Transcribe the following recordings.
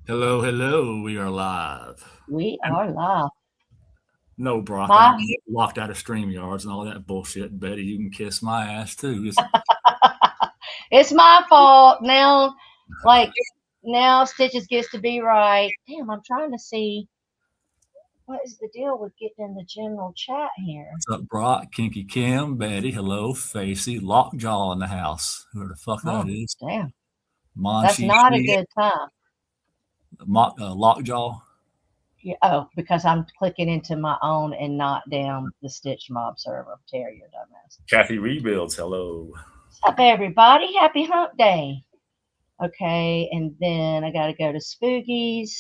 Hello, hello. We are live. We And are live. no, Brock, I My, don't get locked out of StreamYards and all that bullshit. Betty, you can kiss my ass too. it's my fault now. Like now, Stitches gets to be right. Damn, I'm trying to see what is the deal with getting in the general chat here. What's up, Brock? Kinky Kim, Betty, hello, Facey, Lockjaw in the house. Who the fuck that Oh, is? damn, that's Monchi not a Shi, good time. Lockjaw. Yeah, oh, because I'm clicking into my own and not down the Stitch Mob server. Terrier dumbass. Kathy Rebuilds, hello. What's up, everybody? Happy Hump Day. Okay, and then I got to go to Spookies.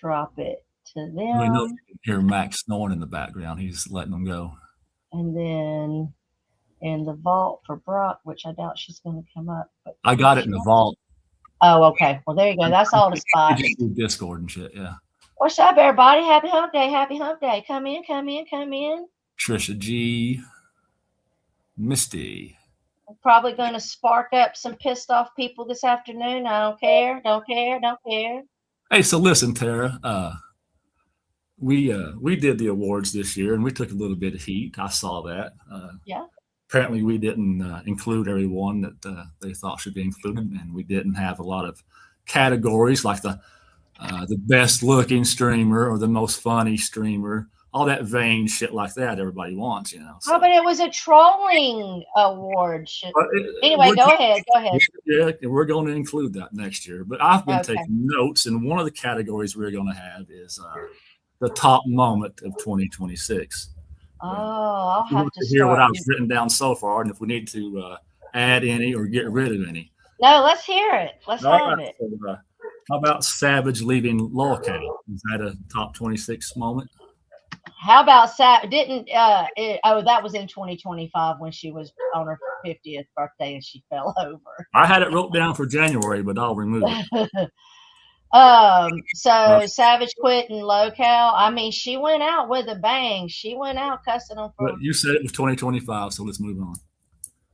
Drop it to We know them. you can hear Max snoring in the background. He's letting them go. And then in the vault for Brock, which I doubt she's going to come up. But I if got it in she the wants, vault. oh, okay. Well, there you go. That's all the Just spots. through Discord and shit, yeah. What's up, everybody? Happy Hump Day. Happy Hump Day. Come in, come in, come in. Trisha G, Misty. I'm probably going to spark up some pissed off people this afternoon. I don't care. Don't care. Don't care. Hey, so listen, Tara. We did the awards this year, and we took a little bit of heat. I saw that. Yeah. Apparently, we didn't include everyone that they thought should be included, and we didn't have a lot of categories like the best looking streamer or the most funny streamer, all that vain shit like that. Everybody wants, you know. Oh, So, but it was a trolling award. but Anyway, go ahead. Go ahead. yeah, we're going to include that next year. But I've been Okay. taking notes, and one of the categories we're going to have is the top moment of 2026. Oh, Uh, I'll we have want to to hear what start. I've written down so far, and if we need to add any or get rid of any. No, let's hear it. Let's All have right. it. So, how about Savage leaving Lolcat? Is that a top 26 moment? How about didn't oh, that was in 2025 when she was on her 50th birthday and she fell over. I had it wrote down for January, but I'll remove it. Uh, So Savage quit and Local. I mean, she went out with a bang. She went out cussing them but for. you said it was 2025, so let's move on.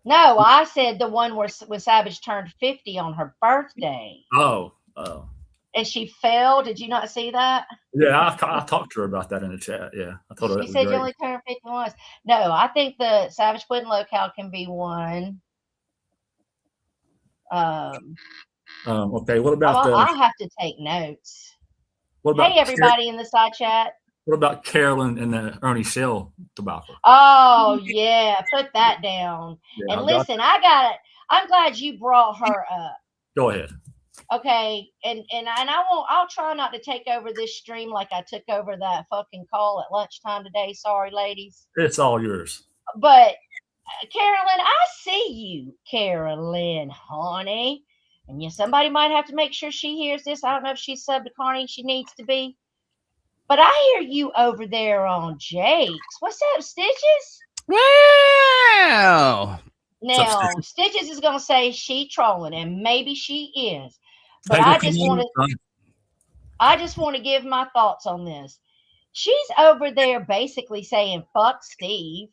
No, I said the one where Savage turned 50 on her birthday Oh. and she fell. Did you not see that? Yeah, I talked to her about that in the chat. Yeah, I told her She that was said you great. only turned 50 once. No, I think the Savage quit and Local can be one. Um, Okay, what about I'll have to take notes. what Hey, about everybody in the side chat. what about Carolyn and the Ernie Shell debacle? Oh, yeah, put that down. Yeah, And I've got listen, I got it. I'm glad you brought her up. Go ahead. Okay, and I won't. I'll try not to take over this stream like I took over that fucking call at lunchtime today. Sorry, ladies. It's all yours. But Carolyn, I see you, Carolyn, honey. And yeah, somebody might have to make sure she hears this. I don't know if she's subbed to Carney. She needs to be. But I hear you over there on Jake's. What's up, Stitches? Wow. Now, Stitches is going to say she trolling, and maybe she is. But Hey, well, I come just on, want to son. I just want to give my thoughts on this. She's over there basically saying fuck Steve.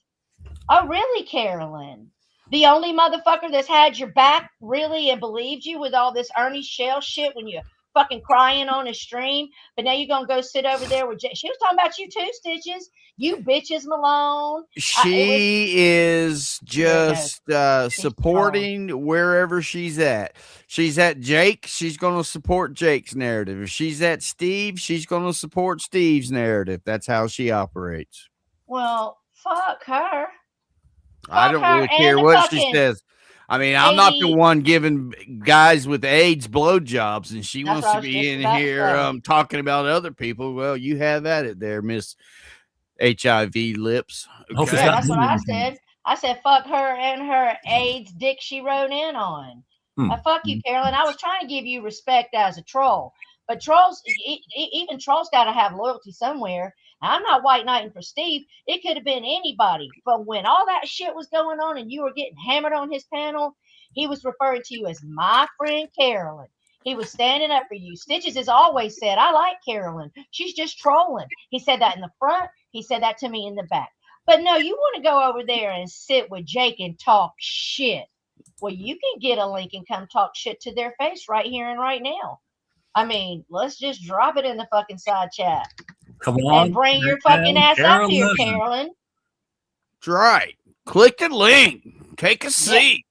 Oh, really, Carolyn? The only motherfucker that's had your back really and believed you with all this Ernie Shell shit when you fucking crying on a stream, but now you're gonna go sit over there with she was talking about you too, Stitches. You bitches, Malone. It was She is there. You go. just She's trolling. supporting wherever she's at. She's at Jake, she's going to support Jake's narrative. If she's at Steve, she's going to support Steve's narrative. That's how she operates. Well, fuck her. I Fuck don't her really and care the what she fucking says. I mean, I'm not the 80. one giving guys with AIDS blowjobs, and she That's wants what I to was be just in about to here say. talking about other people. Well, you have at it there, Miss HIV lips. Hope she's Yeah, Okay. got that's what I money. said. I said, fuck her and her AIDS dick she wrote in on. Fuck you, Hmm. Carolyn. I was trying to give you respect as a troll. But trolls, even trolls got to have loyalty somewhere. I'm not white knighting for Steve. It could have been anybody. But when all that shit was going on and you were getting hammered on his panel, he was referring to you as my friend Carolyn. He was standing up for you. Stitches has always said, I like Carolyn. She's just trolling. He said that in the front. He said that to me in the back. But no, you want to go over there and sit with Jake and talk shit. Well, you can get a link and come talk shit to their face right here and right now. I mean, let's just drop it in the fucking side chat. Come on. And bring your fucking ass up here, Carolyn. That's right. Click the link. Take a seat.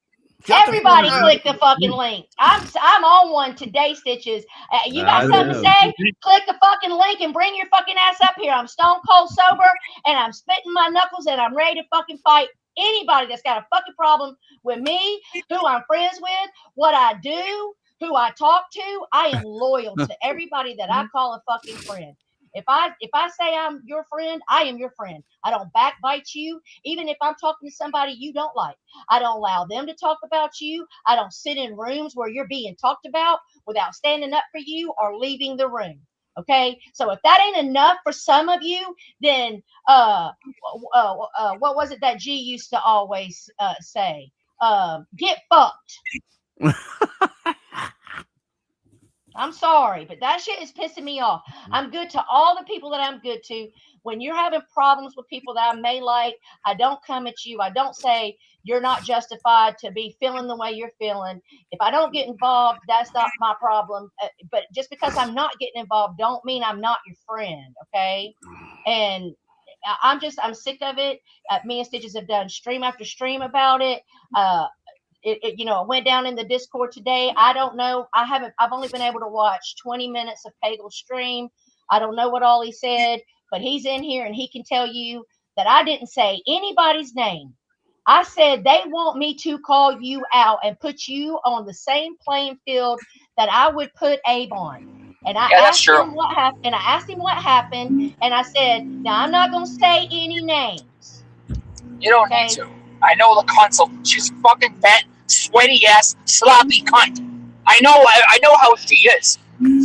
Everybody click the fucking link. I'm on one today, Stitches. You got something to say? Click the fucking link and bring your fucking ass up here. I'm stone cold sober and I'm spitting my knuckles and I'm ready to fucking fight anybody that's got a fucking problem with me, who I'm friends with, what I do, who I talk to. I am loyal to everybody that I call a fucking friend. If I say I'm your friend, I am your friend. I don't backbite you. Even if I'm talking to somebody you don't like, I don't allow them to talk about you. I don't sit in rooms where you're being talked about without standing up for you or leaving the room. Okay, so if that ain't enough for some of you, then what was it that G used to always say? Get fucked. I'm sorry, but that shit is pissing me off. I'm good to all the people that I'm good to. When you're having problems with people that I may like, I don't come at you. I don't say you're not justified to be feeling the way you're feeling. If I don't get involved, that's not my problem. But just because I'm not getting involved don't mean I'm not your friend, okay? And I'm sick of it. Me and Stitches have done stream after stream about it. It went down in the Discord today. I don't know. I've only been able to watch 20 minutes of Pagel's stream. I don't know what all he said, but he's in here and he can tell you that I didn't say anybody's name. I said they want me to call you out and put you on the same playing field that I would put Abe on. And I asked him what happened. And I asked him what happened. And I said, now I'm not going to say any names. You don't need to. I know the console. She's fucking fat, sweaty ass, sloppy cunt. I know how she is.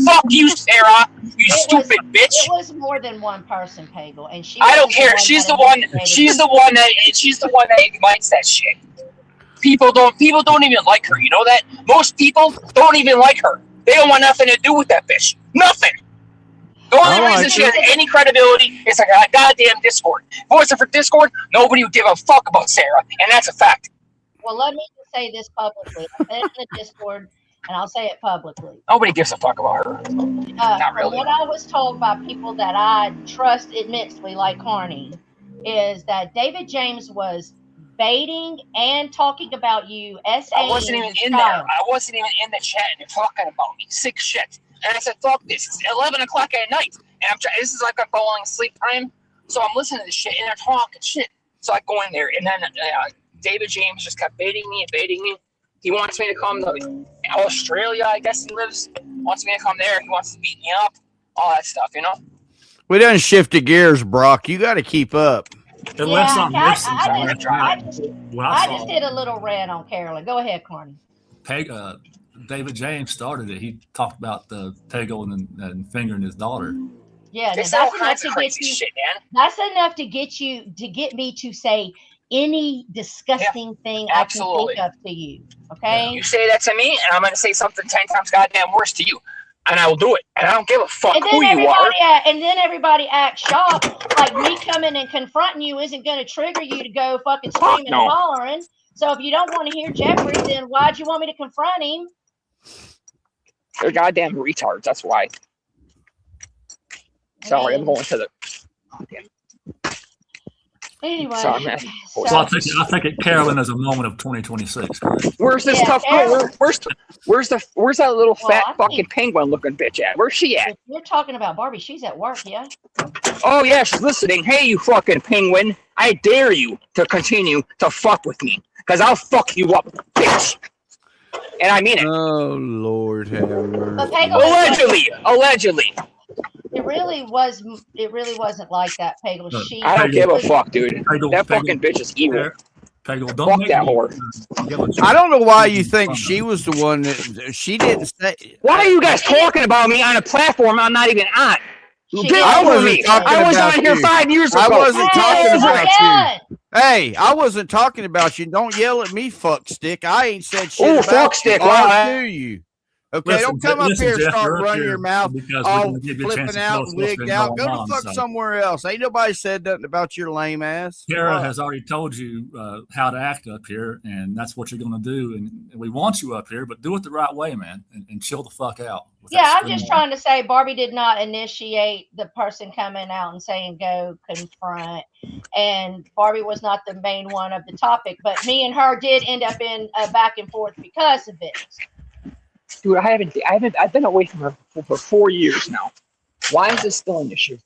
Fuck you, Sarah. You stupid bitch. It was more than one person, Pagel, and she. I don't care. She's the one that ignites that shit. People don't even like her. You know that? Most people don't even like her. They don't want nothing to do with that bitch. Nothing. The only reason she has any credibility is like a goddamn Discord. If it wasn't for Discord, nobody would give a fuck about Sarah, and that's a fact. Well, let me just say this publicly. I said it in the Discord, and I'll say it publicly. Nobody gives a fuck about her. Not really. What I was told by people that I trust immensely, like Carney, is that David James was baiting and talking about you. I wasn't even in there. I wasn't even in the chat, and they're talking about me. Sick shit. And I said, fuck this. It's 11 o'clock at night. And this is like I'm falling asleep time. So I'm listening to this shit, and they're talking shit. So I go in there, and then David James just kept baiting me. He wants me to come to Australia, I guess he lives. Wants me to come there. He wants to beat me up. All that stuff, you know? We done shifted gears, Brock. You got to keep up. Unless I'm missing. I just did a little rant on Carolyn. Go ahead, Carney. David James started it. He talked about the Pagel and fingering his daughter. Yeah, that's enough to get you. Shit, man. That's enough to get me to say any disgusting thing absolutely. I can think of to you. Okay. You say that to me, and I'm going to say something 10 times goddamn worse to you, and I will do it. And I don't give a fuck who you are. And then everybody acts shocked, like me coming and confronting you isn't going to trigger you to go fucking screaming and hollering. So if you don't want to hear Jeffrey, then why'd you want me to confront him? They're goddamn retards. That's why. Sorry, I'm going to the. Anyway, sorry, man. So I think it Carolyn is a moment of 2026. Where's this tough girl? Where's that little fat fucking penguin looking bitch at? Where's she at? You're talking about Barbie. She's at work, yeah. Oh yeah, she's listening. Hey, you fucking penguin! I dare you to continue to fuck with me, because I'll fuck you up, bitch. And I mean it. Oh Lord, have mercy. Allegedly. It really wasn't like that, Pagel. I don't give a fuck, dude. That fucking bitch is evil. Pagel, fuck that whore. I don't know why you think she was the one that she didn't say. Why are you guys talking about me on a platform I'm not even on? I was on here 5 years ago. I wasn't talking about you. Hey, I wasn't talking about you. Don't yell at me, fuck stick. I ain't said shit. Oh, fuck stick. Why do you? Okay, don't come up here and Jeff, start you're up running here your mouth because we're all gonna give you a chance flipping to tell out us and what's wigged been out. going Go on. the fuck So, somewhere else. Ain't nobody said nothing about your lame ass. Kara Fuck. has already told you how to act up here, and that's what you're going to do. And we want you up here, but do it the right way, man, and chill the fuck out. Yeah, I'm just trying to say Barbie did not initiate the person coming out and saying go confront, and Barbie was not the main one of the topic, but me and her did end up in a back and forth because of it. Dude, I've been away from her for 4 years now. Why is this still an issue?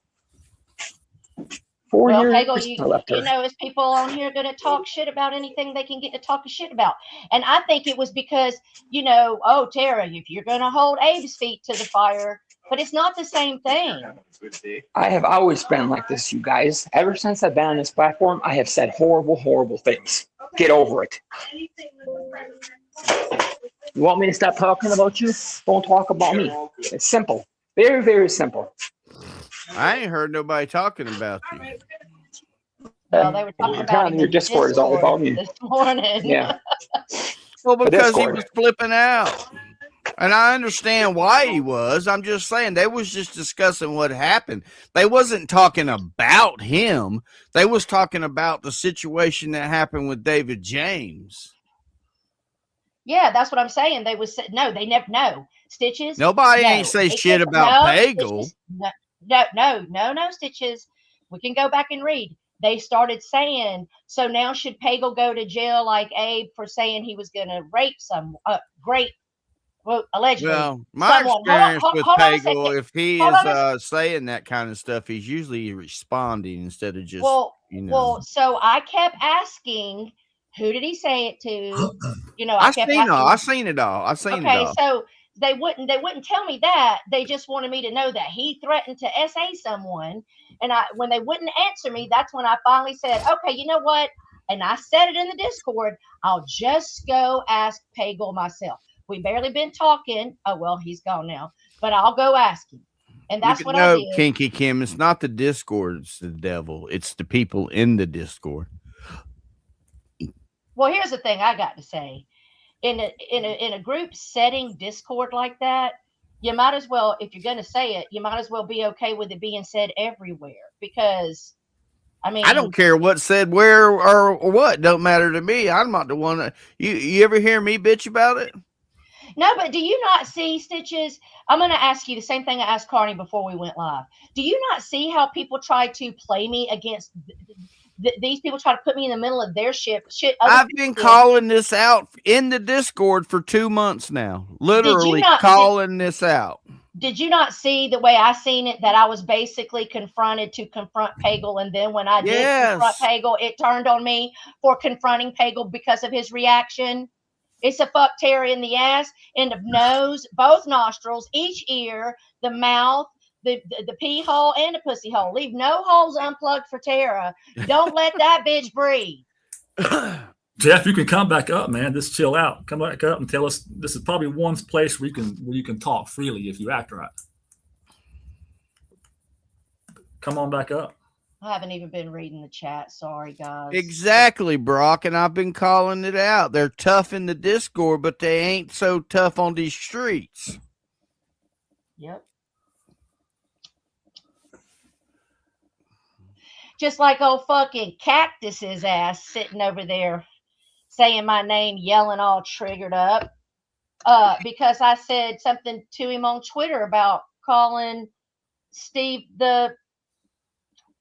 4 Well, years Pagel, I left her. you know, is people on here going to talk shit about anything they can get to talk shit about? And I think it was because, you know, oh, Tara, if you're going to hold Abe's feet to the fire, but it's not the same thing. I have always been like this, you guys. Ever since I've been on this platform, I have said horrible, horrible things. Get over it. You want me to stop talking about you? Don't talk about me. It's simple. Very, very simple. I ain't heard nobody talking about you. Well, they were talking about your Discord is all about me this morning. Yeah. Well, because he Discord. was flipping out. And I understand why he was. I'm just saying they was just discussing what happened. They wasn't talking about him. They was talking about the situation that happened with David James. Yeah, that's what I'm saying. They was no, they never no Stitches. Nobody no. ain't say They shit said, about no, Pagel. Stitches, no, Stitches. We can go back and read. They started saying, so now should Pagel go to jail like Abe for saying he was going to rape some allegedly. Well, my someone. experience with hold on a Pagel, second. if he Hold on a is saying that kind of stuff, he's usually responding instead of just, you know. Well, so I kept asking, who did he say it to? You know, I kept seen asking. all. I seen it all. I seen it all. Okay, so they wouldn't tell me that. They just wanted me to know that he threatened to SA someone. And when they wouldn't answer me, that's when I finally said, okay, you know what? And I said it in the Discord. I'll just go ask Pagel myself. We barely been talking. Oh, well, he's gone now. But I'll go ask him. And that's what I did. Kinky Kim, it's not the Discord, it's the devil. It's the people in the Discord. Well, here's the thing I got to say. In a group setting Discord like that, you might as well, if you're going to say it, you might as well be okay with it being said everywhere. Because, I mean, I don't care what's said where or what. Don't matter to me. I'm not the one that you ever hear me bitch about it? No, but do you not see, Stitches? I'm going to ask you the same thing I asked Carney before we went live. Do you not see how people try to play me against these people? Try to put me in the middle of their shit. I've been calling this out in the Discord for 2 months now. Literally calling this out. Did you not see the way I seen it, that I was basically confronted to confront Pagel, and then when I did confront Pagel, it turned on me for confronting Pagel because of his reaction? It's a fuck Terry in the ass, in the nose, both nostrils, each ear, the mouth, the pee hole, and the pussy hole. Leave no holes unplugged for Tara. Don't let that bitch breathe. Jeff, you can come back up, man. Just chill out. Come back up and tell us. This is probably one place where you can talk freely if you act right. Come on back up. I haven't even been reading the chat. Sorry, guys. Exactly, Brock, and I've been calling it out. They're tough in the Discord, but they ain't so tough on these streets. Yep. Just like old fucking Cactus's ass sitting over there saying my name, yelling all triggered up because I said something to him on Twitter about calling Steve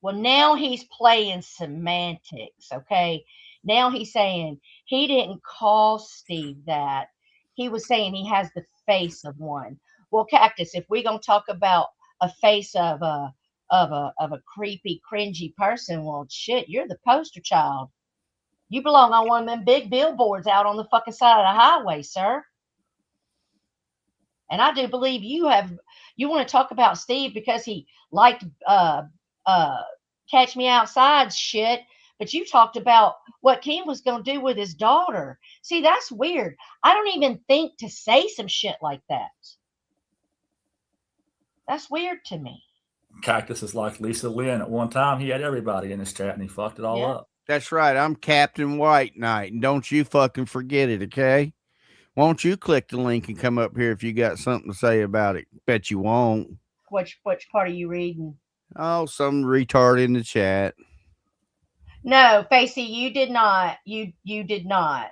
well, now he's playing semantics, okay? Now he's saying he didn't call Steve that. He was saying he has the face of one. Well, Cactus, if we're going to talk about a face of a creepy, cringy person, well, shit, you're the poster child. You belong on one of them big billboards out on the fucking side of the highway, sir. And I do believe you want to talk about Steve because he liked Catch Me Outside shit, but you talked about what Kim was going to do with his daughter. See, that's weird. I don't even think to say some shit like that. That's weird to me. Cactus is like Lisa Lynn. At one time, he had everybody in his chat, and he fucked it all up. That's right. I'm Captain White Knight, and don't you fucking forget it, okay? Won't you click the link and come up here if you got something to say about it? Bet you won't. Which part are you reading? Oh, some retard in the chat. No, Facey, you did not. You did not.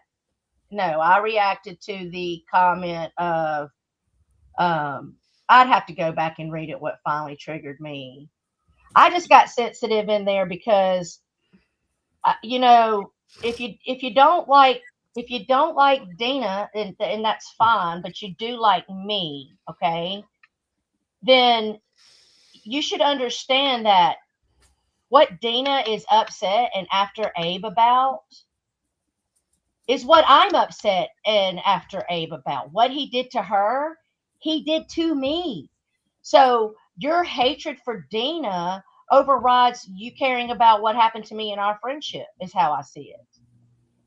No, I reacted to the comment of I'd have to go back and read it, what finally triggered me. I just got sensitive in there because you know, if you don't like Dina, and that's fine, but you do like me, okay? Then you should understand that what Dina is upset and after Abe about is what I'm upset and after Abe about. What he did to her, he did to me. So your hatred for Dina overrides you caring about what happened to me in our friendship, is how I see it.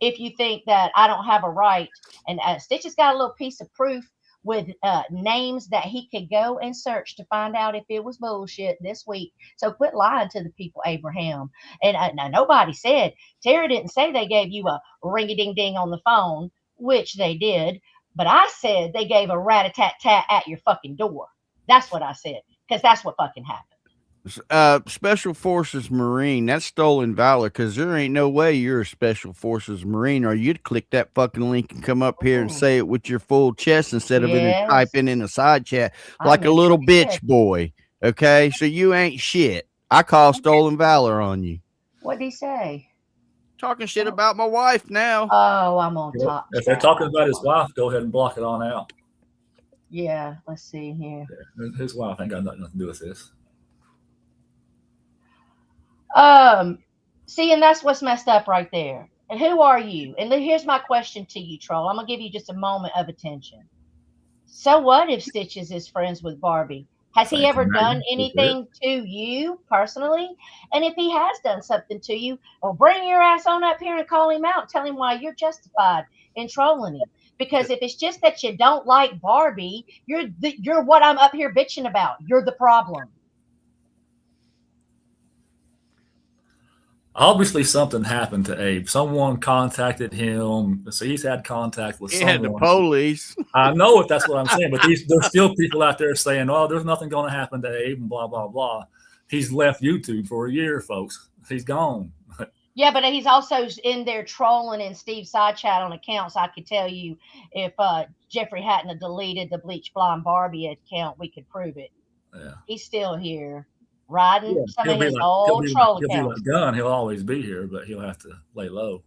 If you think that I don't have a right, and Stitch has got a little piece of proof with names that he could go and search to find out if it was bullshit this week. So quit lying to the people, Abraham. And now nobody said, Tara didn't say they gave you a ring-a-ding-ding on the phone, which they did. But I said they gave a rat-a-tat-tat at your fucking door. That's what I said, because that's what fucking happened. Special Forces Marine, that's stolen valor, because there ain't no way you're a Special Forces Marine, or you'd click that fucking link and come up here and say it with your full chest instead of typing in a side chat like a little bitch boy. Okay, so you ain't shit. I call stolen valor on you. What'd he say? Talking shit about my wife now. Oh, I'm on top. If they're talking about his wife, go ahead and block it on out. Yeah, let's see here. Yeah, his wife ain't got nothing to do with this. See, and that's what's messed up right there. And who are you? And here's my question to you, Troll. I'm gonna give you just a moment of attention. So what if Stitches is friends with Barbie? Has he ever done anything to you personally? And if he has done something to you, well, bring your ass on up here and call him out. Tell him why you're justified in trolling him. Because if it's just that you don't like Barbie, you're what I'm up here bitching about. You're the problem. Obviously, something happened to Abe. Someone contacted him. So he's had contact with someone. The police. I know it. That's what I'm saying. But there's still people out there saying, "Oh, there's nothing going to happen to Abe," and blah blah blah. He's left YouTube for a year, folks. He's gone. Yeah, but he's also in there trolling in Steve's side chat on accounts. I could tell you if Jeffrey hadn't deleted the Bleach Blonde Barbie account, we could prove it. Yeah, he's still here. Riding some of his old troll accounts. He'll be like Gun. He'll always be here, but he'll have to lay low.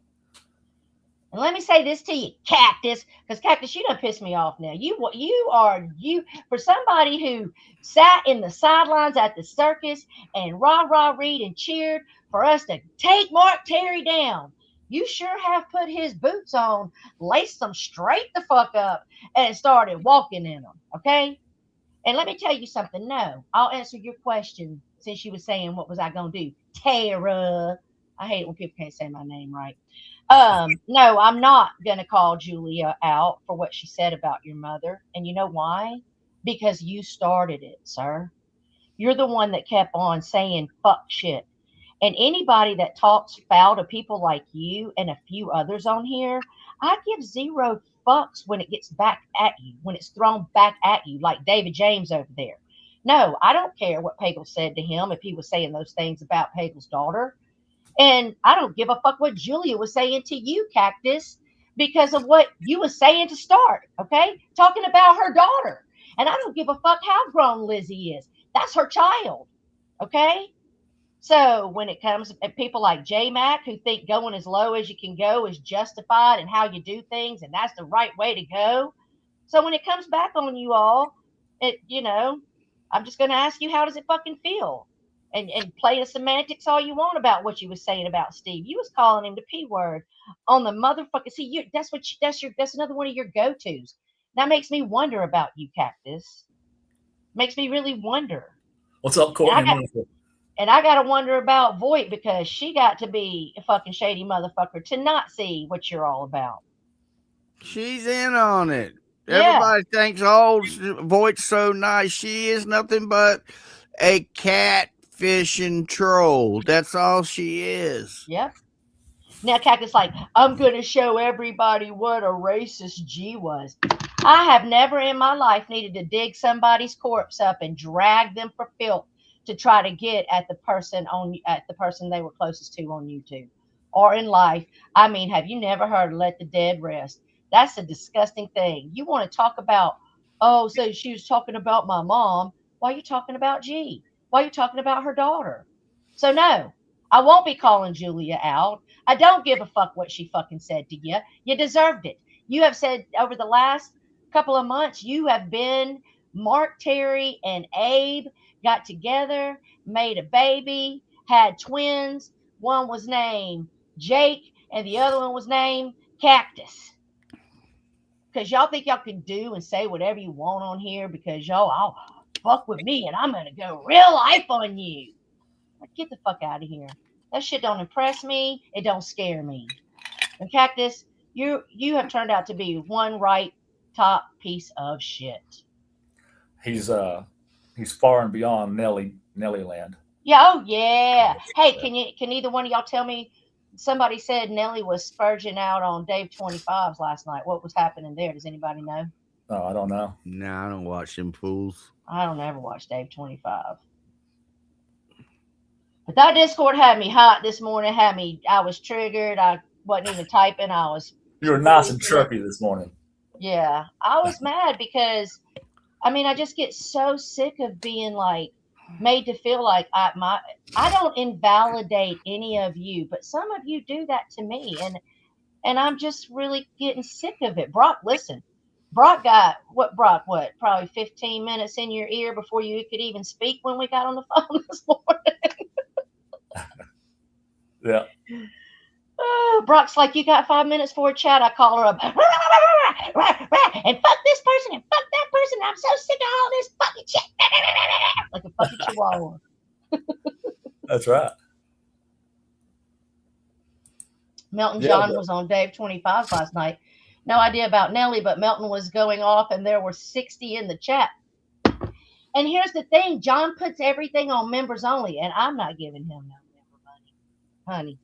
And let me say this to you, Cactus, because Cactus, you done pissed me off now. You for somebody who sat in the sidelines at the circus and rah read and cheered for us to take Mark Terry down. You sure have put his boots on, laced them straight the fuck up, and started walking in them. Okay. And let me tell you something. No, I'll answer your question since you were saying what was I going to do. Tara. I hate it when people can't say my name right. No, I'm not going to call Julia out for what she said about your mother. And you know why? Because you started it, sir. You're the one that kept on saying fuck shit. And anybody that talks foul to people like you and a few others on here, I give zero fucks when it gets back at you, when it's thrown back at you, like David James over there. No, I don't care what Pagel said to him if he was saying those things about Pagel's daughter. And I don't give a fuck what Julia was saying to you, Cactus, because of what you was saying to start, okay? Talking about her daughter. And I don't give a fuck how grown Lizzie is. That's her child, okay? So when it comes to people like J-Mac who think going as low as you can go is justified and how you do things, and that's the right way to go. So when it comes back on you all, I'm just going to ask you, how does it fucking feel? And play the semantics all you want about what you was saying about Steve. You was calling him the P word on the motherfucker. See, that's another one of your go-tos. That makes me wonder about you, Cactus. Makes me really wonder. What's up, Courtney? And I got to wonder about Voight, because she got to be a fucking shady motherfucker to not see what you're all about. She's in on it. Everybody thinks, oh, Voight's so nice. She is nothing but a catfishing troll. That's all she is. Yep. Now Cactus like, I'm gonna show everybody what a racist G was. I have never in my life needed to dig somebody's corpse up and drag them for filth to try to get at the person they were closest to on YouTube or in life. I mean, have you never heard of let the dead rest? That's a disgusting thing. You want to talk about, oh, so she was talking about my mom. Why are you talking about G? Why are you talking about her daughter? So no, I won't be calling Julia out. I don't give a fuck what she fucking said to you. You deserved it. You have said over the last couple of months, you have been Mark, Terry, and Abe got together, made a baby, had twins. One was named Jake, and the other one was named Cactus. Because y'all think y'all can do and say whatever you want on here because y'all fuck with me and I'm gonna go real life on you. Like, get the fuck out of here. That shit don't impress me. It don't scare me. And Cactus, you have turned out to be one right top piece of shit. He's far and beyond Nelly land. Yeah, oh yeah. Hey, can either one of y'all tell me? Somebody said Nelly was spurging out on Dave 25's last night. What was happening there? Does anybody know? Oh, I don't know. No, I don't watch them fools. I don't ever watch Dave 25. But that Discord had me hot this morning. I was triggered. I wasn't even typing. You were nice and chirpy this morning. Yeah, I was mad because, I mean, I just get so sick of being like made to feel like I don't invalidate any of you, but some of you do that to me, and I'm just really getting sick of it. Brock, listen. Brock got probably 15 minutes in your ear before you could even speak when we got on the phone this morning. Yeah. Brock's like, you got 5 minutes for a chat. I call her up. And fuck this person and fuck that person. I'm so sick of all this fucking shit. Like a fucking chihuahua. That's right. Melton John was on Dave 25 last night. No idea about Nelly, but Melton was going off and there were 60 in the chat. And here's the thing. John puts everything on members only, and I'm not giving him no member money.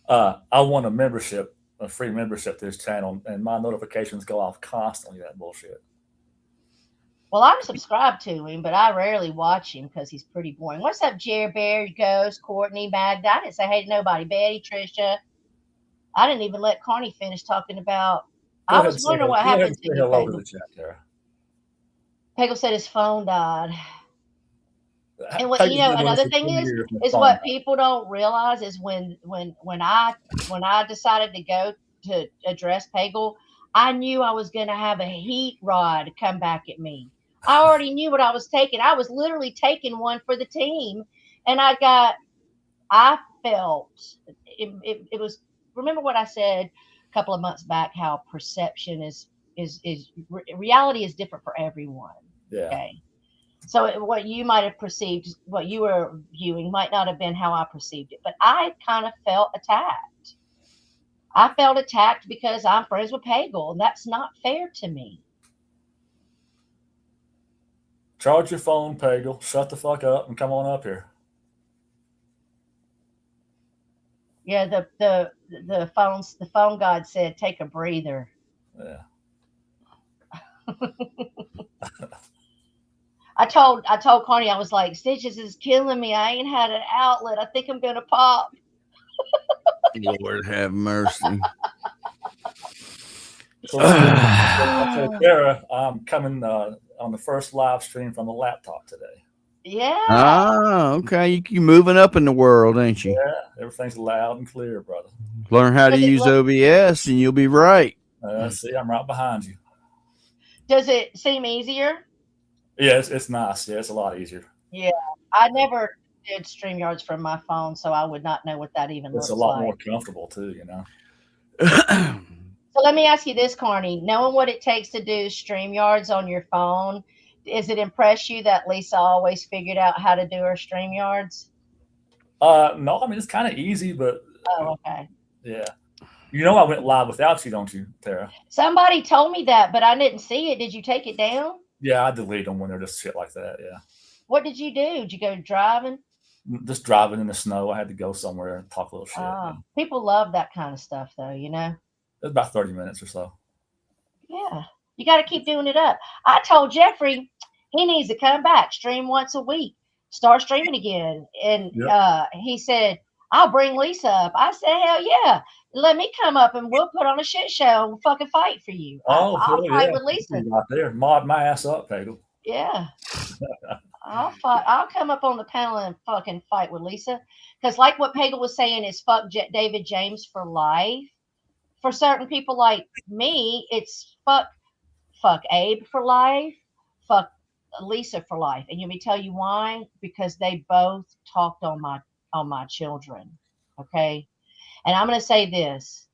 Honey. I want a free membership to this channel, and my notifications go off constantly. That bullshit. Well, I'm subscribed to him, but I rarely watch him because he's pretty boring. What's up, Jerry Bear, Ghost, Courtney, Magda? I didn't say hey to nobody. Betty, Trisha. I didn't even let Carney finish talking about. I was wondering what happened to you, Peggle. Peggle said his phone died. And what another thing is what people don't realize is when I decided to go to address Peggle, I knew I was going to have a heat rod come back at me. I already knew what I was taking. I was literally taking one for the team, and I felt it was. Remember what I said a couple of months back? How perception is reality is different for everyone. Yeah. Okay. So what you might have perceived, what you were viewing, might not have been how I perceived it. But I kind of felt attacked. I felt attacked because I'm friends with Peggle, and that's not fair to me. Charge your phone, Peggle. Shut the fuck up and come on up here. Yeah, the phone god said, take a breather. Yeah. I told Carney, I was like, Stitches is killing me. I ain't had an outlet. I think I'm gonna pop. Lord have mercy. So Sarah, I'm coming on the first live stream from the laptop today. Yeah. Ah, okay. You moving up in the world, ain't you? Yeah, everything's loud and clear, brother. Learn how to use OBS and you'll be right. See, I'm right behind you. Does it seem easier? Yeah, it's nice. Yeah, it's a lot easier. Yeah, I never did StreamYards from my phone, so I would not know what that even looks like. It's a lot more comfortable too, you know. So let me ask you this, Carney. Knowing what it takes to do StreamYards on your phone, does it impress you that Lisa always figured out how to do her StreamYards? No, I mean it's kind of easy, but okay. Yeah. You know I went live without you, don't you, Tara? Somebody told me that, but I didn't see it. Did you take it down? Yeah, I delete them when they're just shit like that, yeah. What did you do? Did you go driving? just driving in the snow. I had to go somewhere and talk a little shit. People love that kind of stuff, though. You know. It's about 30 minutes or so. Yeah, you got to keep doing it up. I told Jeffrey he needs to come back, stream once a week, start streaming again. And he said, I'll bring Lisa up. I said, hell yeah. Let me come up and we'll put on a shit show and fucking fight for you. I'll fight with Lisa. Right there. Mod my ass up, Peggle. Yeah. I'll fight. I'll come up on the panel and fucking fight with Lisa. Because like what Peggle was saying is fuck David James for life. For certain people like me, it's fuck Abe for life, fuck Lisa for life. And let me tell you why, because they both talked on my children. Okay. And I'm going to say this.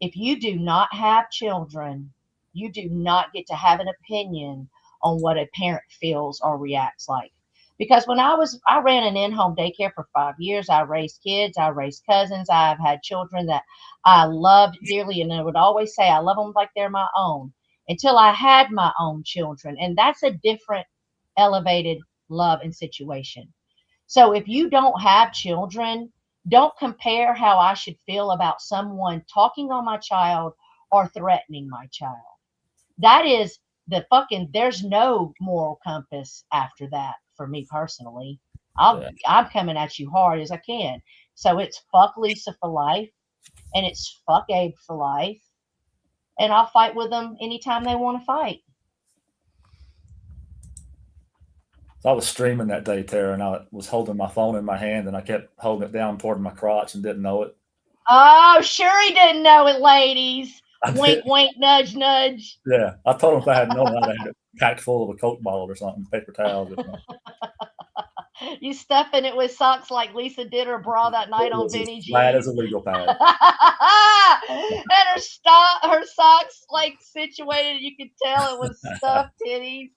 If you do not have children, you do not get to have an opinion on what a parent feels or reacts like. Because when I ran an in-home daycare for 5 years. I raised kids. I raised cousins. I've had children that I loved dearly. And I would always say, I love them like they're my own until I had my own children. And that's a different elevated love and situation. So if you don't have children, don't compare how I should feel about someone talking on my child or threatening my child. That is there's no moral compass after that for me personally. I'm coming at you hard as I can. So it's fuck Lisa for life and it's fuck Abe for life. And I'll fight with them anytime they want to fight. So I was streaming that day, Tara, and I was holding my phone in my hand, and I kept holding it down toward my crotch and didn't know it. Oh, sure he didn't know it, ladies. Wink, wink, nudge, nudge. Yeah, I told him if I had known, I'd have had it packed full of a Coke bottle or something, paper towels. Or something. You stuffing it with socks like Lisa did her bra that night on Benny G. Flat as a legal pad. And her socks like situated. You could tell it was stuffed titties.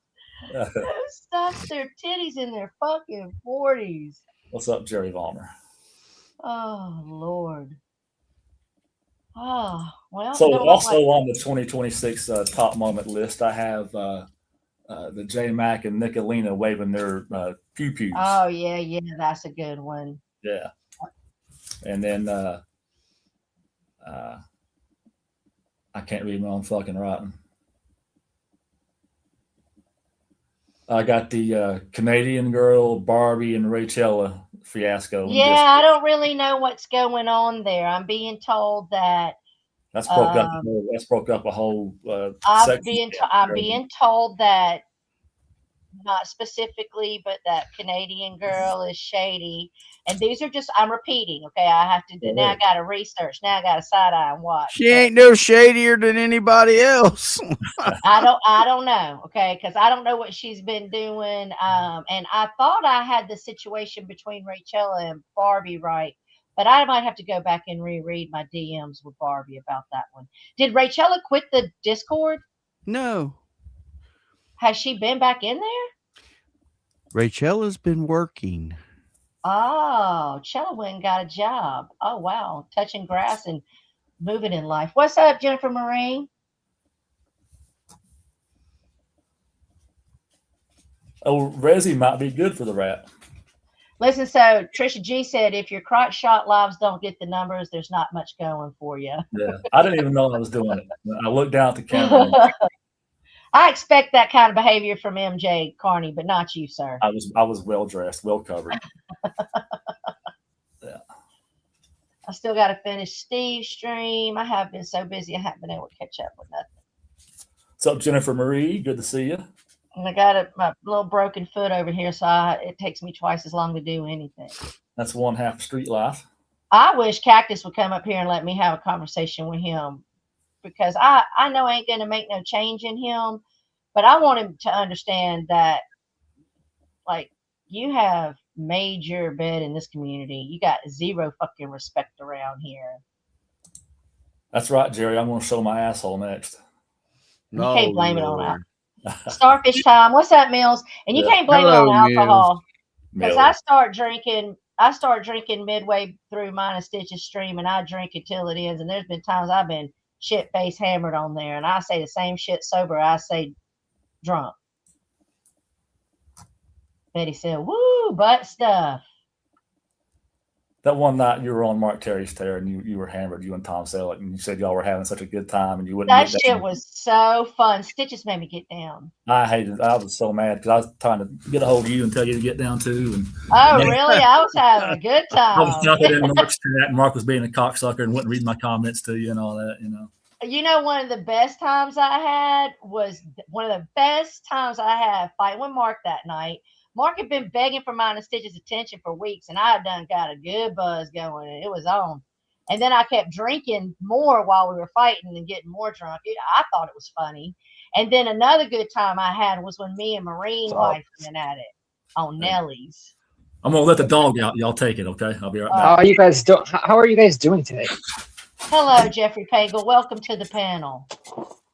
Stuffed their titties in their fucking 40s. What's up, Jerry Vollmer? Oh Lord. Oh well. So also on the 2026 top moment list, I have the J Mac and Nicolina waving their pew pews. Oh yeah, that's a good one. Yeah, and then I can't read my own fucking writing. I got the Canadian girl, Barbie, and Rachella fiasco. Yeah, I don't really know what's going on there. I'm being told that that's broke up a whole. I'm being told that, not specifically, but that Canadian girl is shady. And these are just, I'm repeating, okay? I have to, now I got to research. Now I got to side eye and watch. She ain't no shadier than anybody else. I don't know, okay? Because I don't know what she's been doing. And I thought I had the situation between Rachella and Barbie right, but I might have to go back and reread my DMs with Barbie about that one. Did Rachella quit the Discord? No. Has she been back in there? Rachella's been working. Oh, Chella went and got a job. Oh, wow. Touching grass and moving in life. What's up, Jennifer Marine? Oh, Resi might be good for the rap. Listen, so Trisha G said, if your crotch shot lives don't get the numbers, there's not much going for you. Yeah, I didn't even know I was doing it. I looked down at the camera. I expect that kind of behavior from MJ Carney, but not you, sir. I was well dressed, well covered. Yeah. I still got to finish Steve's stream. I have been so busy, I haven't been able to catch up with nothing. What's up, Jennifer Marie? Good to see you. And I got my little broken foot over here, so it takes me twice as long to do anything. That's one half of street life. I wish Cactus would come up here and let me have a conversation with him, because I know I ain't going to make no change in him, but I want him to understand that, like, you have made your bed in this community. You got zero fucking respect around here. That's right, Jerry. I'm going to show my asshole next. You can't blame it on Starfish time. What's up, Mills? And you can't blame it on alcohol. Because I start drinking midway through mine and Stitch's stream, and I drink until it ends. And there's been times I've been shit face hammered on there, and I say the same shit sober I say drunk. Betty said, "Woo, butt stuff." That one night you were on Mark Terry's tear and you were hammered, you and Tom Selleck, and you said y'all were having such a good time and you wouldn't. That shit was so fun. Stitches made me get down. I hated it. I was so mad because I was trying to get a hold of you and tell you to get down too. And oh, really? I was having a good time. I was jumping in Mark's chat, and Mark was being a cocksucker and wouldn't read my comments to you and all that. You know, one of the best times I had fighting with Mark that night. Mark had been begging for mine and Stitch's attention for weeks, and I had done got a good buzz going, and it was on. And then I kept drinking more while we were fighting and getting more drunk. I thought it was funny. And then another good time I had was when me and Marine wife went at it on Nellie's. I'm gonna let the dog out. Y'all take it, okay? I'll be right back. How are you guys doing today? Hello, Jeffrey Pagel. Welcome to the panel.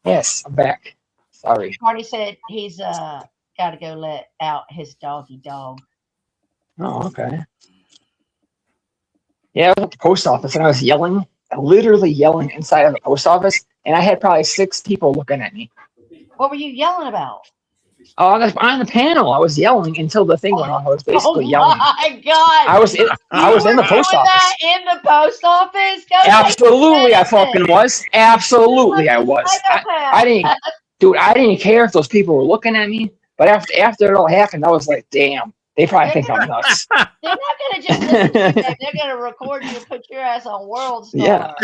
Yes, I'm back. Sorry. Marty said he's got to go let out his doggy dog. Oh, okay. Yeah, I was at the post office and I was yelling, literally yelling inside of the post office, and I had probably 6 people looking at me. What were you yelling about? Oh, on the panel, I was yelling until the thing went off. I was basically yelling. Oh my God! I was in the post office. That in the post office? Absolutely, I fucking was. Absolutely, I was. I didn't care if those people were looking at me. But after it all happened, I was like, damn, they probably think I'm nuts. They're not going to just listen to you. They're going to record you and put your ass on World Star.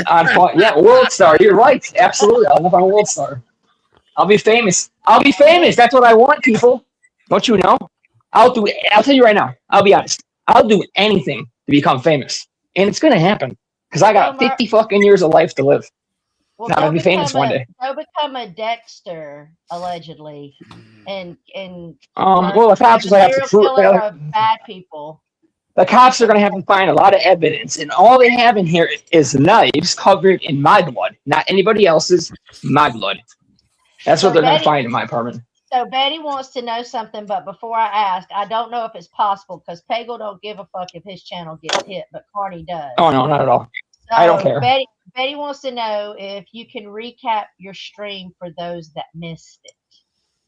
Yeah, World Star. You're right. Absolutely. I'll live on World Star. I'll be famous. That's what I want, people. Don't you know? I'll tell you right now. I'll be honest. I'll do anything to become famous. And it's going to happen. Because I got 50 fucking years of life to live. Well, I'll be famous one day. Go become a Dexter, allegedly, and well, the cops are have to prove bad people. The cops are going to have to find a lot of evidence, and all they have in here is knives covered in my blood, not anybody else's. My blood. That's what they're going to find in my apartment. So Betty wants to know something, but before I ask, I don't know if it's possible because Pagel don't give a fuck if his channel gets hit, but Carney does. Oh no, not at all. So I don't care. Betty wants to know if you can recap your stream for those that missed it.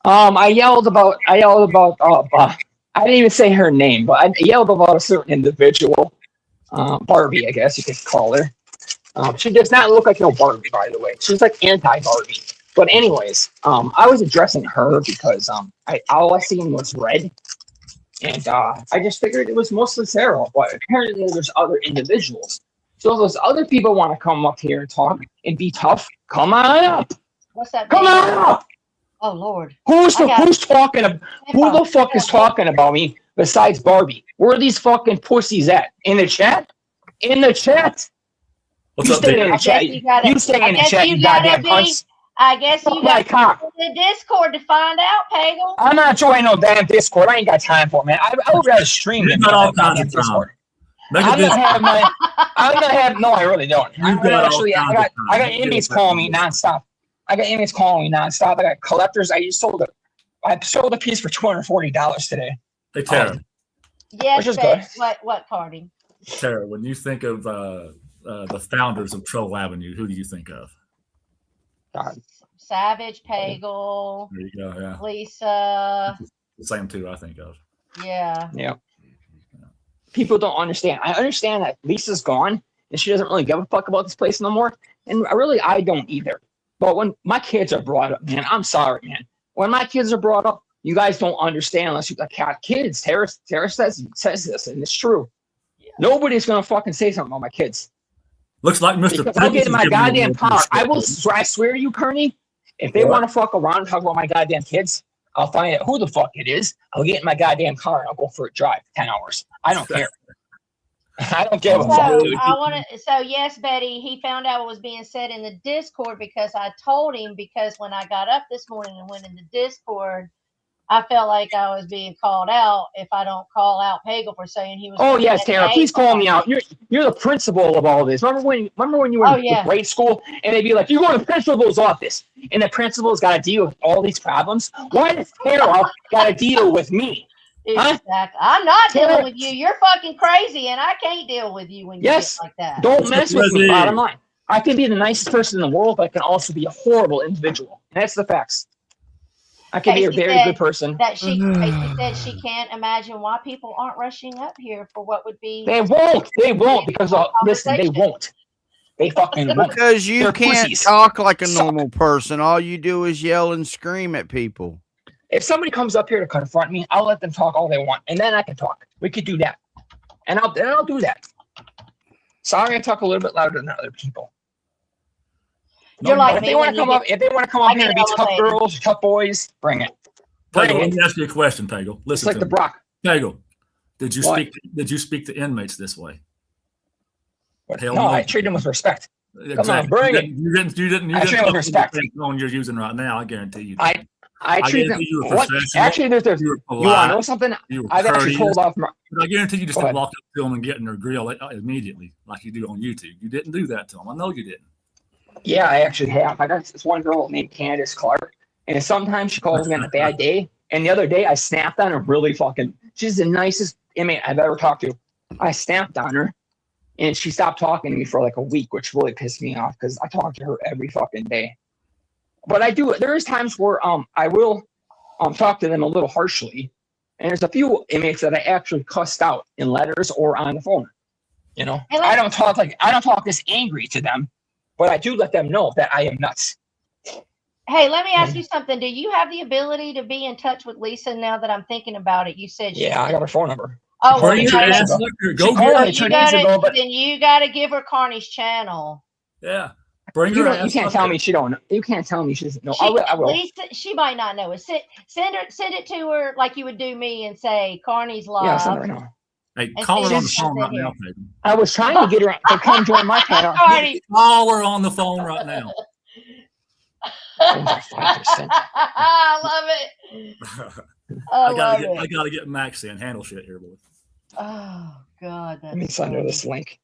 I yelled about I didn't even say her name, but I yelled about a certain individual, Barbie, I guess you could call her. She does not look like no Barbie, by the way. She's like anti-Barbie. But anyways, I was addressing her because all I seen was red, and I just figured it was mostly Sarah. But apparently there's other individuals. So if those other people want to come up here and talk and be tough, come on up. What's that? Come on up. Oh Lord. Who's talking? Who the fuck is talking about me besides Barbie? Where are these fucking pussies at? In the chat? In the chat? What's you up, stay in the chat. You stay in the chat, you goddamn cunts. I guess you got to go to the Discord to find out, Pagel. I'm not joining no damn Discord. I ain't got time for it, man. I would rather stream than all kinds of Discord. I'm gonna have no, I really don't. I got inmates calling me nonstop. I got collectors. I sold a piece for $240 today. Hey Tara. Yes, which is good. What, Cardi? Tara, when you think of the founders of Troll Avenue, who do you think of? God. Savage, Pagel. There you go. Yeah. Lisa. The same two I think of. Yeah. Yeah. People don't understand. I understand that Lisa's gone and she doesn't really give a fuck about this place no more. And I don't either. But when my kids are brought up, man, I'm sorry, man. When my kids are brought up, you guys don't understand unless you got kids. Tara says this, and it's true. Yeah. Nobody's gonna fucking say something about my kids. Looks like Mr. Because I'll get in my goddamn power. I swear to you, Kearney, if they want to fuck around and talk about my goddamn kids, I'll find out who the fuck it is. I'll get in my goddamn car and I'll go for a drive 10 hours. I don't care. I don't give a fuck, dude. So yes, Betty, he found out what was being said in the Discord because I told him, because when I got up this morning and went in the Discord, I felt like I was being called out if I don't call out Pagel for saying he was. Oh yes, Tara, please call me out. You're the principal of all this. Remember when you were in grade school and they'd be like, you go to the principal's office and the principal's got to deal with all these problems. Why does Tara got to deal with me? Exactly. Huh? I'm not dealing with you. You're fucking crazy, and I can't deal with you when you get like that. Don't mess with me. Bottom line, I can be the nicest person in the world, but I can also be a horrible individual, and that's the facts. I can be a Casey very said good person. that Casey said she can't imagine why people aren't rushing up here for what would be. They won't. They won't because listen, they won't. They fucking won't. Because you They're can't pussies. talk like a Suck. normal person. All you do is yell and scream at people. If somebody comes up here to confront me, I'll let them talk all they want, and then I can talk. We could do that, and I'll do that. Sorry, I talk a little bit louder than other people. You're No, like But if me they want when to you come up, if they want to come up I here and get be tough elevated. girls, tough boys, bring it. Pagel, Bring let it. me ask you a question, Pagel. It's Listen like to the me. Brock. Pagel, did you What? speak? Did you speak to inmates this way? Hell No, no. I treat them with respect. Exactly. bring you it. Didn't, you didn't. You didn't. You I didn't treat them with talk respect. the phone you're using right now. I guarantee you. I treat them. guarantee you were What? professional. Actually, there's. You were You want to polite. know something? You were I've actually courteous. told off. But I guarantee you just Go didn't ahead. walk up to them and get in their grill immediately like you do on YouTube. You didn't do that to them. I know you didn't. Yeah, I actually have. I got this one girl named Candace Clark, and sometimes she calls me on a bad day. And the other day, I snapped on her really fucking. She's the nicest inmate I've ever talked to. I snapped on her, and she stopped talking to me for like a week, which really pissed me off because I talk to her every fucking day. But I do. There is times where I will talk to them a little harshly, and there's a few inmates that I actually cussed out in letters or on the phone. You know, Hey, I don't talk this angry to them, but I do let them know that I am nuts. Hey, let me ask you something. Do you have the ability to be in touch with Lisa now that I'm thinking about it? You said Yeah, I got her phone number. Oh, Bring well, your you ass gotta- up here. She Go called get me her. 2 days ago, but then you got to give her Carney's channel. Yeah. Bring you her don't. You ass can't up tell here. me she don't. You can't tell me she doesn't know. She, I will. Lisa, she might not know it. Send it to her like you would do me and say Carney's live. Yeah, I'll send her right now. Hey, And call her see on the if she's phone in right here. now, Peyton. I was trying to get her to come join my panel. Carney. Call her on the phone right now. I love it. I love it. I gotta get Max in. Handle shit here, boy. Oh God, Let me that's send her funny. this link.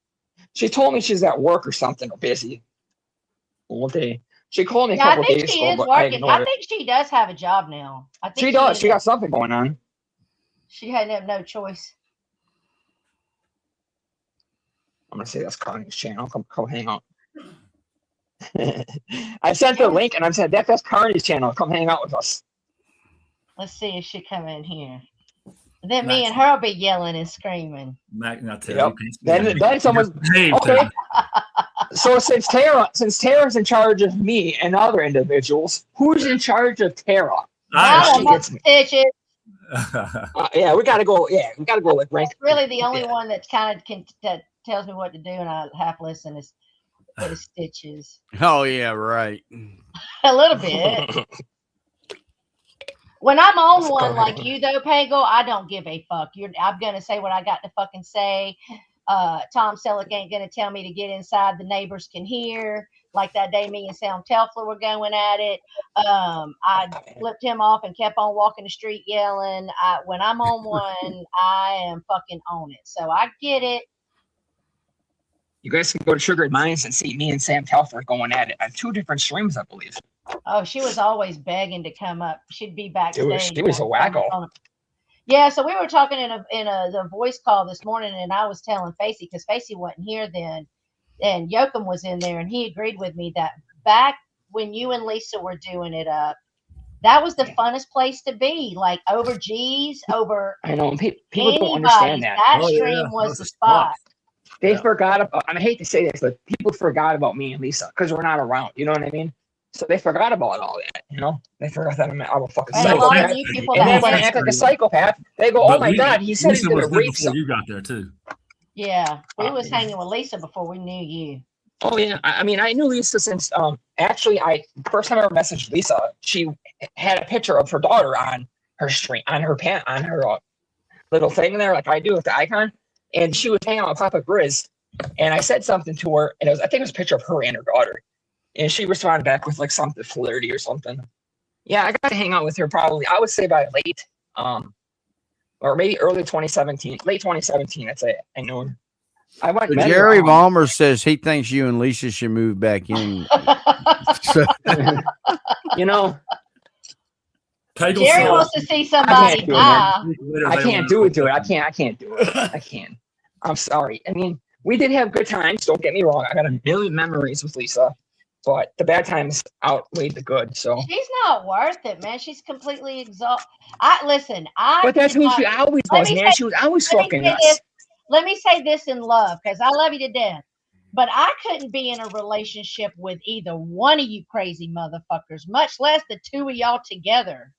She told me she's at work or something or busy all day. She called me a Yeah, I couple think days she ago, is but I working. ignored I it. think she does have a job now. I think She does. is- She got something going on. She had no choice. I'm gonna say that's Carney's channel. Come hang out. I sent the link and I said that's Carney's channel. Come hang out with us. Let's see if she come in here. Then me and her will be yelling and screaming. Max, I tell Yep. you, Then someone's okay. So since Tara's in charge of me and other individuals, who's in charge of Tara? Now she I'm gets me. stitches. Yeah, we gotta go. Yeah, we gotta go with rank. Really, the only Yeah. one that's kind of that tells me what to do, and I half listen is Stitches. Oh yeah, right. A little bit. When I'm on one go like ahead. you though, Pagel, I don't give a fuck. I'm gonna say what I got to fucking say. Tom Selleck ain't gonna tell me to get inside. The neighbors can hear. Like that day, me and Sam Telfler were going at it. I flipped him off and kept on walking the street yelling. When I'm on one, I am fucking on it. So I get it. You guys can go to Sugar Mines and see me and Sam Telford going at it on 2 different streams, I believe. Oh, she was always begging to come up. She'd be backstage. She was a wacko. Yeah, so we were talking in the voice call this morning, and I was telling Facey because Facey wasn't here then, and Yoakum was in there, and he agreed with me that back when you and Lisa were doing it up, that was the funnest place to be. Like over G's, over I know people anybody. don't understand that. That Oh, yeah, stream was that's the a spot. They Yeah. forgot about. I hate to say this, but people forgot about me and Lisa because we're not around. You know what I mean? So they forgot about all that. You know, they forgot that I'm a fucking And a lot of psychopath. you people And then that when I had- act like a psychopath, they go, "Oh But my Lisa- God, he said he's Lisa gonna was there rape before some." you got there too. yeah, we was yeah. hanging with Lisa before we knew you. Oh yeah, I mean, I knew Lisa since actually, first time I ever messaged Lisa, she had a picture of her daughter on her stream, on her little thing there, like I do with the icon, and she was hanging out with Papa Grizz, and I said something to her, and I think it was a picture of her and her daughter, and she responded back with like something flirty or something. Yeah, I got to hang out with her probably, I would say by late, or maybe early 2017, late 2017. I'd say I knew her. I went and met her, Jerry Ballmer says he thinks you and Lisa should move back in. So, you know. Pagel Jerry said- wants to see somebody do it, die. Later I they can't went do out. it to it. I can't do it. I can't. I'm sorry. I mean, we did have good times. Don't get me wrong. I got a million memories with Lisa. but the bad times outweighed the good. So, She's not worth it, man. She's completely exhausted. Listen. but that's who she always Let was, me man. say- She was always let me fucking say us. this. Let me say this in love, because I love you to death. But I couldn't be in a relationship with either one of you crazy motherfuckers, much less the two of y'all together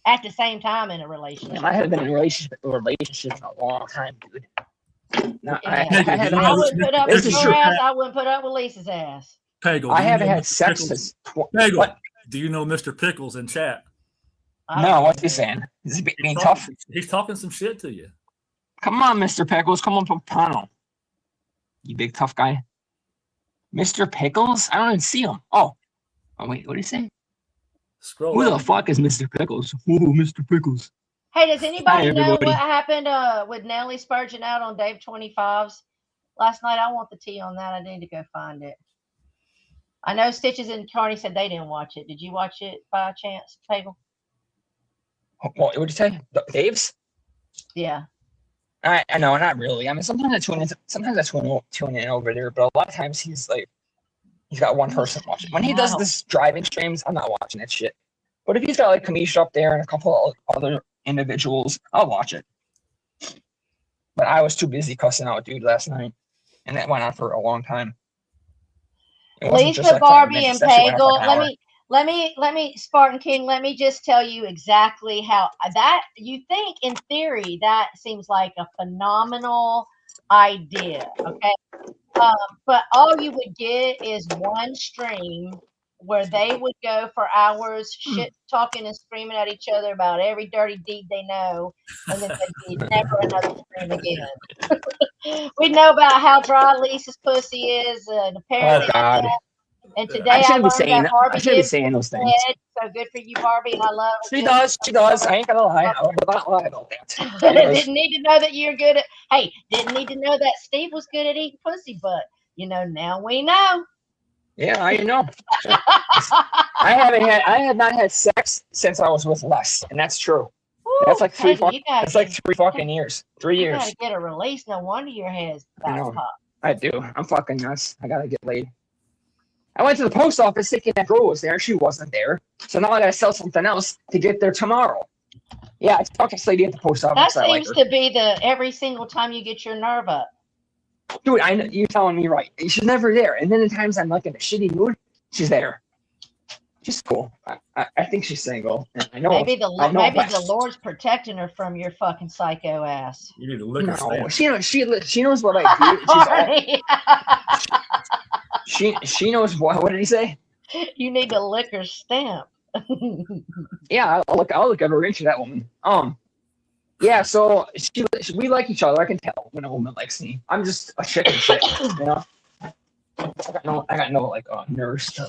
at the same time in a relationship. Damn, I haven't been in a relationship in a long time, dude. No, Yeah. I I wouldn't put up This with is your true. ass. I wouldn't put up with Lisa's ass. Pagel, I do you haven't know had Mr. sex Pickles? since. Pagel, What? do you know Mr. Pickles in chat? No, what's he saying? Is he being tough? He's talking some shit to you. Come on, Mr. Pickles. Come on, Papano. You big tough guy. Mr. Pickles? I don't even see him. Oh, wait, what did he say? Scroll Who the down. fuck is Mr. Pickles? Ooh, Mr. Pickles. Hey, does anybody know everybody. what happened with Nelly Spurgeon out on Dave 25's last night? I want the tea on that. I need to go find it. I know Stitches and Carney said they didn't watch it. Did you watch it by chance, Pagel? What would you say? Dave's? Yeah. I know, not really. I mean, sometimes I tune in over there, but a lot of times he's got one person watching. When he does Wow. this driving streams, I'm not watching that shit. But if he's got like Kamisha up there and a couple of other individuals, I'll watch it. But I was too busy cussing out a dude last night, and that went on for a long time. It wasn't just Lisa, like 5 Barbie, minutes, and that shit went on for Pagel. an hour. Let me, Spartan King. Let me just tell you exactly how that. You think, in theory, that seems like a phenomenal idea, okay? But all you would get is one stream where they would go for hours, shit talking and screaming at each other about every dirty deed they know, and then there'd be never another stream again. We know about how dry Lisa's pussy is, and apparently. Oh God! And today I I shouldn't be learned saying. that Barbie I shouldn't be gives saying those things. head. So good for you, Barbie. I love it. She does. She does. I ain't gonna lie. I will not lie about that. Didn't need to know that you're good at. Hey, didn't need to know that Steve was good at eating pussy, but now we know. Yeah, I know. I have not had sex since I was with Les, and that's true. That's like three. That's like 3 fucking years. 3 You years. gotta get a release. No wonder your head's I about know. to pop. I do. I'm fucking nuts. I gotta get laid. I went to the post office thinking that girl was there. She wasn't there. So now I gotta sell something else to get there tomorrow. Yeah, I talked to this lady at the post That office. I like seems her. to be the every single time you get your nerve up. Dude, I know you're telling me right. She's never there. And then the times I'm like in a shitty mood, she's there. She's cool. I think she's single. And I know. Maybe the I know maybe Wes. the Lord's protecting her from your fucking psycho ass. You need to lick her No, stamp. she knows what I do. She knows what did he say? You need to lick her stamp. Yeah, I'll look ever into that woman. Yeah, so we like each other. I can tell when a woman likes me. I'm just a chicken shit, you know. I got no like nerves to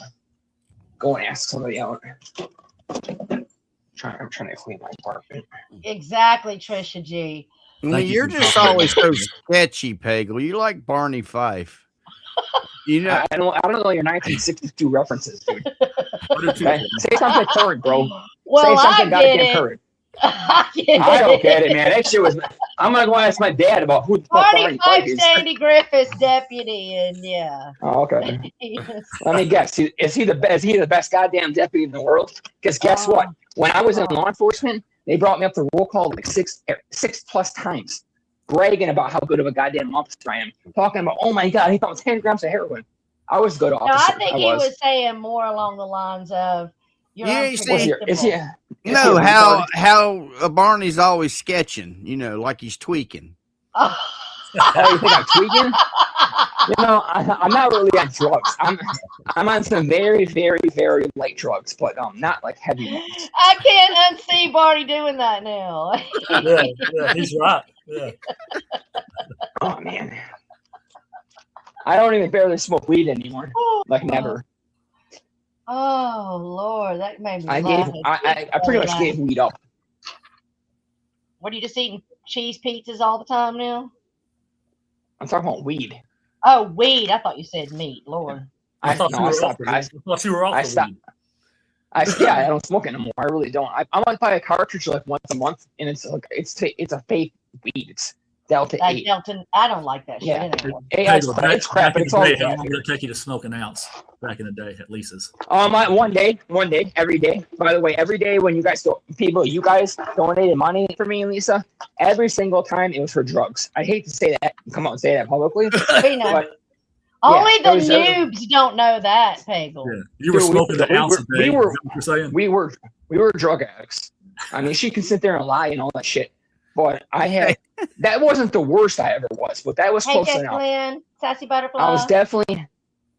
go and ask somebody out. I'm trying to clean my apartment. Exactly, Trisha G. Thank you You're for just talking always about so sketchy, Pagel. You like Barney Fife. You know, I don't know your 1962 references, dude. What did you Okay? Say something current, bro. Well, Say something I get goddamn it. current. I get I don't it. get it, man. That shit was. I'm gonna go ask my dad about who the fuck Barney Barney Fife, Fife is. Sandy Griffith's deputy, and yeah. Oh, okay. Let me guess. Is he the best goddamn deputy in the world? Because guess what? When I was in law enforcement, they brought me up to roll call like six plus times, bragging about how good of a goddamn officer I am. Talking about, oh my god, he found 10 grams of heroin. I was a good No, officer. I think he was saying more along the lines of, "You're Yeah, you see- unpredictable." Is he no, a how retard? Barney's always sketching, like he's tweaking. Oh. Oh, you think I'm tweaking? I'm not really on drugs. I'm on some very, very, very light drugs, but not like heavy ones. I can't unsee Barney doing that now. Yeah, he's right. Yeah. Oh man, I don't even barely smoke weed anymore. Like never. Oh Lord, that made me I laugh. pretty much gave weed up. What are you just eating cheese pizzas all the time now? I'm talking about weed. Oh, weed. I thought you said meat. Lord. I thought you were stopped. off the weed. I don't smoke anymore. I really don't. I might buy a cartridge like once a month, and it's like it's a fake weed. It's Delta Like 8. Delta, I don't like that shit. Yeah. It ain't worth Yeah, it's crap, but it's all It crap. would take you to smoke an ounce back in the day at Lisa's. One day, every day. By the way, every day when you guys donated money for me and Lisa, every single time it was for drugs. I hate to say that, come out and say that publicly. We know. But Only yeah, the noobs don't know that, Pagel. Yeah. You were Dude, smoking an ounce a day. we were- is that what you're saying? we were drug addicts. I mean, she can sit there and lie and all that shit, but that wasn't the worst I ever was, but that was Hey, close enough. Jacqueline, Sassy Butterfly.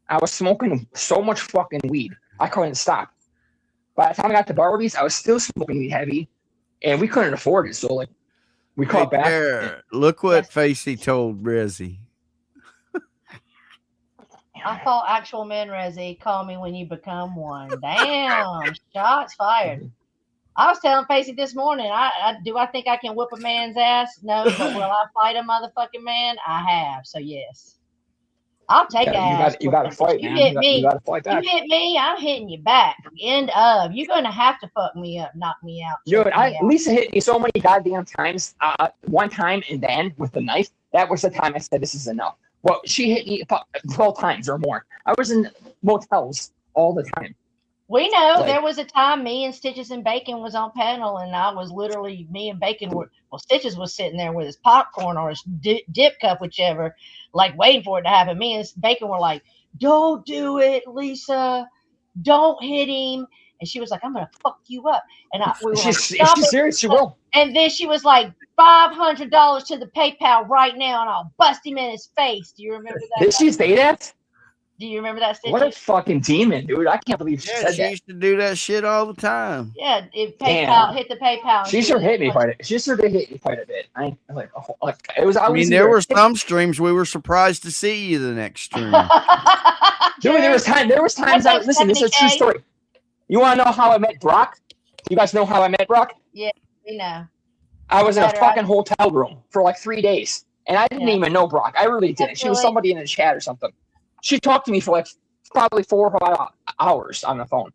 I was smoking so much fucking weed, I couldn't stop. By the time I got to Barbie's, I was still smoking weed heavy, and we couldn't afford it. So, like, we caught back. There. Look what Facey told Rezzy. I thought actual men, Rezzy, call me when you become one. Damn, shots fired. I was telling Facey this morning, I think I can whip a man's ass? No, but will I fight a motherfucking man? I have, so yes. I'll take ass. You got to fight, You man. hit me. You got to fight You back. hit me, I'm hitting you back. End of. You're going to have to fuck me up, knock me out. Dude, choke me out. Lisa hit me so many goddamn times. One time, and then with the knife, that was the time I said, this is enough. Well, she hit me 12 times or more. I was in motels all the time. We know Like- there was a time me and Stitches and Bacon was on panel, and I was literally, me and Bacon were, Stitches was sitting there with his popcorn or his dip cup, whichever, like waiting for it to happen. Me and Bacon were like, don't do it, Lisa. Don't hit him. And she was like, I'm going to fuck you up. And we were like, If stop she's it. serious, she will. And then she was like, $500 to the PayPal right now, and I'll bust him in his face. Do you remember that? Did she say that? Do you remember that, Stitches? What a fucking demon, dude. I can't believe she Yeah, said she that. used to do that shit all the time. Yeah, if Damn. PayPal, hit the PayPal. and She sure was hit me like, quite a She sure did hit me quite a bit. I like it was. I mean, there were some streams we were surprised to see you the next stream. Dude, there was times. What's Listen, this is a true 70K? story. You want to know how I met Brock? You guys know how I met Brock? You know. I was in a Better, fucking hotel room for like 3 days, and I didn't Yeah. even know Brock. I really didn't. She was Really? somebody in the chat or something. She talked to me for like probably 4 or 5 hours on the phone,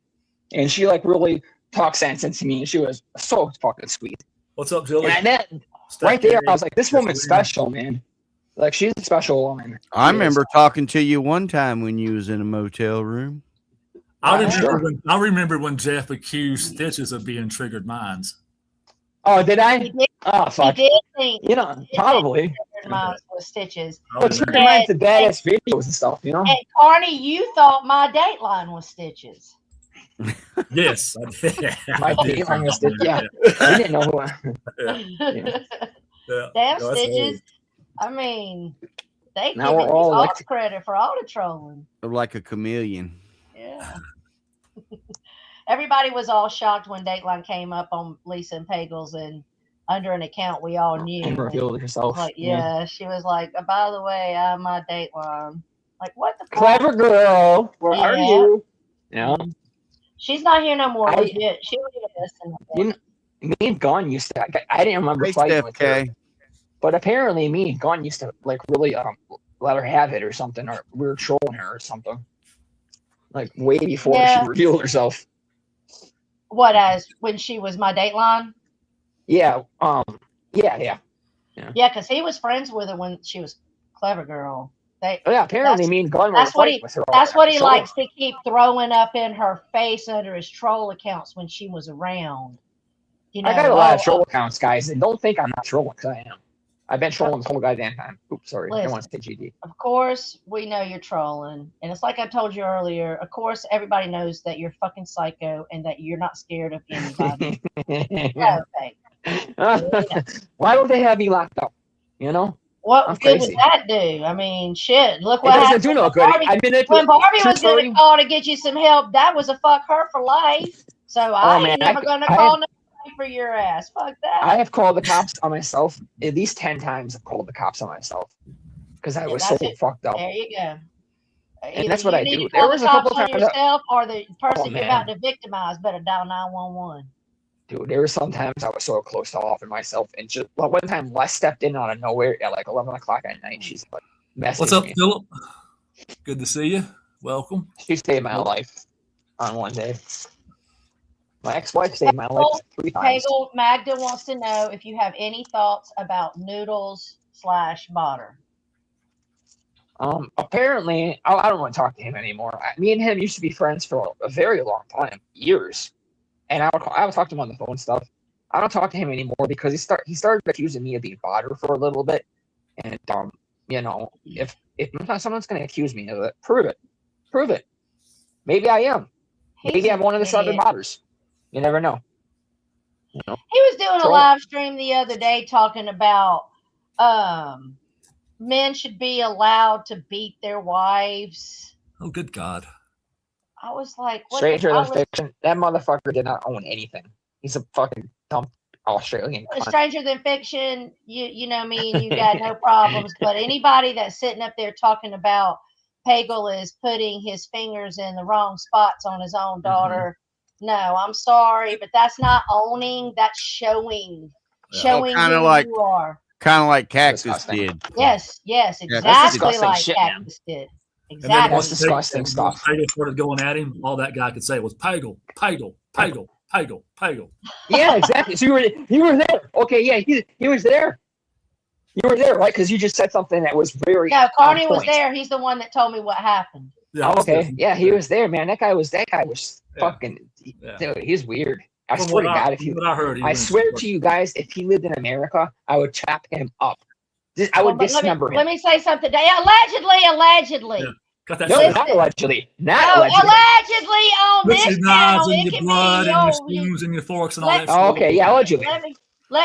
and she like really talked sense into me, and she was so fucking sweet. What's up, Julie? And that right there, I was like, this woman's special, man. Like, she's a special woman. I She is. remember talking to you one time when you was in a motel room. I remember when Jeff accused Stitches of being triggered minds. Oh, did I? He did, Oh, he fuck. did think You know, probably. mine was Stitches. But Oh, Trigger Mind's the badass videos and stuff, you know? And Carney, you thought my Dateline was Stitches. yes, I did. My Dateline was Stitches, yeah. I didn't know who I Yeah. Damn No, that's Stitches. I mean, they give Now you we're all all like- the credit for all the trolling. Like a chameleon. Yeah. Everybody was all shocked when Dateline came up on Lisa and Pagels, and under an account we all knew. and revealed herself. Like, yeah, she was like, by the way, I'm my Dateline. Like, what the fuck? Clever girl. Where are Yeah. you? Yeah. She's not here no more. I- Legit. She was listening. You know, me and Gunn used to. I didn't remember Hey, fighting Steph with her, K. but apparently me and Gunn used to like really let her have it or something, or we were trolling her or something. Like way before Yeah. she revealed herself. What, as when she was my Dateline? Yeah. Yeah. Yeah, because he was friends with her when she was Clever Girl. Oh, yeah. Apparently, That's- me and Gunn were that's what fighting he- with her. That's what he So- likes to keep throwing up in her face under his troll accounts when she was around. You know, I got a lot of oh, troll accounts, guys, and don't think I'm not trolling because I am. I've been trolling the whole goddamn time. Oops, sorry. I don't want to say GD. Of course, we know you're trolling. And it's like I told you earlier. Of course, everybody knows that you're fucking psycho and that you're not scared of anybody. Okay. Why don't they have me locked up? You know, What I'm good crazy. would that do? I mean, shit. Look it what doesn't happened do no when good. Barbie, I've been when Barbie true was going story. to call to get you some help. That was a fuck her for life. So I man, ain't never going to I call nobody for your ass. Fuck that. I have called the cops on myself at least 10 times. I've called the cops on myself because I Yeah, was so that's it. fucked up. There you go. And that's what you I need do. to call There was the a couple cops on times yourself or the person Oh, you're man. about to victimize better dial 911. Dude, there were some times I was so close to offing myself, and just well, one time Les stepped in out of nowhere at like 11 o'clock at night. She's like, messaging What's up, me. Philip? Good to see you. Welcome. She saved my life on one day. My ex-wife saved my life 3 times. Pagel, Magda wants to know if you have any thoughts about Noodles troll/botter? Apparently, I don't want to talk to him anymore. Me and him used to be friends for a very long time, years. And I would talk to him on the phone and stuff. I don't talk to him anymore because he started accusing me of being botter for a little bit. And you know, if someone's going to accuse me of it, prove it. Maybe I am. Maybe I'm one of the 7 botters. You never know. You know? He was doing a live stream the other day talking about men should be allowed to beat their wives. Oh, good God. I was like, what? Stranger Than Fiction. That motherfucker did not own anything. He's a fucking dumb Australian. Stranger Than Fiction, you know me, and you got no problems. But anybody that's sitting up there talking about Pagel is putting his fingers in the wrong spots on his own daughter, no, I'm sorry, but that's not owning. That's showing. Showing kinda who like- you are. Kind of like Cactus Disgusting. did. Yes, that's exactly disgusting like shit, man. Cactus did. And then Exactly. That's disgusting stuff. Pagel started going at him. All that guy could say was Pagel, Pagel, Pagel, Pagel, Pagel. Yeah, exactly. So you were there. Okay, yeah, he was there. You were there, right? Because you just said something that was very. No, Carney on was point. there. He's the one that told me what happened. Yeah, Oh, okay. Yeah, he was there, man. That guy was Yeah. fucking. Yeah. Dude, he's weird. I From swear to what God, what I heard, he I went- swear to you guys, if he lived in America, I would chop him up. I would But dismember let him. me say something. Allegedly. Yeah. Got that No, shit. not allegedly. Not No, allegedly. allegedly on With this your knives channel. and It your can blood be. and your Oh, spoons and your forks and all Let- that Oh, shit. okay, yeah, allegedly. let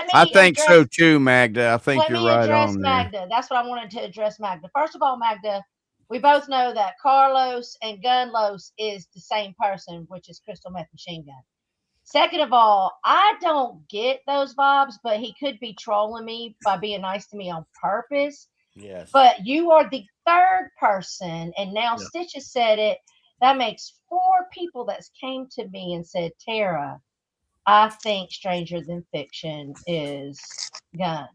me I think address, so too, Magda. I think Let you're me right address on there. Magda. That's what I wanted to address Magda. First of all, Magda, we both know that Carlos and Gunlos is the same person, which is Crystal Meth Machine Gun. Second of all, I don't get those vibes, but he could be trolling me by being nice to me on purpose. Yes. But you are the 3rd person, and now Yeah. Stitch has said it. That makes 4 people that's came to me and said, Tara, I think Stranger Than Fiction is Gun.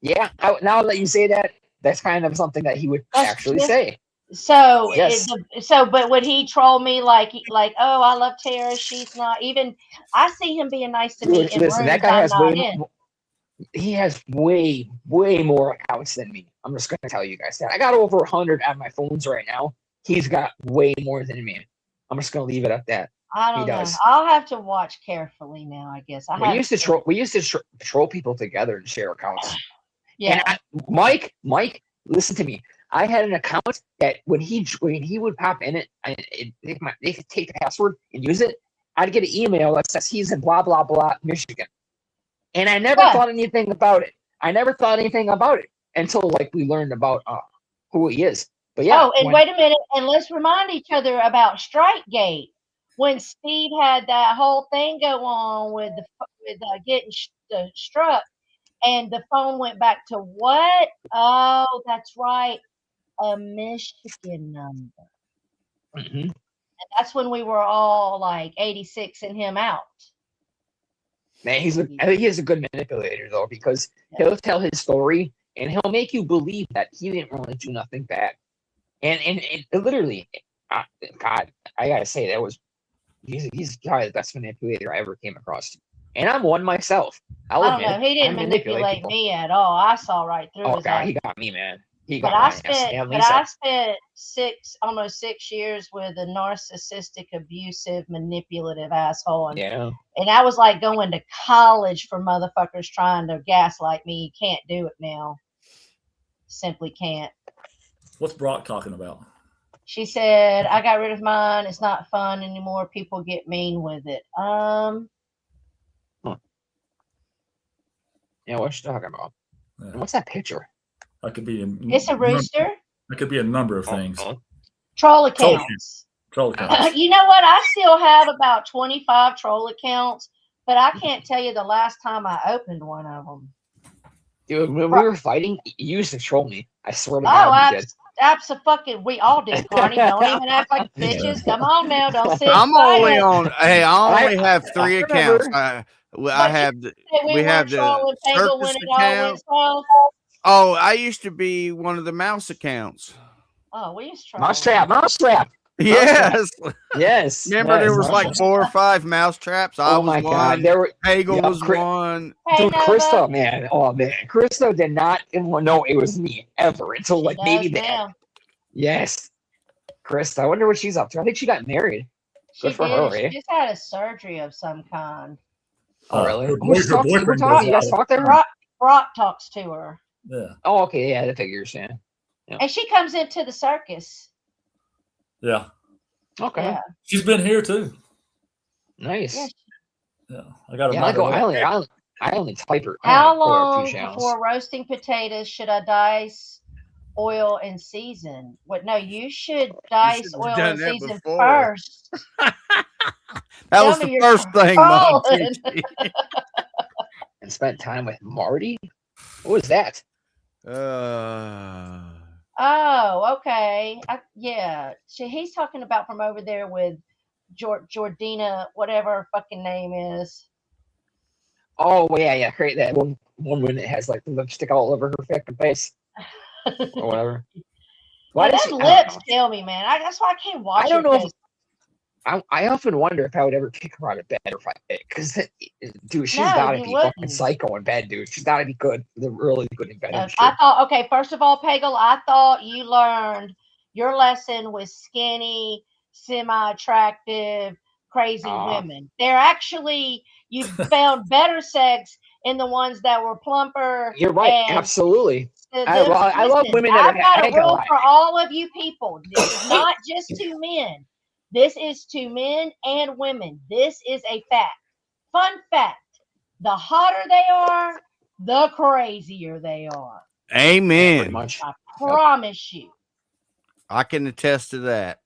Yeah, now that you say that, that's kind of something that he would actually yeah. say. So, Yes. but would he troll me like, oh, I love Tara, she's not even? I see him being nice to me in Listen, rooms that guy I'm has not way in. he has way more accounts than me. I'm just gonna tell you guys that. I got over 100 on my phones right now. He's got way more than me. I'm just gonna leave it at that. I don't He know. does. I'll have to watch carefully now, I guess. We used to troll people together and share accounts. Yeah. And Mike, listen to me. I had an account that when he would pop in it, they could take the password and use it. I'd get an email that says he's in blah blah blah Michigan, and I never Yeah. thought anything about it. I never thought anything about it until like we learned about who he is. But yeah. Oh, and wait a minute, and let's remind each other about Strikegate when Steve had that whole thing go on with getting struck, and the phone went back to what? Oh, that's right, a Michigan number. Mhm. And that's when we were all like 86 and him out. Man, I think he's a good manipulator though, because he'll tell his story and he'll make you believe that he didn't really do nothing bad. And it literally, God, I gotta say he's probably the best manipulator I ever came across. And I'm one myself. I don't know. He didn't manipulate people. me at all. I saw right through Oh his God, ass. he got me, man. He But got I my ass. spent, And but I Lisa. spent almost 6 years with a narcissistic, abusive, manipulative asshole, Yeah. and that was like going to college for motherfuckers trying to gaslight me. You can't do it now. Simply can't. What's Brock talking about? She said, "I got rid of mine. It's not fun anymore. People get mean with it." Yeah, what's she talking about? Yeah. What's that picture? That could be It's a rooster. That could be a number of things. Troll accounts. Troll accounts. You know what? I still have about 25 troll accounts, but I can't tell you the last time I opened one of them. Dude, when we were fighting, you used to troll me. I swear to Oh, God, you did. absolutely. We all did, Carney. Don't even act like bitches. Come on now. Don't sit I'm quiet. only on. Hey, I only have 3 I accounts. remember. I have. Say we we have weren't the trolling Pagel when circus it all went account. south. Oh, I used to be one of the mouse accounts. Oh, we used to troll. Mousetrap. Yes. Yes. Remember yes. there was like 4 or 5 mouse traps. I Oh was my one. God, there were. Hagel Yeah, was one. Hey, Dude, Nova. Krista, man. Oh man, Krista did not know it was me ever until like She maybe does the now. Yes, Krista. I wonder what she's up to. I think she got married. She Good for did. her, She eh? just had a surgery of some kind. Oh really? Her Who's talking? Who boyfriend talking? does You guys all talk to her? Brock talks to her, that. Oh, okay, yeah, that figures. Yeah. and she comes into the circus. Yeah. Okay, Yeah, She's been here too. nice. yeah. Yeah. I got Yeah, her. I only type her. How I only pull her a few long channels. before roasting potatoes should I dice, oil, and season? What? No, you should dice, should've oil, done and that season before. first. That was Tell me the you're first thing, Mom. trolling. And spent time with Marty. What was that? Oh, okay. Yeah. He's talking about from over there with Jordina, whatever her fucking name is. Oh yeah, create that one woman that has like lipstick all over her fucking face or whatever. Why Well, does them she, I don't lips know. kill me, man. That's why I can't watch I don't it. know if 'cause- I often wonder if I would ever kick her out of bed or if I, because dude, she's No, got to you be fucking wouldn't. psycho in bed, dude. She's got to be good, really good in bed. I'm I sure. thought, okay, first of all, Pagel, I thought you learned your lesson with skinny, semi-attractive, crazy women. They're actually, you found better sex in the ones that were plumper. You're right, and absolutely. I love listen, women that I've are. got I a ain't gonna rule lie. for all of you people. This is not just to men. This is to men and women. This is a fact. Fun fact. The hotter they are, the crazier they are. Pretty Amen. much. I promise you. I can attest to that.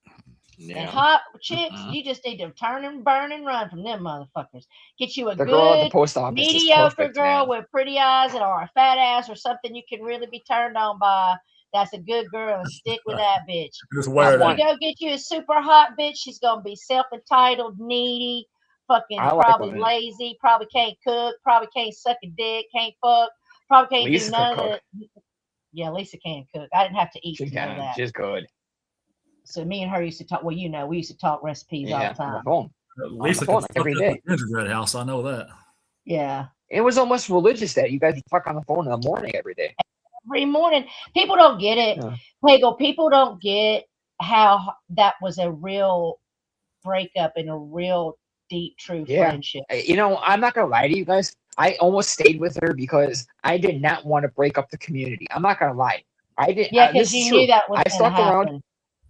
And Yeah. hot chicks, you just need to turn and burn and run from them motherfuckers. Get you a The girl at the good, post office is mediocre perfect, girl man. with pretty eyes and or a fat ass or something you can really be turned on by. That's a good girl, and stick with that bitch. Just wear If you that. go get you a super hot bitch, she's gonna be self-entitled, needy, fucking I like probably women. lazy, probably can't cook, probably can't suck a dick, can't fuck, probably can't Lisa do can none of cook. the. Yeah, Lisa can cook. I didn't have to eat She to know can. that. She's good. So me and her used to talk. Well, we used to talk recipes all Yeah, the on the time. phone. Lisa phone can fuck every up day. the gingerbread house. I know that. Yeah. It was almost religious that you guys talk on the phone in the morning every day. Every morning. People don't get it. Yeah. Pagel, people don't get how that was a real breakup and a real deep, true Yeah. friendship. You know, I'm not gonna lie to you guys. I almost stayed with her because I did not want to break up the community. I'm not gonna lie. I didn't. Yeah, this because is you true. knew that was I going to stuck around. happen.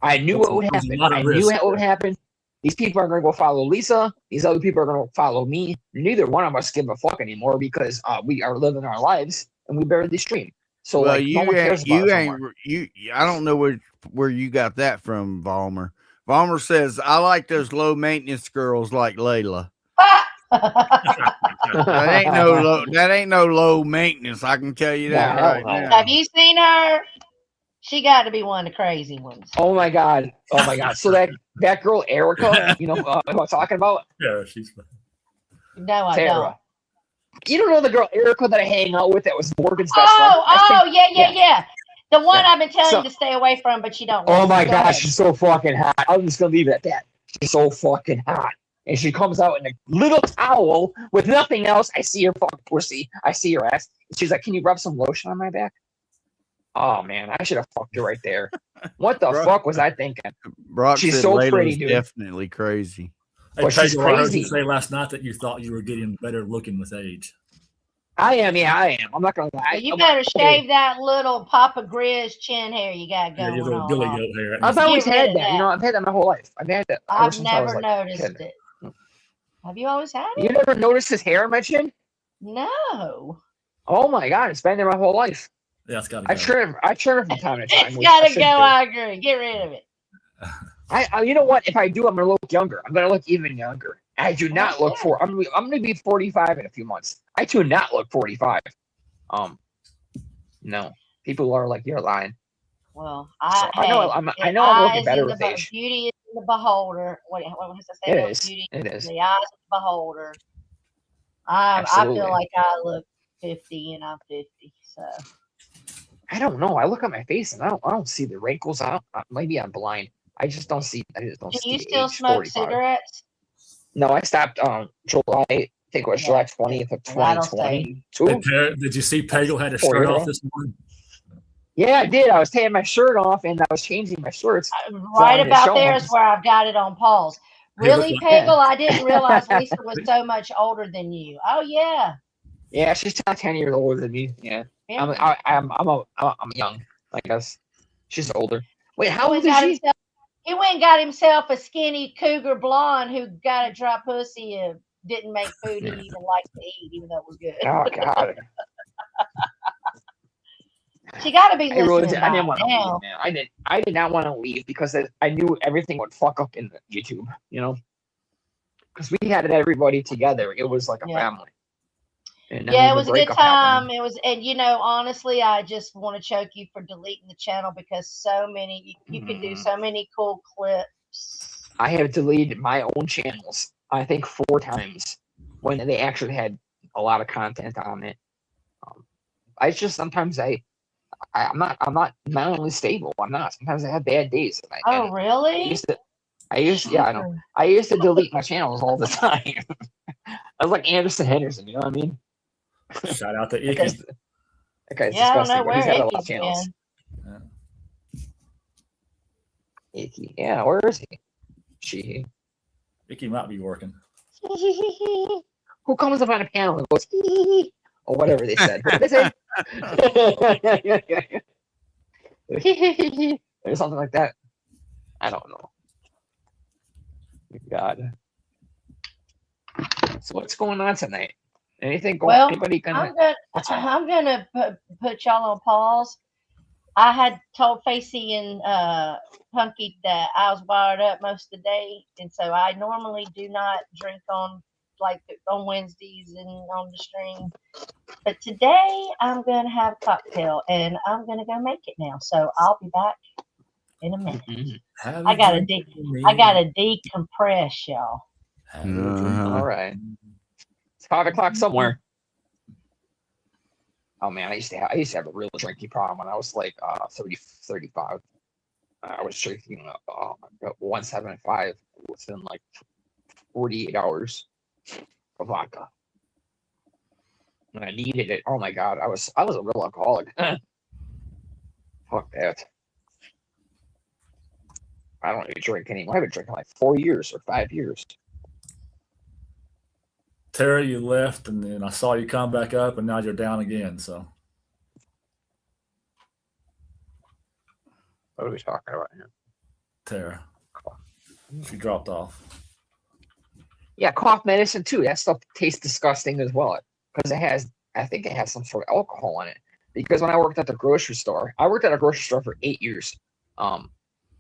I knew what would There's a happen. lot of I knew risk. what would happen. These people are going to go follow Lisa. These other people are going to follow me. Neither one of us give a fuck anymore because we are living our lives and we barely stream. So well, like, you no one cares ain't, about you us ain't, anymore. I don't know where you got that from, Valmer. Valmer says, I like those low maintenance girls like Layla. That ain't no low maintenance. I can tell you that No, right no. now. Have you seen her? She got to be one of the crazy ones. Oh my god! Oh my god! So that girl Erica, you know who I'm talking about? Yeah, she's. No, I Sarah. don't. You don't know the girl Erica that I hang out with that was Morgan's best friend? I think- Yeah. The one Yeah. I've been telling So- you to stay away from, but you don't. Oh listen. my Go gosh, ahead. she's so fucking hot. I'm just gonna leave it at that. She's so fucking hot. And she comes out in a little towel with nothing else. I see her fucking pussy. I see her ass. She's like, "Can you rub some lotion on my back?" Oh man, I should have fucked her right there. What the Bro. fuck was I thinking? Brock She's said so Layla's pretty, dude. definitely crazy. Hey, Well, she's Pedro, I heard you crazy. say last night that you thought you were getting better looking with age. I am. I'm not gonna lie. You better shave that little Papa Grizz chin hair you got Yeah, going your little on. billy goat hair. I've always Get rid had of that. that. You know, I've had that my whole life. I've had that. ever I've since I was, never like, noticed kid. it. Have you always had it? You never noticed his hair on my chin? No. Oh my god, it's been there my whole life. Yeah, it's got to I go. trim it from time to time. It's which I got to should go. do. I agree. Get rid of it. I you know what? If I do, I'm gonna look younger. I'm gonna look even younger. I do not look yeah. for. I'm gonna be 45 in a few months. I do not look 45. No. People are like, you're lying. Well, So I know I'm looking better with age. Beauty is in the beholder. What was I It saying? is. Beauty It is is. in the eyes of the beholder. I Absolutely. feel like I look 50 and I'm 50. So I don't know. I look at my face and I don't see the wrinkles. Maybe I'm blind. I just don't see. I just don't Do see you the still age smoke 45. cigarettes? No, I stopped July. I think it was July 20th of That'll save 2022. Hey, Tara, did you see Pagel had his 4 shirt years off ago. this morning? Yeah, I did. I was taking my shirt off and I was changing my shorts. Right to about show there them. is where I've got it on pause. He looked Really, like- Pagel? I didn't realize Lisa was so much older than you. Oh yeah. Yeah, she's 10 years older than me. Yeah, Yeah. I'm young. I guess she's older. Wait, how He old went is and got she? himself- He went and got himself a skinny cougar blonde who got a dry pussy and didn't make food he even liked to eat, even though it was good. Oh God, She got to be I really listening did. I didn't by want to now. leave, man. I did not want to leave because I knew everything would fuck up in YouTube. You know, because we had everybody together. It was like a Yeah. family. And then Yeah, when it the was a good breakup time. happened- It was, and honestly, I just want to choke you for deleting the channel because so many, you could do so many cool clips. I have deleted my own channels, I think 4 times when they actually had a lot of content on it. I just sometimes I'm not mentally stable. I'm not. Sometimes I have bad days. Oh, I really? used to I know. I used to delete my channels all the time. I was like Anderson Henderson, you know what I mean? Shout out to That guy's, Icky. that guy's Yeah, I don't disgusting, know but he's where got a lot of Icky's channels. been. Icky. Yeah, where is he? She. Icky might be working. Who comes up on a panel and goes, or whatever they said. What did they say? Or something like that. I don't know. God. So what's going on tonight? Anything going? Well, Anybody gonna? I'm gonna put y'all on pause. I had told Facey and Punky that I was wired up most of the day, and so I normally do not drink on Wednesdays and on the stream. But today I'm gonna have a cocktail, and I'm gonna go make it now. So I'll be back in a minute. Have I a gotta drink with me. decompress, y'all. Have a drink. All right. It's 5 o'clock somewhere. Oh man, I used to have a real drinking problem when I was like 35. I was drinking 175 within like 48 hours of vodka. And I needed it. Oh my god, I was a real alcoholic. Fuck that. I don't even drink anymore. I've been drinking like 4 years or 5 years. Tara, you left, and then I saw you come back up, and now you're down again. So What are we talking about here? Tara, she dropped off. Yeah, cough medicine too. That stuff tastes disgusting as well because I think it has some sort of alcohol in it. Because when I worked at the grocery store, I worked at a grocery store for 8 years. And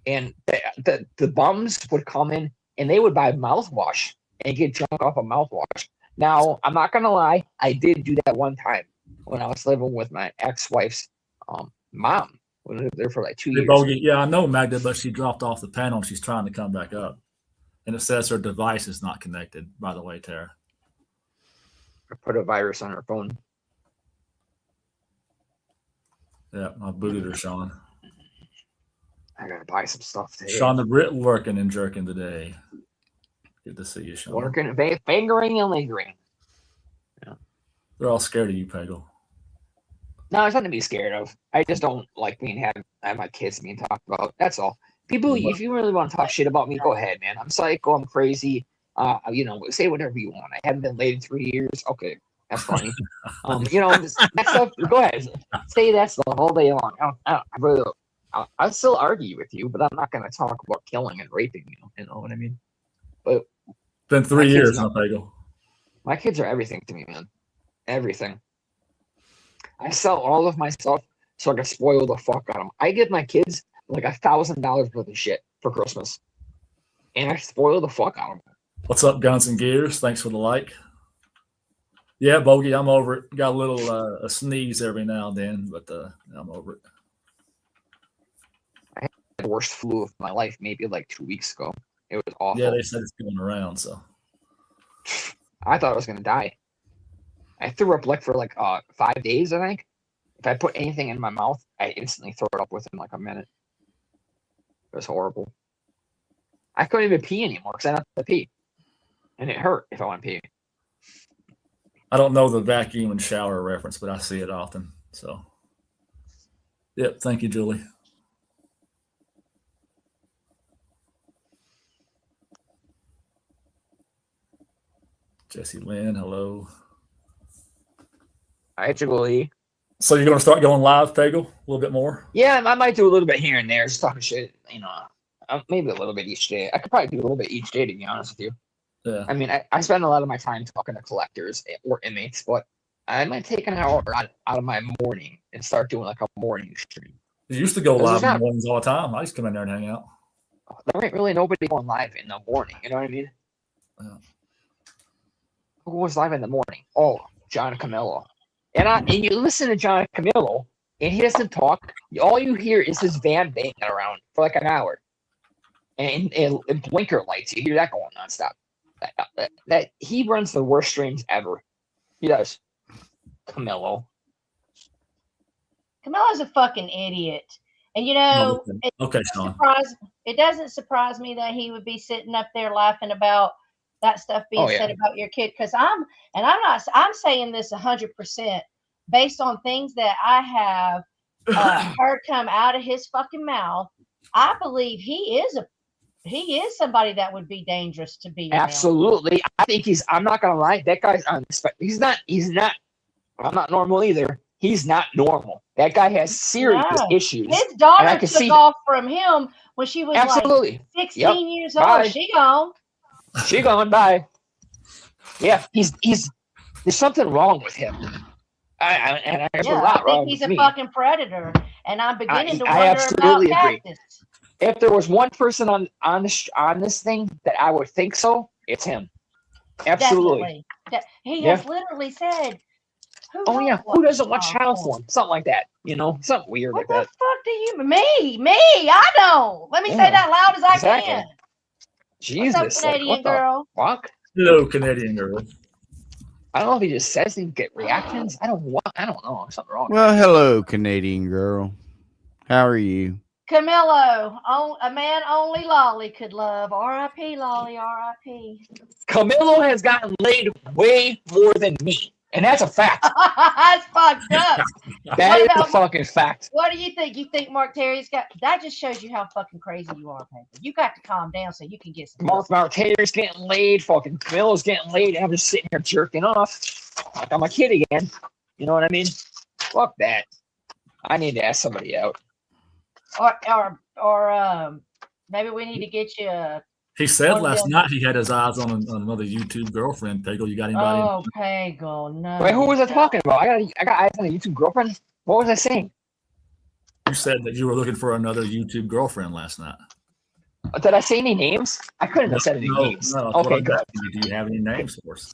the bums would come in and they would buy mouthwash and get drunk off of mouthwash. Now, I'm not gonna lie, I did do that one time when I was living with my ex-wife's mom. We lived there for like 2 Hey, years. Bogey, yeah, I know Magda, but she dropped off the panel and she's trying to come back up. And it says her device is not connected, by the way, Tara. I put a virus on her phone. Yeah, I booted her, Sean. I gotta buy some stuff today. Sean the Brit working and jerking today. Good to see you, Sean. Working, fingering and lingering. They're all scared of you, Pagel. No, it's nothing to be scared of. I just don't like have my kids being talked about. That's all. People, if you really want to talk shit about me, go ahead, man. I'm psycho. I'm crazy. Say whatever you want. I haven't been laid in 3 years. Okay, that's funny. That stuff. Go ahead. Say that stuff all day long. I'll still argue with you, but I'm not going to talk about killing and raping you. You know what I mean? But Been 3 My years, kids huh, Pagel? my kids are everything to me, man. Everything. I sell all of my stuff so I can spoil the fuck out of them. I give my kids like $1,000 worth of shit for Christmas, and I spoil the fuck out of them. What's up, Guns and Gears? Thanks for the like. Yeah, Bogey, I'm over it. Got a little a sneeze every now and then, but I'm over it. The worst flu of my life, maybe like 2 weeks ago. It was awful. Yeah, they said it's going around, so. I thought I was gonna die. I threw up for 5 days, I think. If I put anything in my mouth, I instantly throw it up within like a minute. It was horrible. I couldn't even pee anymore because I had to pee, and it hurt if I want to pee. I don't know the vacuum and shower reference, but I see it often. So, yep. Thank you, Julie. Jesse Lynn, hello. Hi, Julie. So you're going to start going live, Pagel, a little bit more? Yeah, I might do a little bit here and there, just talking shit. Maybe a little bit each day. I could probably do a little bit each day, to be honest with you. Yeah. I mean, I spend a lot of my time talking to collectors or inmates, but I might take an hour out of my morning and start doing like a morning stream. You used to go live in the mornings all the time. I used to come in there and hang out. There ain't really nobody going live in the morning. You know what I mean? Yeah. Who goes live in the morning? Oh, John Camillo. And you listen to John Camillo, and he doesn't talk. All you hear is his van banging around for like an hour, and blinker lights. You hear that going nonstop. That he runs the worst streams ever. He does. Camillo's a fucking idiot. And it doesn't surprise me that he would be sitting up there laughing about that stuff being said about your kid. Because I'm saying this 100% based on things that I have heard come out of his fucking mouth. I believe he is somebody that would be dangerous to be around. Absolutely. I think I'm not gonna lie, that guy's on the spectrum. He's not I'm not normal either. He's not normal. That guy has serious issues. His daughter took off from him when she was like 16 years old. Bye. She gone. She gone. Bye. Yeah, he's there's something wrong with him. I think he's a fucking predator, and I'm beginning to wonder about Cactus. If there was one person on this thing that I would think so, it's him. Absolutely. He has literally said, who doesn't watch Child Form? Something like that. Something weird like that. What the fuck do you Me? I don't. Let me say that loud as I can. Jesus. What's up, Canadian girl? Fuck? Hello, Canadian girl. I don't know if he just says he get reactions. I don't know. Something wrong. Well, hello, Canadian girl. How are you? Camillo, a man only Lolly could love. R.I.P. Lolly, R.I.P. Camillo has gotten laid way more than me. And that's a fact. That's fucked up. That is a fucking fact. What do you think? You think Mark Terry's got... That just shows you how fucking crazy you are, Paper. You got to calm down so you can get some... Mark Terry's getting laid. Fucking Camillo's getting laid. I'm just sitting here jerking off. Like I'm a kid again. You know what I mean? Fuck that. I need to ask somebody out. Or maybe we need to get you a... He said last night he had his eyes on another YouTube girlfriend. Pagel, you got anybody? Oh, Pagel, no. Wait, who was I talking about? I got eyes on a YouTube girlfriend. What was I saying? You said that you were looking for another YouTube girlfriend last night. Did I say any names? I couldn't have said any names. No. Okay, good. Do you have any names for us?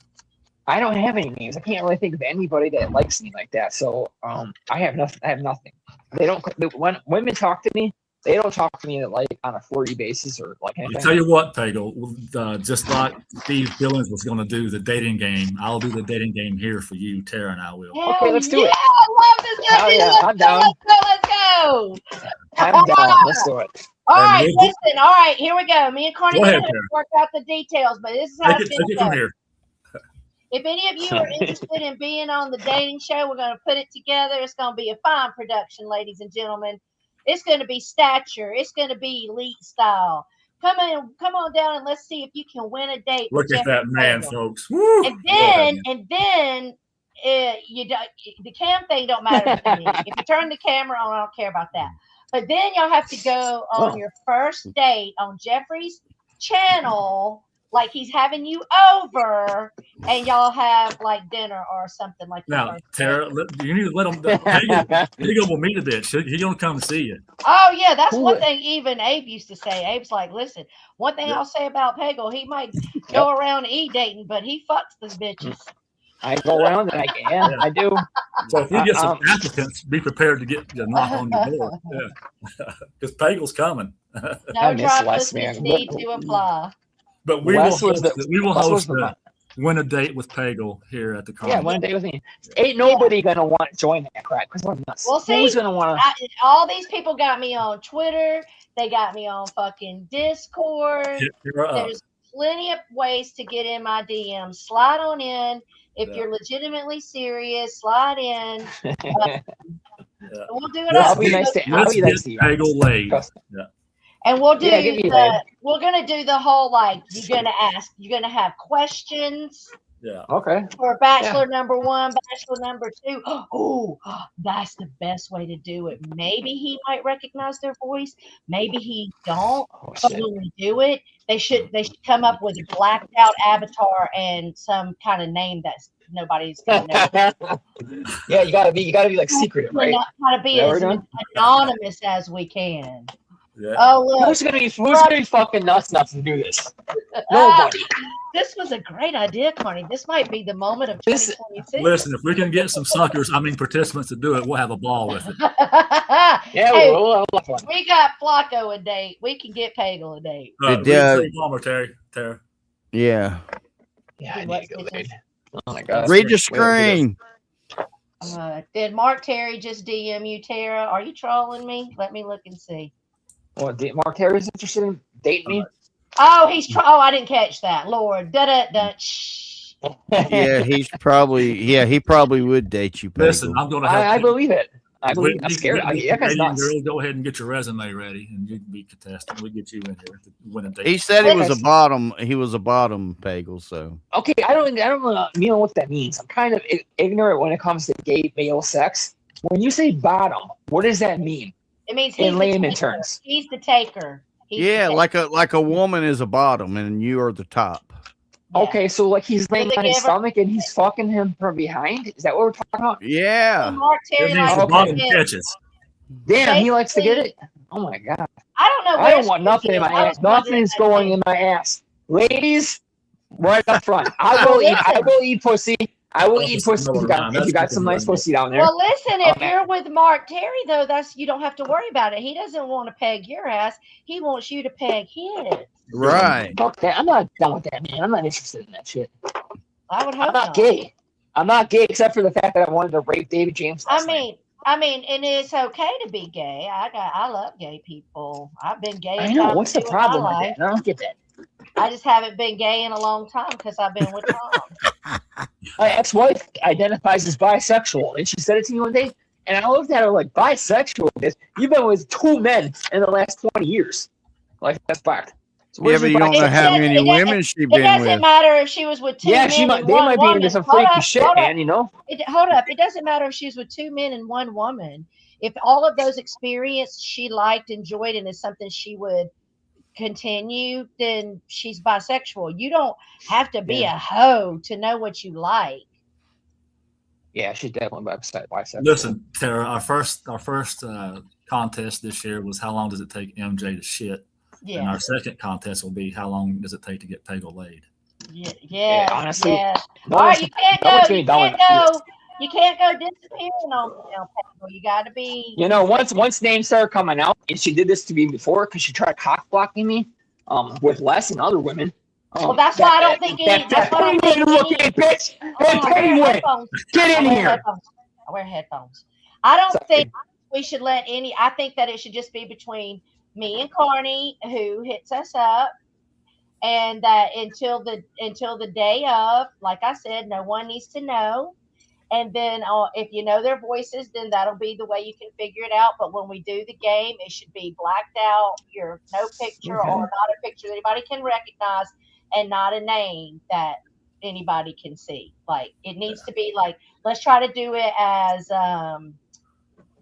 I don't have any names. I can't really think of anybody that likes me like that. So I have nothing. They don't. When women talk to me, they don't talk to me like on a flirty basis or like anything. I'll tell you what, Pagel, just like Steve Billings was going to do the dating game, I'll do the dating game here for you, Tara, and I will. Okay, let's do it. I love this guy. I'm down. Let's go. I'm down. Let's do it. All right, listen. All right, here we go. Me and Carney worked out the details, but this is how it's going to go. Here. If any of you are interested in being on the dating show, we're going to put it together. It's going to be a fine production, ladies and gentlemen. It's going to be stature. It's going to be elite style. Come on down and let's see if you can win a date. Look at that man, folks. Woo! And then the cam thing don't matter to me. If you turn the camera on, I don't care about that. But then you'll have to go on your first date on Jeffrey's channel, like he's having you over, and y'all have like dinner or something like that. Now, Tara, you need to let him. Pagel will meet a bitch. He's gonna come see you. Oh yeah, that's one thing. Even Abe used to say. Abe's like, listen, one thing I'll say about Pagel, he might go around dating, but he fucks the bitches. I go around and I do. So if we get some applicants, be prepared to get a knock on your door. Yeah, because Pagel's coming. No droplets need to apply. But we will host win a date with Pagel here at the Yeah, carnival. one day with me. Ain't nobody gonna want to join that crap because I'm nuts. Well, see, Who's gonna want to? all these people got me on Twitter. They got me on fucking Discord. Hit her up. There's plenty of ways to get in my DMs. Slide on in. If Yeah. you're legitimately serious, slide in. Yeah. We'll do it. Let's I'll be nice to. I'll Let's be get nice to you. Pagel laid. Trust And we'll do Yeah, give me that. we're gonna do the whole like you're gonna have questions Yeah. Okay. for Bachelor number 1, Bachelor number 2. Oh, that's the best way to do it. Maybe he might recognize their voice. Maybe he don't. Oh But shit. when we do it, they should come up with a blacked out avatar and some kind of name that's nobody's gonna know. Yeah, you gotta be like secretive, right? Try to be Yeah, we're as done. anonymous as we can. Yeah. Oh look, Who's gonna be fucking nuts enough to do this? Nobody. This was a great idea, Carney. This might be the moment of This- 2022. Listen, if we can get some suckers, participants to do it, we'll have a ball with it. Yeah, Hey, we'll have fun. we got Flacco a date. We can get Pagel a date. Did, Read Palmer, Terry. Yeah. Yeah, I What need to go is later. this? Oh my god. Read your screen. Did Mark Terry just DM you, Tara? Are you trolling me? Let me look and see. Well, Mark Terry's interested in dating me. Oh, oh, I didn't catch that. Lord, shh. Yeah, he probably would date you, Listen, Pagel. I'm going to I help. believe it. I believe it. I'm scared. That guy's nuts. Girl, go ahead and get your resume ready, and you can be contestant. We get you in here to win a date. He said he was a Listen. bottom. He was a bottom, Pagel. So Okay, I don't know what that means. I'm kind of ignorant when it comes to gay male sex. When you say bottom, what does that mean? It means he's In the layman taker. terms. He's the taker. He's the yeah, taker. like a woman is a bottom, and you are the top. Yeah. Okay, so like he's laying the on his giver. stomach and he's fucking him from behind. Is that what we're talking about? Yeah. Mark Terry It means likes the Okay. bottom to get- catches. Damn, he likes to get it. Oh my god. I don't know. I where don't want she nothing in is. my I ass. was wondering Nothing's that going too. in my ass. Ladies, right up front. I will eat pussy. I will eat pussy if you got some nice pussy down there. Well, listen, if Okay. you're with Mark Terry, though, you don't have to worry about it. He doesn't want to peg your ass. He wants you to peg his. Right. Fuck that. I'm not done with that, man. I'm not interested in that shit. I would hope I'm not gay. I'm not gay except for the fact that I wanted to rape David James last night. I mean, and it's okay to be gay. I love gay people. I've been gay. I know. What's the in my problem with life. that? I don't get that. I just haven't been gay in a long time because I've been with Tom. My ex-wife identifies as bisexual, and she said it to me one day, and I looked at her like, bisexual? You've been with 2 men in the last 20 years. Like, that's fact. So Yeah, where's but your you don't know bisexuality? how many women she It been doesn't with. matter if she was with 2 Yeah, men she might. and They one might be woman. into some Hold freaky up, shit, hold up. man. You know. Hold up. It doesn't matter if she's with 2 men and 1 woman. If all of those experiences she liked, enjoyed, and is something she would continue, then she's bisexual. You don't have to be a hoe to know what you like. Yeah, she's definitely bisexual. Listen, Tara, our first contest this year was how long does it take MJ to shit? And Yeah. our second contest will be how long does it take to get Pagel laid? Yeah. honestly, Yeah. No All right, one's- you can't no go. one's You gonna can't down go. You can't go disappearing on people. You got to be. You know, once names started coming out, and she did this to me before because she tried cock blocking me, with Les and other women. Well, that's why I don't think any. That's why I don't think look any. at bitch. Oh, Hey, I wear Penguin, headphones. get I in wear here. headphones. I wear headphones. I don't Sorry. think we should let any. I think that it should just be between me and Carney, who hits us up, and that until the day of, like I said, no one needs to know. And then if you know their voices, then that'll be the way you can figure it out. But when we do the game, it should be blacked out. Your no picture Okay. or not a picture that anybody can recognize, and not a name that anybody can see. Like it needs to be like, let's try to do it as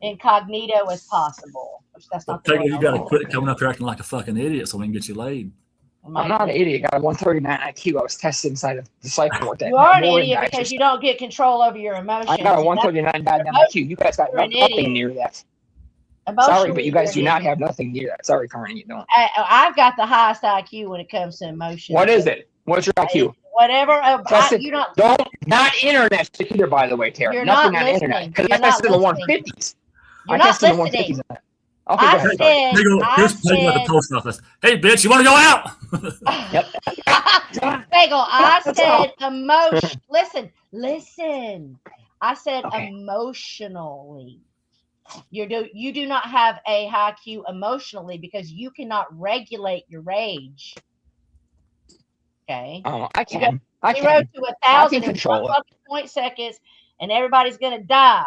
incognito as possible. Which that's not the Pagel, way you I got to roll. quit coming up here acting like a fucking idiot so we can get you laid. I'm not an idiot. I got a 139 IQ. I was tested inside of the psych ward. You are an idiot because you don't get control over your emotions. I got a and 139 goddamn IQ. You guys got You're an nothing idiot. near that. that's- Sorry, but you guys do emotionally, not have nothing near that. Sorry, Carney, you don't. I've got the highest IQ when it comes to emotions. What is it? What's your IQ? Whatever. Justin, You're not. Not internet shit either, by the way, Tara. You're Nothing not on internet. listening. Because You're I tested in the not listening. 150s. You're I not tested in the listening. 150s. Okay, I go ahead. Sorry. said, Here's Peggle at the post office. Hey, bitch, you want to go out? Bagel, I said emotion. Listen. I said Okay. emotionally. You do not have a high Q emotionally because you cannot regulate your rage. Okay. I can. I 0 can. to 1,000 in control 1 it. fucking point seconds, and everybody's gonna die.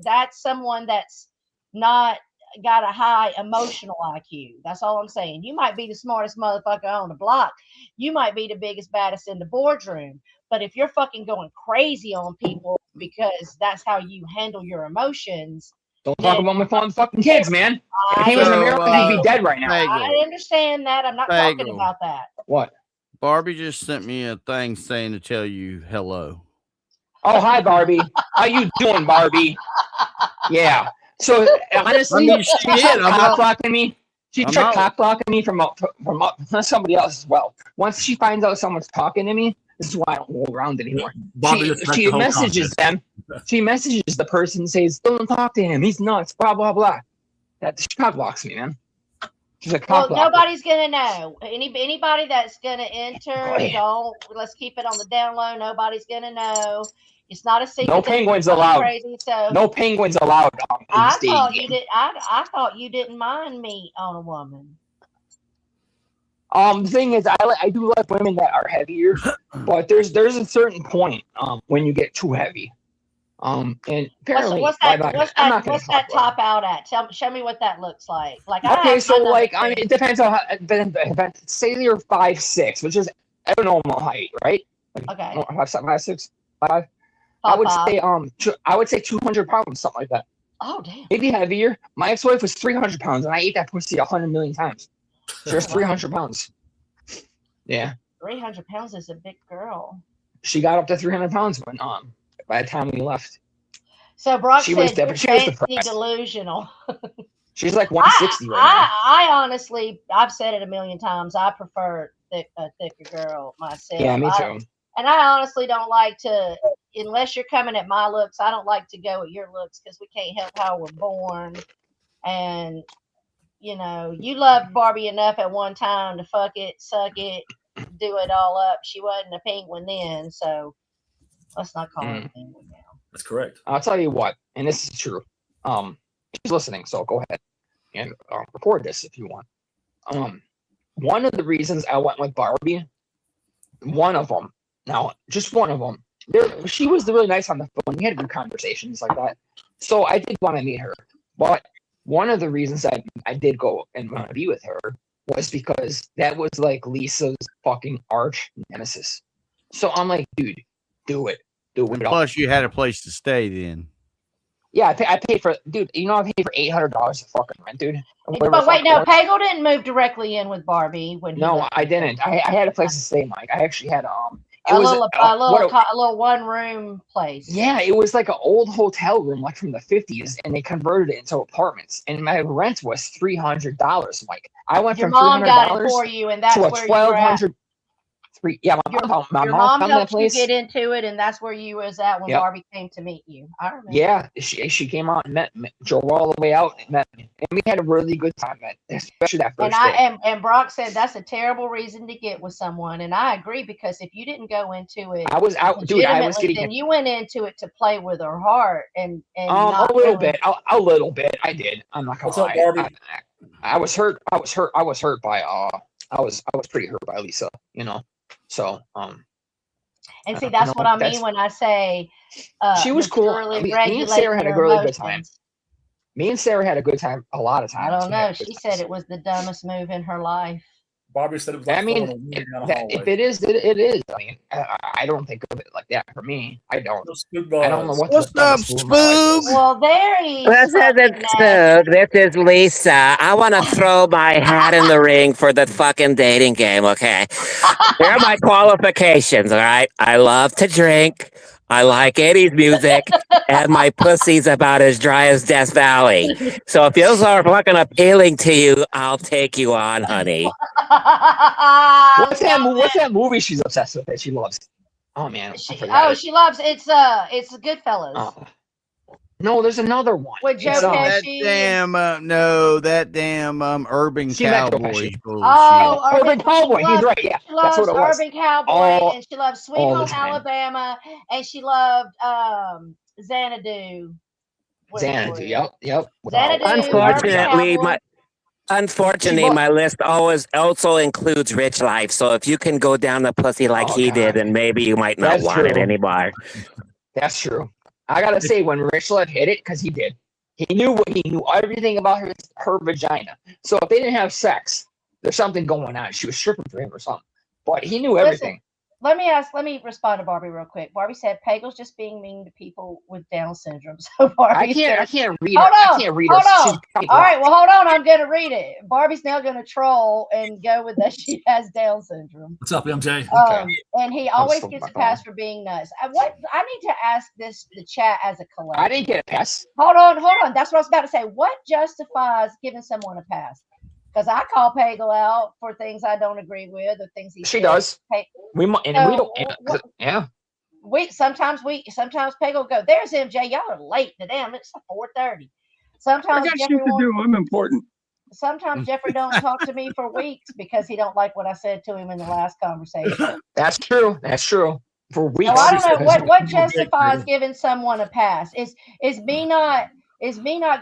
That's someone that's not got a high emotional IQ. That's all I'm saying. You might be the smartest motherfucker on the block. You might be the biggest, baddest in the boardroom. But if you're fucking going crazy on people because that's how you handle your emotions, Don't talk about my fucking kids, man. If he was in America, he'd be dead right now. I understand that. I'm not talking about that. What? Barbie just sent me a thing saying to tell you hello. Oh, hi, Barbie. How you doing, Barbie? Yeah. So honestly, I mean, she she did. tried I'm cock not- blocking me. She I'm tried not- cock blocking me from somebody else as well. Once she finds out someone's talking to me, this is why I don't go around anymore. Bobby just wrecked She the whole messages contest. them. She messages the person, says, "Don't talk to him. He's nuts." Blah blah blah. That she cock blocks me, man. She's a Well, cock blocker. nobody's gonna know. Anybody that's gonna enter, Oh, yeah. let's keep it on the down low. Nobody's gonna know. It's not a secret. No that penguins you're allowed. Crazy, so No penguins allowed. In the I stadium. thought you did. I thought you didn't mind me on a woman. The thing is, I do like women that are heavier, but there's a certain point when you get too heavy. And apparently, What's I'm not gonna that talk about top out at? Show me what that looks like. Like Okay, so know like that I mean, it depends on how. Say you're 5'6", which is abnormal height, right? Okay. 5'6", 5. I would say I would say 200 pounds, something like that. Oh damn. Maybe heavier. My ex-wife was 300 pounds, and I ate that pussy 100 million times. She was 300 pounds. Yeah, 300 pounds is a big girl. she got up to 300 pounds when by the time we left. So Brock She said was you're different. She was fancy depressed. delusional. She's like 160 right now. I honestly, I've said it a million times. I prefer a thicker girl myself. Yeah, me too. And I honestly don't like to, unless you're coming at my looks, I don't like to go at your looks because we can't help how we're born. And, you know, you loved Barbie enough at one time to fuck it, suck it, do it all up. She wasn't a penguin then, so let's not call her a penguin now. That's correct. I'll tell you what, and this is true. She's listening, so go ahead and record this if you want. One of the reasons I went with Barbie, one of them, now just one of them, she was really nice on the phone. We had good conversations like that. So I did want to meet her. But one of the reasons I did go and want to be with her was because that was like Lisa's fucking arch nemesis. So I'm like, dude, do it. Do it. Plus, you had a place to stay then. Yeah, I paid for, dude, you know, I paid for $800 of fucking rent, dude. But wait, no, Pagel didn't move directly in with Barbie when he No, left. I didn't. I had a place to stay, Mike. I actually had a little one room place. Yeah, it was like an old hotel room, like from the 50s, and they converted it into apartments. And my rent was $300, Mike. I went Your from mom got it $300 for you, and that's to a where you were at. $1,200. Yeah, my Your mom mom found that helped you place. get into it, and that's where you was at when Yep. Barbie came to meet you. I remember. Yeah, she came out and met me, drove all the way out and met me, and we had a really good time, man. Especially that first day. And Brock said that's a terrible reason to get with someone, and I agree because if you didn't go into it, I was out, dude. I was getting. Then you went into it to play with her heart, and A little bit. A little bit. I did. I'm not gonna What's up, lie. Barbie? I was hurt. I was hurt by. I was pretty hurt by Lisa. You know. So. And see, that's what I mean when I say. She was cool. Me and Sarah had a really good time. Me and Sarah had a good time. A lot of times. I don't know. She said it was the dumbest move in her life. Barbie said it was like I mean, if it is, it is. I mean, I don't think of it like that for me. I don't. I don't know What's up, Spook? Well, there he is. This isn't Spook. This is Lisa. I want to throw my hat in the ring for the fucking dating game, okay? Here are my qualifications, all right? I love to drink. I like 80s music, and my pussy's about as dry as Death Valley. So if those are fucking appealing to you, I'll take you on, honey. What's that movie she's obsessed with that she loves? Oh man, she loves it's Goodfellas. No, there's another one. With Joe It's, That Pesci. damn that damn urban She met Joe cowboy Pesci. bullshit. Oh, Urban Cowboy. He's loves- right. Yeah, She that's loves what it was. Urban Cowboy, All- and she loved Sweet all the Home time. Alabama, and she loved Xanadu. What is Xanadu. it? Yep. Xanadu. Unfortunately, Urban Unfortunately, She- my list always also includes Rich Life. So if you can go down the pussy like Oh, he God. did, then maybe you might not That's want it true. anymore. That's true. I gotta say, when Rich Life hit it, because he did, he knew everything about her vagina. So if they didn't have sex, there's something going on. She was stripping for him or something. But he knew everything. Let me respond to Barbie real quick. Barbie said Pagel's just being mean to people with Down syndrome. So Barbie I said, can't read Hold her. I on, can't read hold her. on. She's all right, well, hold on. I'm going to read it. Barbie's now going to troll and go with that she has Down syndrome. What's up, MJ? And he always so gets a fucking pass for being nice. I need to ask the chat as a collective. I didn't get a pass. Hold on. That's what I was about to say. What justifies giving someone a pass? Because I call Pagel out for things I don't agree with, or things he She said. does. Hey, We So, don't. Yeah. sometimes Pagel go, there's MJ. Y'all are late to damn. It's 4:30. Sometimes I'm important. Sometimes Jeffrey don't talk to me for weeks because he don't like what I said to him in the last conversation. That's true. For weeks. So I don't know what justifies giving someone a pass. Is me not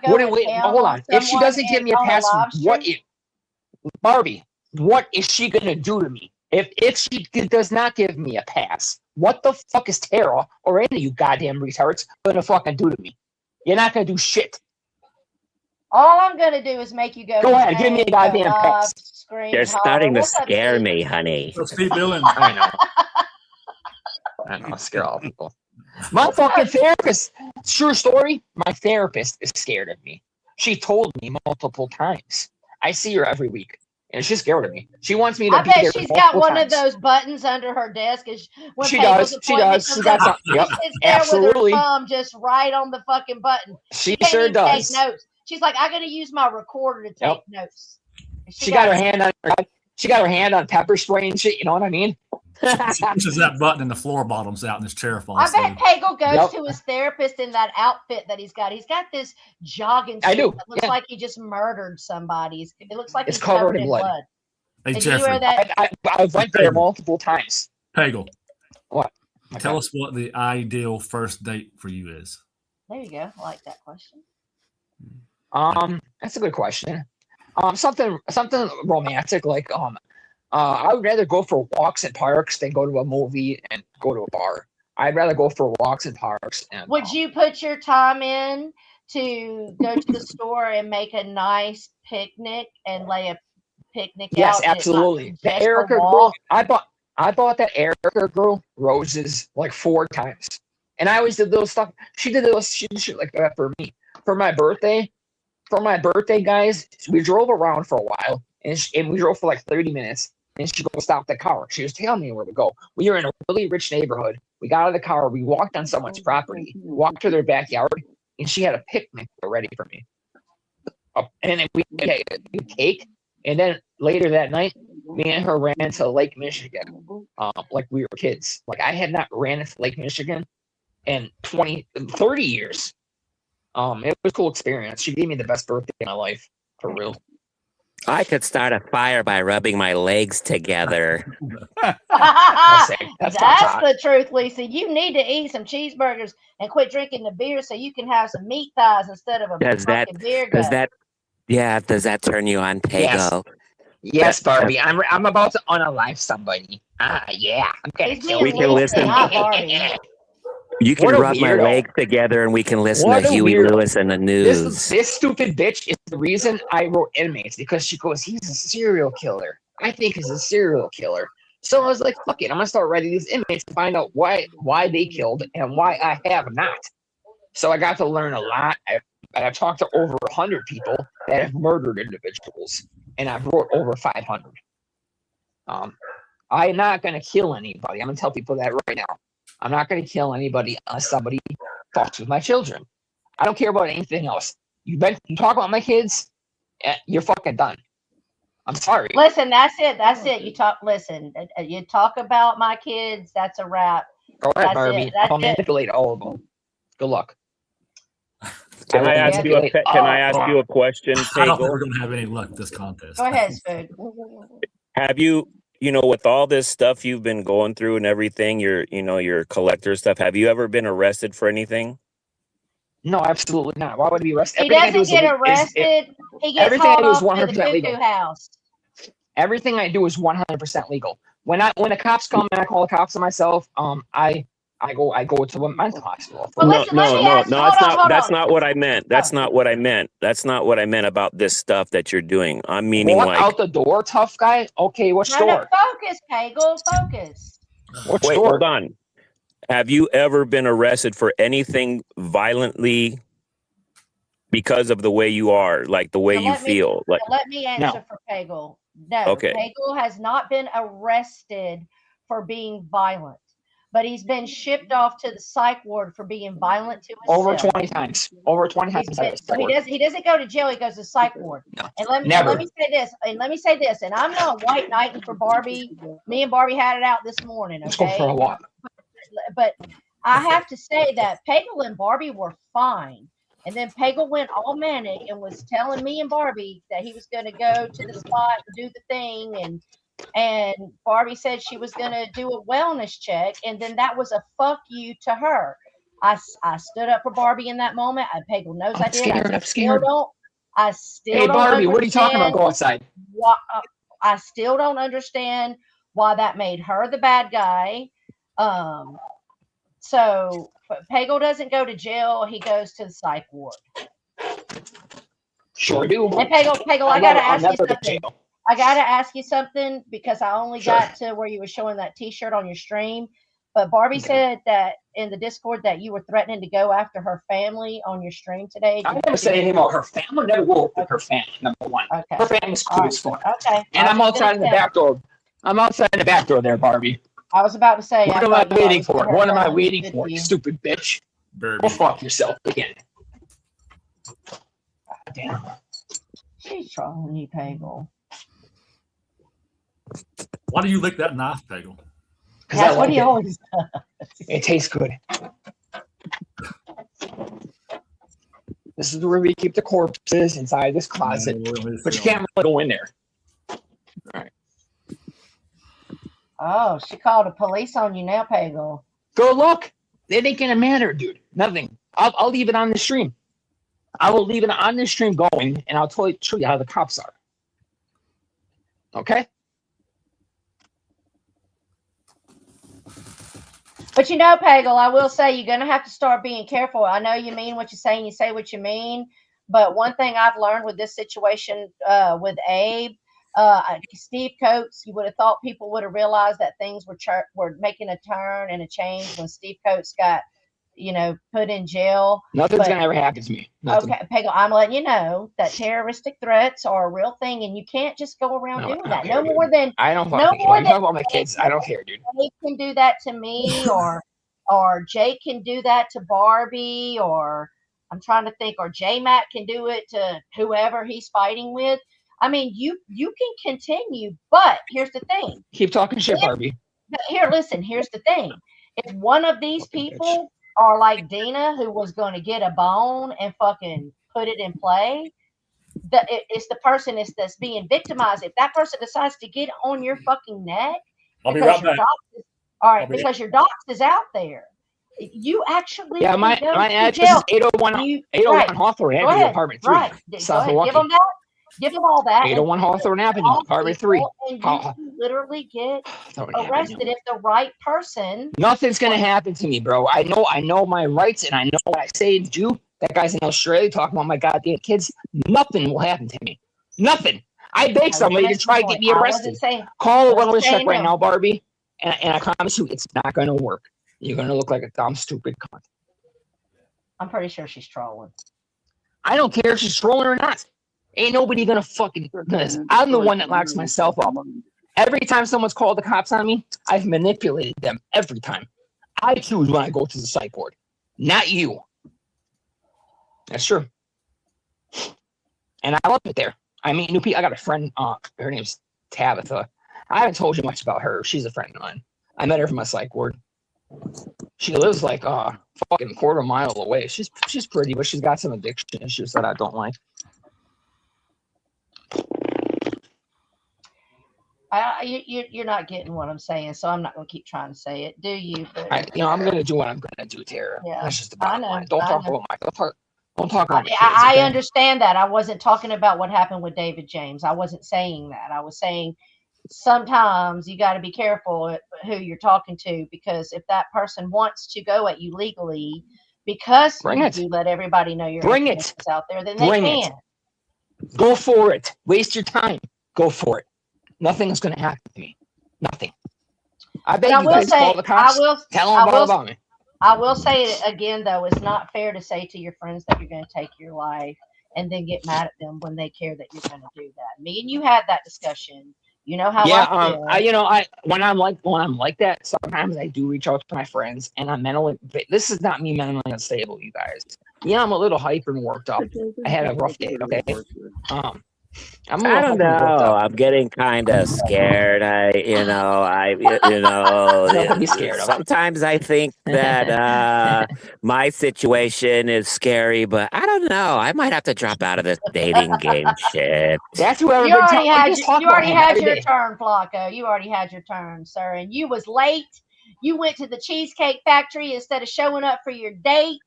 going down hold on. If she someone doesn't give me a on pass, live what stream? Barbie, what is she gonna do to me? If she does not give me a pass, what the fuck is Tara or any of you goddamn retards gonna fucking do to me? You're not gonna do shit. All I'm gonna do is make you go. Go ahead, give me a insane, goddamn go pass. scream, You're holler. starting to What's up, scare Steve? me, honey. What's Steve doing? I know, scare all people. My fucking therapist, true story, my therapist is scared of me. She told me multiple times. I see her every week, and she's scared of me. She wants me to I be bet there she's got multiple one times. of those buttons under her desk. When She Pagel's does. She appointment does. She comes got up, some. Yep. She sits there Absolutely. with her thumb just right on the fucking button. She Can't sure even does. take notes. She's like, I gotta use my recorder to take Yep. notes. And She got her hand on. She got her hand on pepper spray and shit. You know what I mean? She pushes that button and the floor bottoms out and his chair falls. I bet Pagel goes Yep. to his therapist in that outfit that he's got. He's got this jogging I suit do, that looks yeah. like he just murdered somebody. It looks like It's he's covered in blood. Hey, Did you wear Jeffrey, that? I went there multiple times. Pagel, What? tell us what the ideal first date for you is. There you go. I like that question. That's a good question. Something romantic like I would rather go for walks in parks than go to a movie and go to a bar. I'd rather go for walks in parks. And Would you put your time in to go to the store and make a nice picnic and lay a picnic out? Yes, and it's not absolutely. The just a Erica girl. walk? I bought that Erica girl roses like 4 times, and I always did those stuff. She did shit like that for me for my birthday. For my birthday, guys, we drove around for a while, and we drove for like 30 minutes. And she goes, stop the car. She was telling me where to go. We were in a really rich neighborhood. We got out of the car. We walked on someone's property, walked to their backyard, and she had a picnic ready for me. And then we had a cake. And then later that night, me and her ran to Lake Michigan, like we were kids. Like I had not ran to Lake Michigan in 30 years. It was a cool experience. She gave me the best birthday of my life, for real. I could start a fire by rubbing my legs together. That's That's hot. the truth, Lisa. You need to eat some cheeseburgers and quit drinking the beer so you can have some meat thighs instead of a Does that- fucking beer Does gut. does that turn you on, Pago? Yes, Barbie. I'm about to unalive somebody. Yeah. I'm gonna He's kill being We can Lisa, listen. not Barbie. You can What a rub my weirdo. legs together and we can listen What to a Huey weirdo. Lewis and the news. This stupid bitch is the reason I wrote Inmates, because she goes, he's a serial killer. I think he's a serial killer. So I was like, fuck it, I'm gonna start writing these inmates to find out why they killed and why I have not. So I got to learn a lot. I've talked to over 100 people that have murdered individuals, and I've wrote over 500. I'm not gonna kill anybody. I'm gonna tell people that right now. I'm not gonna kill anybody unless somebody fucks with my children. I don't care about anything else. You talk about my kids, you're fucking done. I'm sorry. Listen, that's it. That's it. You talk about my kids. That's a wrap. Go ahead, that's Barbie. it. That's I'll it. manipulate all of them. Good luck. Can I ask you a can I ask you a question, I don't think we're Pagel? going to have any luck this contest. Go ahead, Spoon. Have you, with all this stuff you've been going through and everything, your collector stuff, have you ever been arrested for anything? No, absolutely not. Why would he be arrested? He doesn't get arrested. He gets everything I hauled do is off to the 100% legal. cuckoo house. Everything I do is 100% legal. When the cops come and I call the cops on myself, I go to a mental hospital. Well, No, listen, let me no, ask you- no. hold That's on, not. hold That's on. not what I meant. That's not what I meant. That's not what I meant about this stuff that you're doing. I'm meaning Walk like. out the door, tough guy. Okay, what No, store? focus, Pagel, focus. What Wait, store? hold on. Have you ever been arrested for anything violently because of the way you are, like the way Now you let me- feel? Like, Let me answer No. for Pagel. No, Okay. Pagel has not been arrested for being violent, but he's been shipped off to the psych ward for being violent to his Over cell. 20 times. Over 20 He's times. been- so he doesn't go to jail. He goes to psych ward. No, And let me never. say this. And I'm not white knighting for Barbie. Me and Barbie had it out this morning. Let's go Okay, for a walk. but I have to say that Pagel and Barbie were fine. And then Pagel went all manic and was telling me and Barbie that he was going to go to the spot and do the thing. And Barbie said she was going to do a wellness check. And then that was a fuck you to her. I stood up for Barbie in that moment. Pagel knows I did. I'm scared. I still Hey, don't Barbie, what are you talking about? understand Go outside. I still don't understand why that made her the bad guy. So but Pagel doesn't go to jail. He goes to the psych ward. Sure do. And Pagel, I gotta ask you something. Jail. I gotta ask you something because I only got to where you were showing that T-shirt on your stream. But Barbie said that in the Discord that you were threatening to go after her family on your stream today. I never said anything about her family. I never will with her family, number one. Okay. Her family's cool as fuck. Okay. And I'm outside in the back door. I'm outside in the back door there, Barbie. I was about to say. What am I waiting for? What am I waiting for, you stupid bitch? Barbie. Go fuck yourself again. God damn. She's trolling you, Pagel. Why do you lick that knife, Pagel? Because I That's what like he it. always does. It tastes good. This is where we keep the corpses inside this closet. But you can't really go in there. Oh, she called the police on you now, Pagel. Go look. It ain't gonna matter, dude. Nothing. I'll leave it on the stream. I will leave it on the stream going, and I'll show you how the cops are. Okay? But you know, Pagel, I will say you're going to have to start being careful. I know you mean what you say and you say what you mean. But one thing I've learned with this situation with Abe, Steve Coates, you would have thought people would have realized that things were making a turn and a change when Steve Coates got, put in jail. Nothing's going to ever happen to me. Nothing. Okay, Pagel, I'm letting you know that terroristic threats are a real thing, and you can't just go around doing that. No more than I don't no fucking more care. than- Talk about my kids. I don't care, dude. Jake can do that to me, or Jake can do that to Barbie, or I'm trying to think, or J-Mac can do it to whoever he's fighting with. I mean, you can continue, but here's the thing. Keep talking shit, Barbie. Here, listen, here's the thing. If one of these people are like Dina, who was going to get a bone and fucking put it in play, it's the person that's being victimized. If that person decides to get on your fucking neck, I'll be right back. because your docs is out there, you actually Yeah, my can go to address jail. is 801 Hawthorne Go Avenue, ahead, apartment 3, right. South Go ahead. Milwaukee. Give them that. Give them all that. 801 Hawthorne Avenue, apartment 3. And you can literally get Hawthorne Avenue. arrested if the right person. Nothing's gonna happen to me, bro. I know my rights and I know what I say and do. That guy's in Australia talking about my goddamn kids. Nothing will happen to me. Nothing. I beg somebody to try to get me arrested. Call a wellness check right now, Barbie, and I promise you, it's not gonna work. You're gonna look like a dumb, stupid cunt. I'm pretty sure she's trolling. I don't care if she's trolling or not. Ain't nobody gonna fucking do this. I'm the one that locks myself up. Every time someone's called the cops on me, I've manipulated them every time. I choose when I go to the psych ward, not you. That's true. And I love it there. I meet new people. I got a friend, her name's Tabitha. I haven't told you much about her. She's a friend of mine. I met her from my psych ward. She lives like a fucking quarter mile away. She's pretty, but she's got some addiction issues that I don't like. You're not getting what I'm saying, so I'm not going to keep trying to say it. Do you? But, I'm going to do what I'm going to do, Tara. Yeah, that's just the bottom line. Don't I talk know. about my. Don't talk about my kids, I okay? understand that. I wasn't talking about what happened with David James. I wasn't saying that. I was saying sometimes you got to be careful who you're talking to, because if that person wants to go at you legally because you let everybody know your information is out there, then they can. Go for it. Waste your time. Go for it. Nothing's going to happen to me. Nothing. I bet you guys call the cops. Tell them about me. I will say it again, though. It's not fair to say to your friends that you're going to take your life and then get mad at them when they care that you're going to do that. Me and you had that discussion. You know how I feel. When I'm like that, sometimes I do reach out to my friends, and I'm mentally. This is not me mentally unstable, you guys. Yeah, I'm a little hyper and worked up. I had a rough day. Okay. I don't know. I'm getting kind of scared. Don't be scared. Sometimes I think that my situation is scary, but I don't know. I might have to drop out of this dating game shit. That's whoever. You already had your turn, Flacco. You already had your turn, sir, and you was late. You went to the Cheesecake Factory instead of showing up for your date.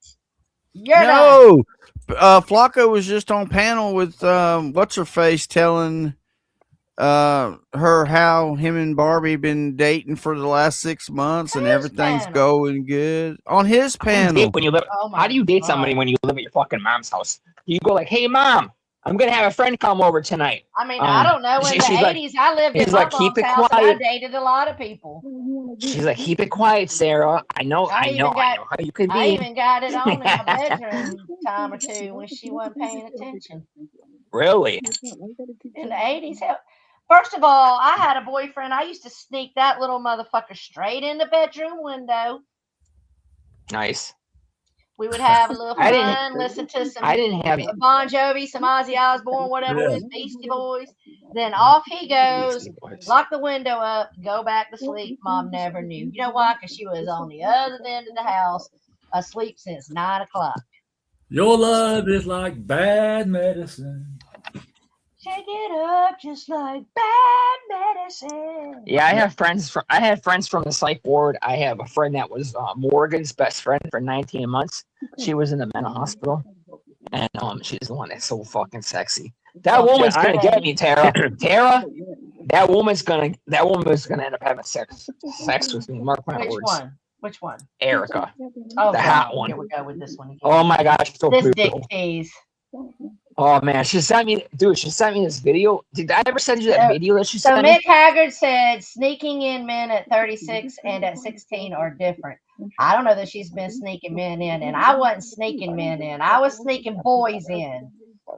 No. Flacco was just on panel with what's her face telling her how him and Barbie been dating for the last 6 months and everything's going good on his panel. How do you date somebody when you live at your fucking mom's house? You go like, "Hey, mom, I'm gonna have a friend come over tonight." I mean, I don't know. In the 80s, I lived in my mom's house and I dated a lot of people. She's like, "Keep it quiet, Sarah. I know how you could be." I even got it on in my bedroom time or two when she wasn't paying attention. Really? In the 80s, first of all, I had a boyfriend. I used to sneak that little motherfucker straight in the bedroom window. Nice. We would have a little fun, listen to some Bon Jovi, some Ozzy Osbourne, whatever it was, Beastie Boys. Then off he goes, lock the window up, go back to sleep. Mom never knew. You know why? Because she was on the other end of the house, asleep since 9 o'clock. Your love is like bad medicine. Shake it up just like bad medicine. Yeah, I had friends from the psych ward. I have a friend that was Morgan's best friend for 19 months. She was in the mental hospital, and she's the one that's so fucking sexy. That woman's gonna get me, Tara. Tara, that woman's gonna end up having sex with me. Mark my words. Which one? Erica. Oh, the hot one. Here we go with this one again. Oh my gosh, so this beautiful. dick tease. Oh man, she sent me this video. Did I ever send you that video that she sent me? So Mick Haggard said sneaking in men at 36 and at 16 are different. I don't know that she's been sneaking men in, and I wasn't sneaking men in. I was sneaking boys in.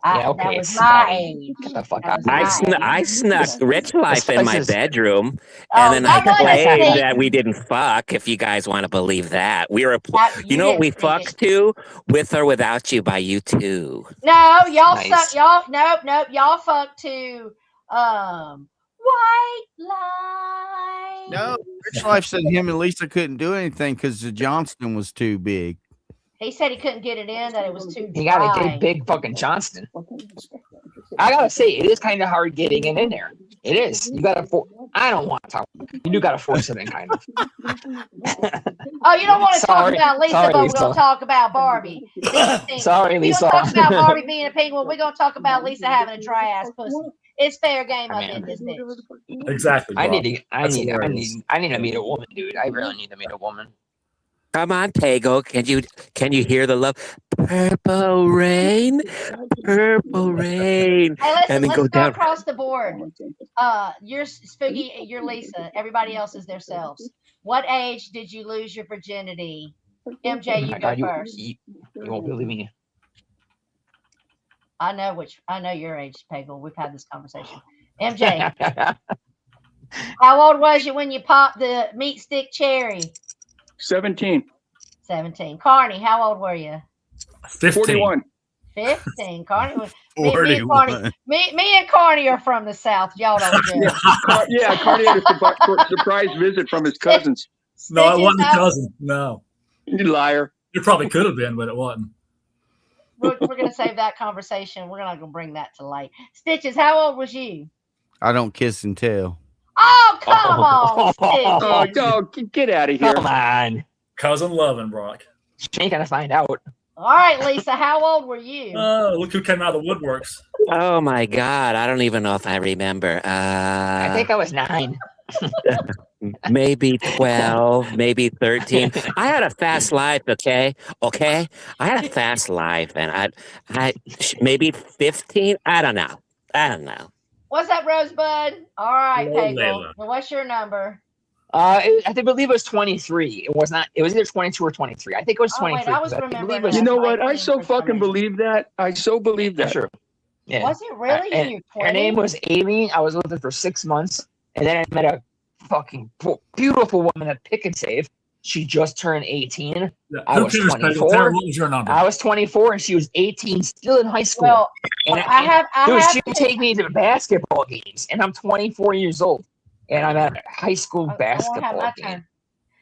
That was my age. I snuck Rich Life in my bedroom, and then I claimed that we didn't fuck. If you guys want to believe that, we were. You know what we fucked to? With or Without You by U2. No, y'all suck. Y'all nope. Y'all fucked to White Line. No, Rich Life said him and Lisa couldn't do anything because the Johnston was too big. He said he couldn't get it in, that it was too dry. He got a big fucking Johnston. I gotta say, it is kind of hard getting it in there. It is. You gotta. I don't want to talk. You do gotta force it in, kind of. Oh, you don't want to talk about Lisa, but we're gonna talk about Barbie. Sorry, Lisa. We're gonna talk about Barbie being a penguin. We're gonna talk about Lisa having a dry ass pussy. It's fair game up in this bitch. Exactly. I need to meet a woman, dude. I really need to meet a woman. Come on, Tego. Can you hear the love? Purple rain, purple rain. Hey, listen, and then let's go down across the board. You're Spooky, you're Lisa. Everybody else is themselves. What age did you lose your virginity? MJ, you go first. You won't believe me. I know your age, Peggle. We've had this conversation. MJ, how old was you when you popped the meat stick cherry? 17. 17. Carney, how old were you? 41. 15. Carney was 41. Me and Carney are from the South. Y'all don't do it. Yeah, Carney had a surprise visit from his cousins. No, it Stitches, wasn't a how- cousin. No, You liar. it probably could have been, but it wasn't. we're going to save that conversation. We're not going to bring that to light. Stitches, how old was you? I don't kiss and tell. Oh, come on, Oh, Stitches. go get out of here. Come on. Cousin loving Brock. She ain't gonna find out. All right, Lisa, how old were you? Oh, look who came out of the woodworks. Oh my God. I don't even know if I remember. I think I was 9. Maybe 12, maybe 13. I had a fast life, okay? Okay? I had a fast life, and I maybe 15. I don't know. What's up, Rosebud? All right, Hello, Pagel. Layla. Well, what's your number? I believe it was 23. It was not. It was either 22 or 23. I think it was Oh, wait, 23. I was 'cause remembering believe it that. was- You know what? I 19 so for some fucking reason. believe that. I so believe Yeah, that. sure. Yeah. Was it really in And your 20s? her name was Amy. I was with her for 6 months, and then I met a fucking beautiful woman at Pick and Save. She just turned 18. Yeah. I Who was cares, Peggy? 24. Tara, what was your number? I was 24, and she was 18, still in high school. Well, and I dude, have she would take me to basketball games, and I'm 24 years old, and I'm at a high school I want to have basketball my game. turn.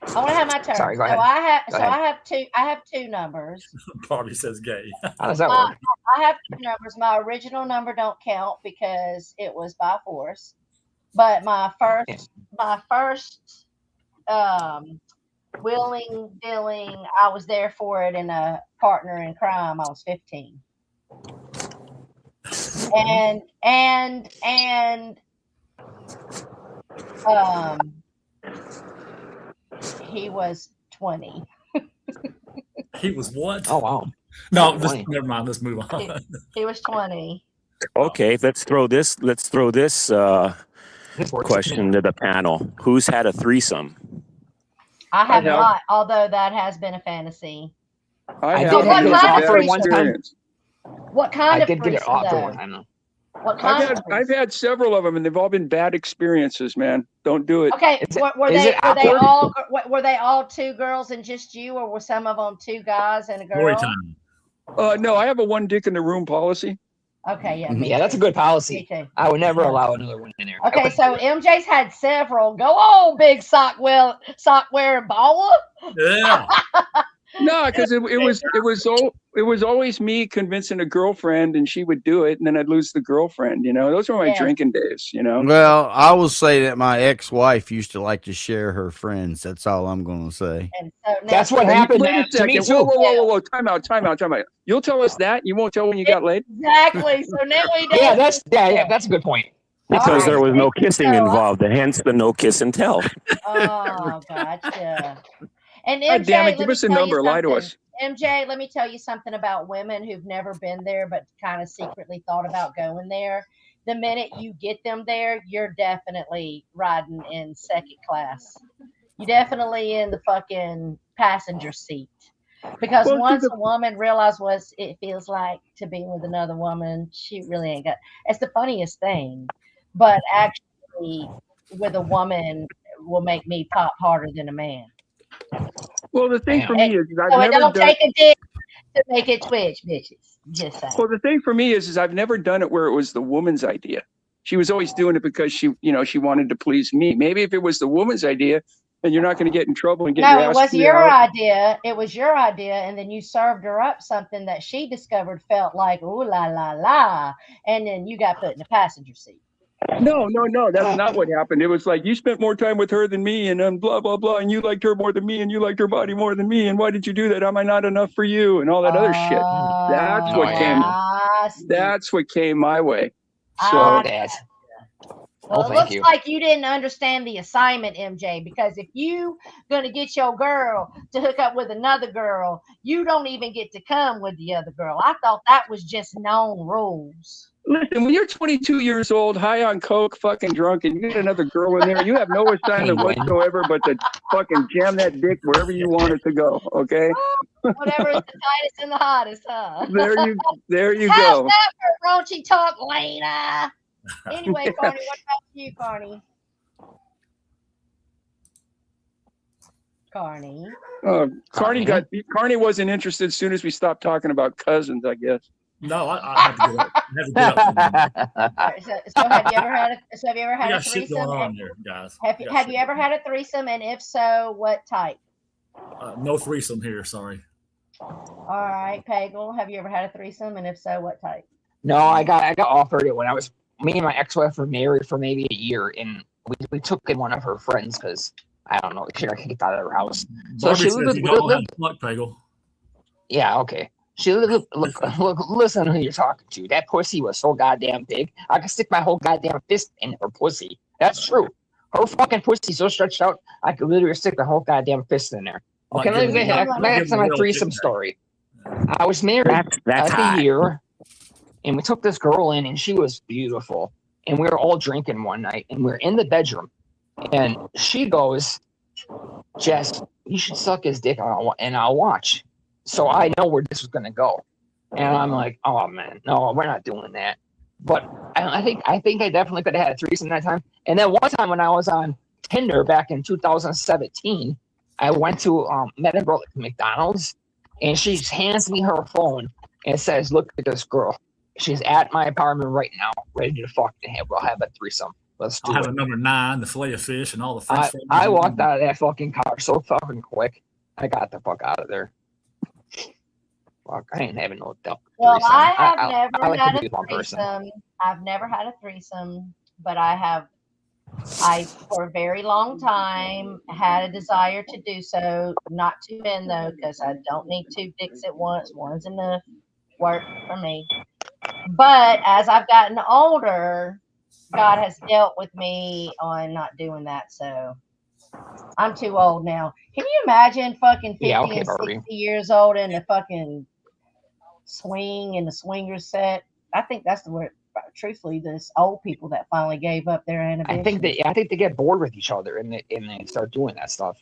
I want to have my turn. Sorry, go So ahead. Go ahead. I have two numbers. Barbie says gay. How does that work? I have two numbers. My original number don't count because it was by force. But my first willing, dealing, I was there for it, in a partner in crime. I was 15. And he was 20. He was what? Oh wow. No, funny. never mind. Let's move on. He was 20. Okay, let's throw this This works. question to the panel. Who's had a threesome? I have have. not, although that has been a fantasy. I did have have a it bad offered one time. experience. What kind I of did get it threesome, offered though? one time though. What kind of I've threesome? had several of them, and they've all been bad experiences, man. Don't do it. Okay, Is it- were is they it awkward? were they all two girls and just you, or were some of them two guys and a Story girl? time. No, I have a one dick in the room policy. Okay, yeah, me Yeah, that's a too. good Me policy. too. I would never Yeah. allow another one in there. Okay, so MJ's had several. Go on, big sock wearing baller. Yeah. No, because it was always me convincing a girlfriend, and she would do it, and then I'd lose the girlfriend. You know, those were my Yeah. drinking days. You know. Well, I will say that my ex-wife used to like to share her friends. That's all I'm going to say. And so now, That's what happened Wait a to me second. Whoa, too. whoa. Time out. You'll tell us that. You won't tell when you got laid. Exactly. So now we know. Yeah, that's a good point. Because Alright, there was no so- kissing involved, hence the no kiss and tell. Oh, gotcha. And God MJ, damn it! let Give me us a tell you number. Lie to something. us. MJ, let me tell you something about women who've never been there but kind of secretly thought about going there. The minute you get them there, you're definitely riding in second class. You're definitely in the fucking passenger seat. Because Well, once a woman realizes what it feels like to be with another woman, she really ain't got. It's the funniest thing. But actually, with a woman, will make me pop harder than a man. Well, the thing for me is I've So it never don't done. take a dick to make it twitch, bitches. Just saying. Well, the thing for me is I've never done it where it was the woman's idea. She was always doing it because she wanted to please me. Maybe if it was the woman's idea, then you're not going to get in trouble and get No, your it ass was beat your out. idea. It was your idea, and then you served her up something that she discovered felt like ooh la la la, and then you got put in the passenger seat. No, that's not what happened. It was like you spent more time with her than me, and then blah blah blah, and you liked her more than me, and you liked her body more than me, and why did you do that? Am I not enough for you? And all that other shit. That's what came. That's what came my way. Oh, So Dad. Well, Oh, it thank looks you. like you didn't understand the assignment, MJ, because if you gonna get your girl to hook up with another girl, you don't even get to come with the other girl. I thought that was just known rules. listen, when you're 22 years old, high on coke, fucking drunk, and you get another girl in there, you have no assignment whatsoever but to fucking jam that dick wherever you want it to go. Okay. Whatever is the tightest and the hottest, huh? There you How's go. that for raunchy talk, Lena? Anyway, Carney, what about you, Carney? Carney. Carney wasn't interested as soon as we stopped talking about cousins, I guess. No, I have to get up. I have to get up. All right, so have you ever had We a got shit threesome? going on there, guys. Have you ever had a threesome, and if so, what type? No threesome here. Sorry. All right, Pagel, have you ever had a threesome, and if so, what type? No, I got offered it when I was me and my ex-wife were married for maybe a year, and we took in one of her friends because I don't know, she got kicked out of her house. So Barbie she says lived, you don't have luck, Pagel. yeah, okay. She look, listen to who you're talking to. That pussy was so goddamn big. I could stick my whole goddamn fist in her pussy. That's true. Her fucking pussy so stretched out, I could literally stick the whole goddamn fist in there. Okay, let me get back to my threesome story. I was married That's a hot. year, and we took this girl in, and she was beautiful. And we were all drinking one night, and we're in the bedroom, and she goes, "Jess, you should suck his dick, and I'll watch." So I know where this was gonna go, and I'm like, "Oh man, no, we're not doing that." But I think I definitely could have had a threesome that time. And then one time when I was on Tinder back in 2017, I went to met a girl at McDonald's, and she hands me her phone and says, "Look at this girl. She's at my apartment right now, ready to fuck. We'll have a threesome. Let's do I'll have it." a number 9, the fillet of fish, and all the French fries. I walked out of that fucking car so fucking quick. I got the fuck out of there. Fuck, I ain't having no doubt. Well, I have never like had to be a with one person. threesome. I've never had a threesome, but I for a very long time had a desire to do so. Not 2 men though, because I don't need 2 dicks at once. One's enough work for me. But as I've gotten older, God has dealt with me on not doing that. So I'm too old now. Can you imagine fucking 50 and 60 years old in the fucking swing and the swingers set? I think that's the word. Truthfully, this old people that finally gave up their inhibition. I think they get bored with each other and they start doing that stuff.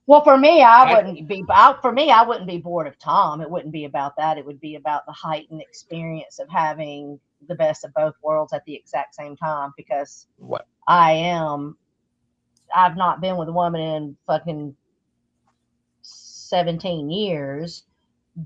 Well, for me, I wouldn't be bored of Tom. It wouldn't be about that. It would be about the heightened experience of having the best of both worlds at the exact same time. Because I've not been with a woman in fucking 17 years,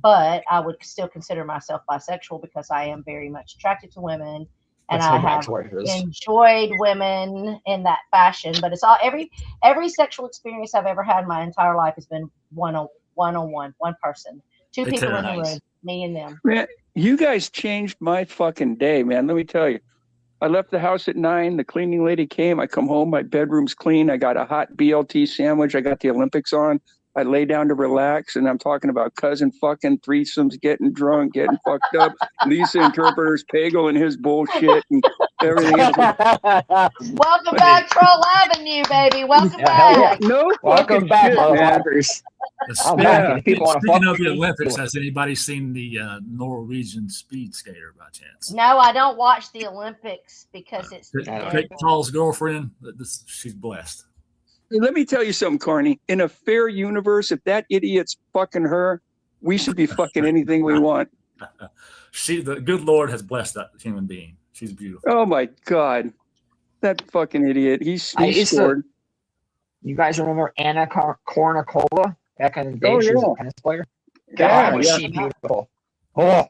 but I would still consider myself bisexual because I am very much attracted to women, and I have enjoyed women in that fashion. But it's all every sexual experience I've ever had in my entire life has been one-on-one, one person, 2 people in the room, me and them. Man, you guys changed my fucking day, man. Let me tell you. I left the house at 9. The cleaning lady came. I come home. My bedroom's clean. I got a hot BLT sandwich. I got the Olympics on. I lay down to relax, and I'm talking about cousin fucking threesomes, getting drunk, getting fucked up. Lisa interpreters Pagel and his bullshit and everything else. Welcome back, Troll Avenue, baby. Welcome back. No, welcome back, motherfuckers. Speaking of the Olympics, has anybody seen the Norwegian speed skater by chance? No, I don't watch the Olympics because it's Jake Paul's girlfriend. She's blessed. Let me tell you something, Carney. In a fair universe, if that idiot's fucking her, we should be fucking anything we want. The good Lord has blessed that human being. She's beautiful. Oh my God, that fucking idiot. He scored. You guys remember Anna Kournikova back in the day? She was a tennis player. God, was she beautiful? Oh,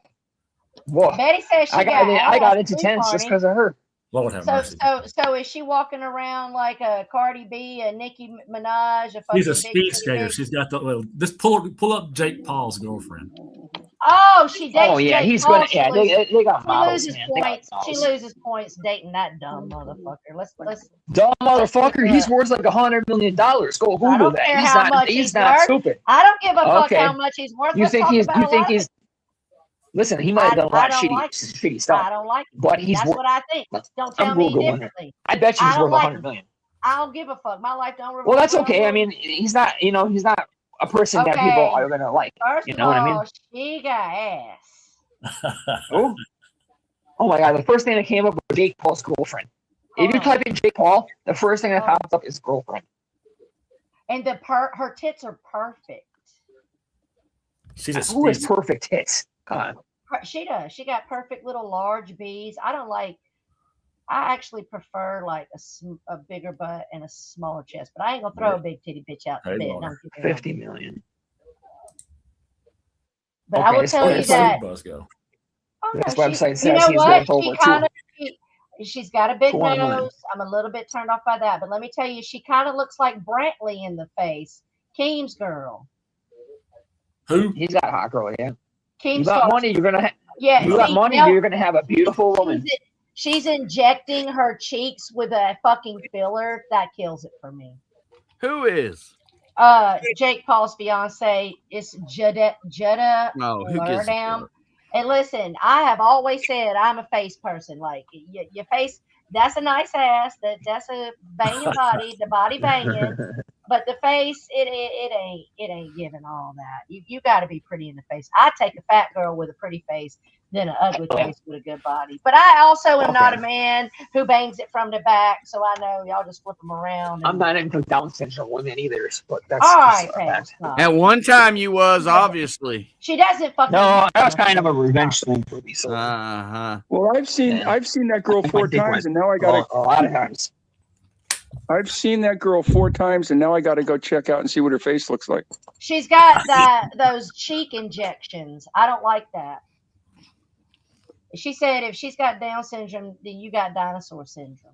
whoa. Betty says I got into tennis just because of her. Lord have mercy. So is she walking around like a Cardi B, a Nicki Minaj? She's a speed skater. She's got the just pull up Jake Paul's girlfriend. Oh, she dates. Oh yeah, Jake he's Paul. gonna. Yeah, they got models. She loses points dating that dumb motherfucker. Let's dumb motherfucker. He's worth like $100 million. Go Google that. He's not stupid. I don't give a fuck how much he's worth. You think he's? Listen, he might have done a lot of shitty stuff. I don't like it. But he's That's worth. what I think. Don't tell me differently. I bet you he's worth $100 million. I don't give a fuck. My life don't revolve. Well, that's okay. I mean, he's not. He's not a person that people are gonna like. First you know what I mean? She got ass. Oh my God! The first thing that came up was Jake Paul's girlfriend. If you type in Jake Paul, the first thing that pops up is girlfriend. And her tits are perfect. Who has perfect tits? God. She does. She got perfect little large B's. I actually prefer like a bigger butt and a smaller chest, but I ain't gonna throw a big titty bitch out the bed. 50 million. But Okay, I will this tell Where you did website- that. Buzz go? Oh, no, This she- website you says know she's what? worth over She kind of, 2. she's got a big 2 on 1. nose. I'm a little bit turned off by that, but let me tell you, she kind of looks like Brantley in the face. Keem's girl. Who? He's got a hot girl, yeah. You Keem's got girl. money, you're gonna. Yeah, You got see, money, now you're gonna have a beautiful woman. she's injecting her cheeks with a fucking filler. That kills it for me. Who is? Jake Paul's fiance is Jada No, who gives a Lurdam. fuck? And listen, I have always said I'm a face person. Like your face, that's a nice ass. That's a banging body. The body banging. But the face, it ain't giving all that. You got to be pretty in the face. I take a fat girl with a pretty face than an ugly face with a good body. But I also am not a man who bangs it from the back, so I know y'all just flip them around. I'm not into Down syndrome women either, but that's all just right, a fact. Pam, stop. At one time, you was obviously. She doesn't fucking. No, that was kind of a revenge thing for me. So Well, I've seen that girl I think my 4 dick times, went and now I gotta. a lot of times. I've seen that girl 4 times, and now I gotta go check out and see what her face looks like. She's got those cheek injections. I don't like that. She said if she's got Down syndrome, then you got dinosaur syndrome.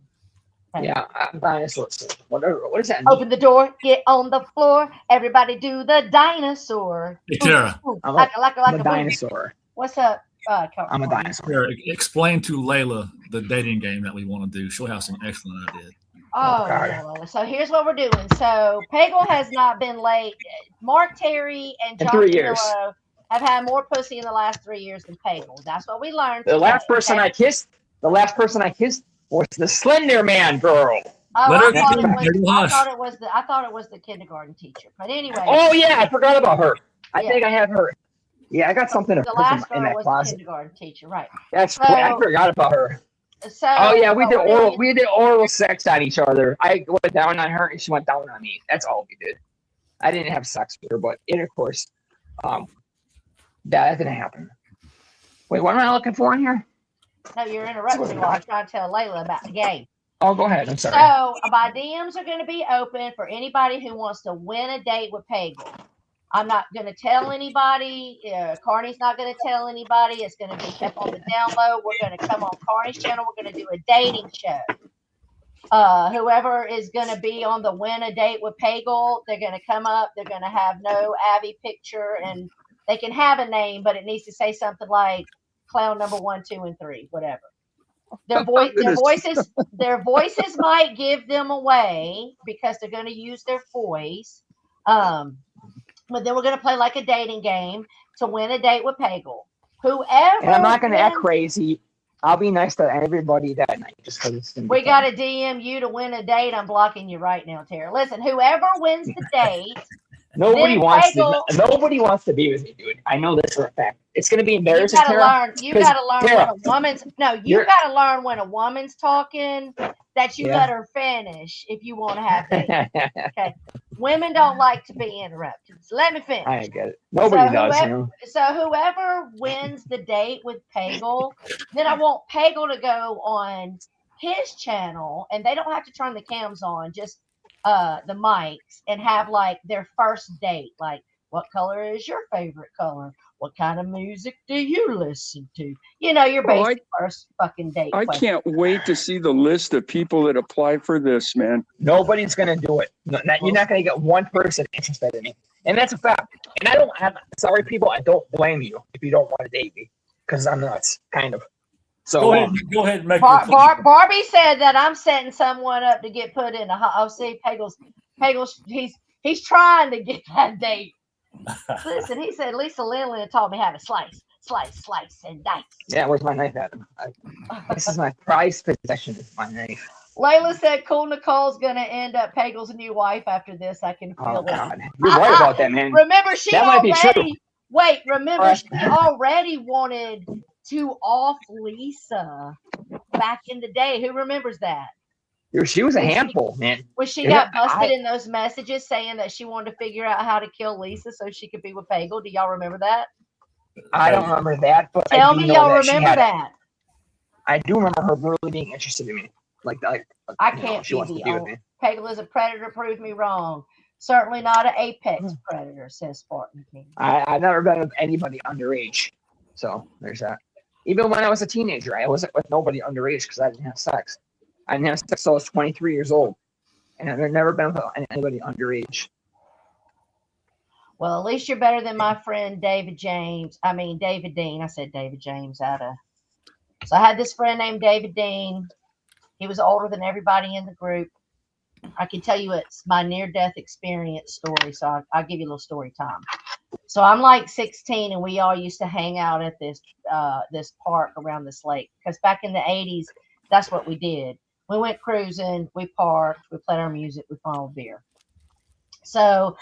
Okay. Yeah, I'm dinosaur syndrome. Whatever. What does that mean? Open the door, get on the floor. Everybody do the dinosaur. Hey, Tara. Ooh, I'm like I'm a a booty. dinosaur. What's up? I'm a dinosaur. Tara, explain to Layla the dating game that we want to do. She'll have some excellent ideas. Oh, God. no. So here's what we're doing. So Pagel has not been late. Mark Terry and In John 3 years. Canelo have had more pussy in the last 3 years than Pagel. That's what we learned. The last today, person okay? I kissed was the Slender Man girl. Oh, Let her I thought go. it was. Let her I hush. thought it was the kindergarten teacher. But anyway. Oh yeah, I forgot about her. I Yeah. think I have her. Yeah, I got something of The hers last in girl that was the closet. kindergarten teacher, right? That's So- right. I forgot about her. So. Oh yeah, we what did we're oral. doing- We did oral sex on each other. I went down on her, and she went down on me. That's all we did. I didn't have sex with her, but of course, that didn't happen. Wait, what am I looking for in here? No, you're interrupting me while I'm trying to tell Layla about the game. Oh, go ahead. I'm sorry. So my DMs are going to be open for anybody who wants to win a date with Pagel. I'm not going to tell anybody. Carney's not going to tell anybody. It's going to be kept on the down low. We're going to come on Carney's channel. We're going to do a dating show. Whoever is going to be on the win a date with Pagel, they're going to come up. They're going to have no Abby picture, and they can have a name, but it needs to say something like clown number 1, 2, and 3, whatever. Their voices might give them away because they're going to use their voice. But then we're going to play like a dating game to win a date with Pagel. Whoever. And I'm not going to act wins- crazy. I'll be nice to everybody that night just because it's gonna be We fun. got to DM you to win a date. I'm blocking you right now, Tara. Listen, whoever wins the date. Nobody then wants Pagel- to. Nobody wants to be with me, dude. I know this for a fact. It's gonna be You embarrassing. gotta Tara. learn. You 'cause, gotta learn Tara, when a woman's you you're- gotta learn when a woman's talking that you Yeah. let her finish if you want to have dates. Women don't like to be interrupted. So let me finish. I get it. Nobody So does. whoever- You know? So whoever wins the date with Pagel, then I want Pagel to go on his channel, and they don't have to turn the cams on, just the mics, and have like their first date. Like, what color is your favorite color? What kind of music do you listen to? You know, your Oh, basic first fucking date. I question. can't wait to see the list of people that apply for this, man. Nobody's gonna do it. You're not gonna get one person interested in me, and that's a fact. And I don't have. Sorry, people. I don't blame you if you don't want to date me because I'm nuts, kind of. So Go ahead. Go ahead and make Bar- your Bar- Barbie said that I'm setting someone up to get put in a hot. Oh, see, Pagel's, he's trying to get that date. Listen, he said Lisa Lindley taught me how to slice, and dice. yeah, where's my knife at? This is my prized possession. Is my knife. Layla said, "Cool Nicole's gonna end up Pagel's new wife after this. I can Oh feel it." God, you're right about that, man. Remember, she That might be true. already. Wait, remember, Right. she already wanted to off Lisa back in the day. Who remembers that? She was a handful, man. When she Yeah, got busted I- in those messages saying that she wanted to figure out how to kill Lisa so she could be with Pagel. Do y'all remember that? I don't remember that, but Tell I do me know y'all that she remember had. that. I do remember her really being interested in me, like I you know, can't she be wants to the be with only. me. Pagel is a predator. Prove me wrong. Certainly not an apex predator, says Spartan King. I've never been with anybody underage. So there's that. Even when I was a teenager, I wasn't with nobody underage because I didn't have sex. I didn't have sex until I was 23 years old. And I've never been with anybody underage. Well, at least you're better than my friend David Dean. I said David James So I had this friend named David Dean. He was older than everybody in the group. I can tell you it's my near-death experience story, so I'll give you a little story time. So I'm like 16, and we all used to hang out at this park around this lake, because back in the 80s, that's what we did. We went cruising, we parked, we played our music, we followed beer. So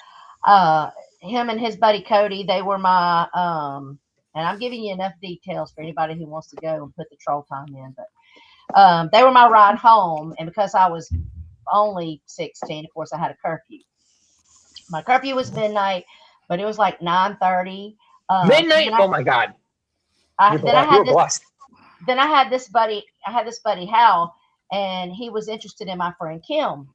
him and his buddy Cody, they were my and I'm giving you enough details for anybody who wants to go and put the troll time in, but they were my ride home. And because I was only 16, of course I had a curfew. My curfew was midnight, but it was like 9:30. Midnight? Oh my God. Then I had this buddy Hal, and he was interested in my friend Kim.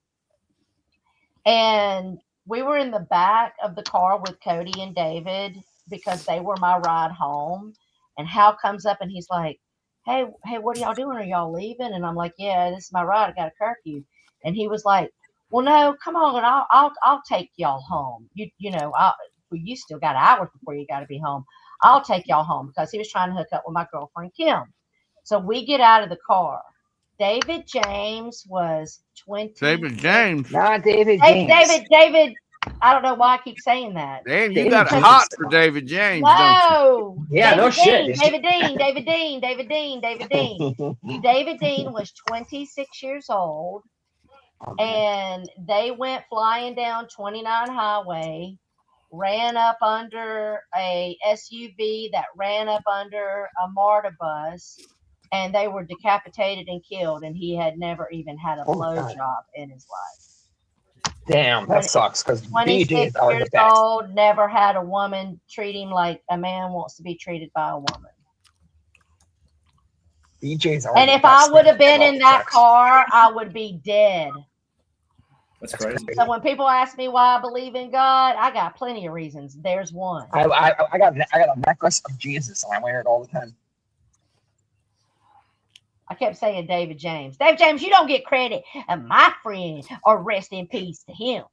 And we were in the back of the car with Cody and David because they were my ride home. And Hal comes up and he's like, hey, what are y'all doing? Are y'all leaving? And I'm like, yeah, this is my ride. I got a curfew. And he was like, well, no, come on, I'll take y'all home. You still got hours before you got to be home. I'll take y'all home, because he was trying to hook up with my girlfriend Kim. So we get out of the car. David James was 20. David James. Not David James. David. I don't know why I keep saying that. Damn, you got it hot for David James, don't No. Yeah, David no Dean, shit. David Dean. David Dean was 26 years old, and they went flying down 29 Highway, ran up under a SUV that ran up under a MARTA bus, and they were decapitated and killed, and he had never even had a blowjob in his life. Damn, that sucks, because 26 years old, never had a woman treat him like a man wants to be treated by a woman. BJ's and if I would have been in that car, I would be dead. That's crazy. So when people ask me why I believe in God, I got plenty of reasons. There's one. I got a necklace of Jesus, and I wear it all the time. I kept saying David James. David James, you don't get credit. And my friend, or rest in peace to him.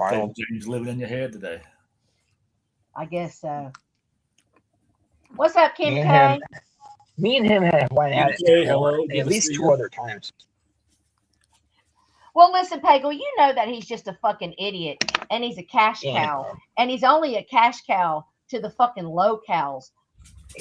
David James living in your head today. I guess so. What's up, Kim K? Me and him have went at it at least 2 other times. Well, listen, Pagel, you know that he's just a fucking idiot, and he's a cash cow, and he's only a cash cow to the fucking locals.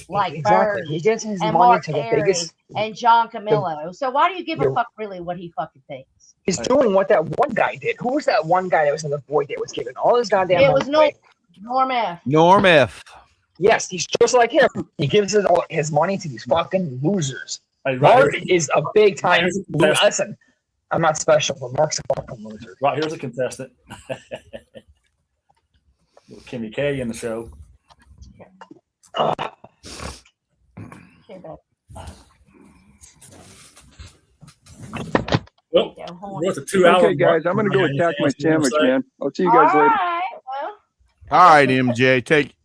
Like Bird, he gets his and money Mark to the Perry biggest, and John Camillo. So why do you give a fuck really what he fucking thinks? He's doing what that one guy did. Who was that one guy that was in the void that was given all his goddamn It money was away? Norm F. Norm F. Yes, he's just like him. He gives his money to these fucking losers. Hey, Mark is a big time loser. Listen, I'm not special, but Mark's a fucking loser. Right, here's a contestant. Kimmy K in the show. Well, we're at the 2 hour. Okay, guys, I'm going to go attack my sandwich, man. I'll see you guys later. Right, well, All right, MJ, take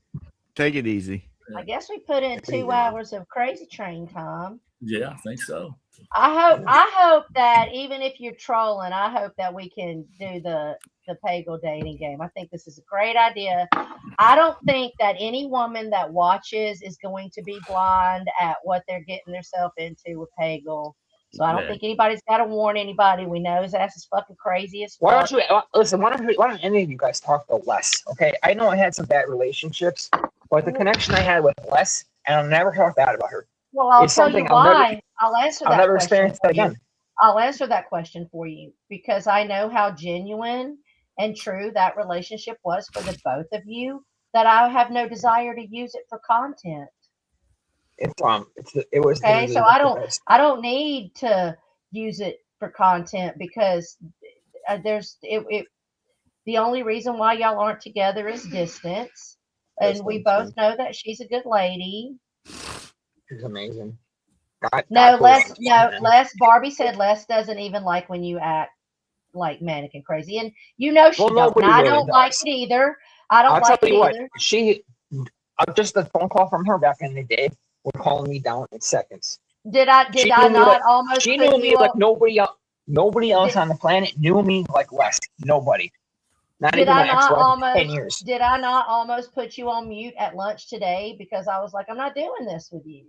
it easy. I guess we put in 2 hours of crazy train time. Yeah, I think so. I hope that even if you're trolling, I hope that we can do the Pagel dating game. I think this is a great idea. I don't think that any woman that watches is going to be blind at what they're getting themselves into with Pagel. So I don't think anybody's got to warn anybody. We know his ass is fucking crazy as fuck. Why don't you listen? Why don't any of you guys talk about Les? Okay, I know I had some bad relationships, but the connection I had with Les, and I'll never talk bad about her. Well, I'll tell you why. I'll answer that. I'll never experience that again. I'll answer that question for you because I know how genuine and true that relationship was for the both of you. That I have no desire to use it for content. It was okay. So I don't need to use it for content because the only reason why y'all aren't together is distance, and we both know that she's a good lady. She's amazing. Les. Barbie said Les doesn't even like when you act like manic and crazy, and you know she Well, don't. nobody And I really don't like does. it either. I don't I'll like tell it you what, either. she just a phone call from her back in the day would calling me down in seconds. Did I She not knew me like, almost she put knew me you like on? nobody else Did, on the planet knew me like Wes. Nobody. Not did even I my not ex-wife in almost? 10 years. Did I not almost put you on mute at lunch today because I was like, I'm not doing this with you.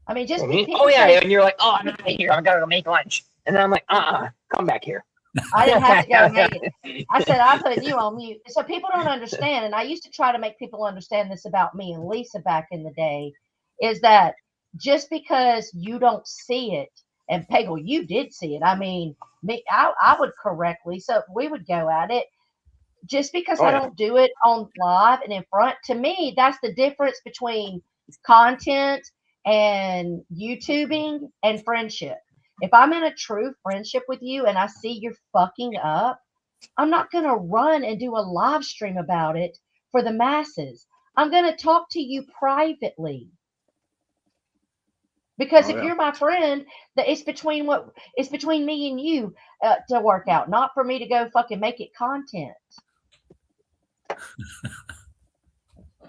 I mean, just people Oh yeah, say, and you're like, oh, I'm out of here. I gotta go make lunch. And then I'm like, come back here. I didn't have to go make it. I said, I'm putting you on mute. So people don't understand. And I used to try to make people understand this about me and Lisa back in the day, is that just because you don't see it, and Peggle, you did see it. I mean, me, I would correct Lisa. We would go at it. Just because I don't do it on live and in front, to me, that's the difference between content and YouTubing and friendship. If I'm in a true friendship with you and I see you're fucking up, I'm not going to run and do a live stream about it for the masses. I'm going to talk to you privately. Because if you're my friend, it's between me and you to work out, not for me to go fucking make it content.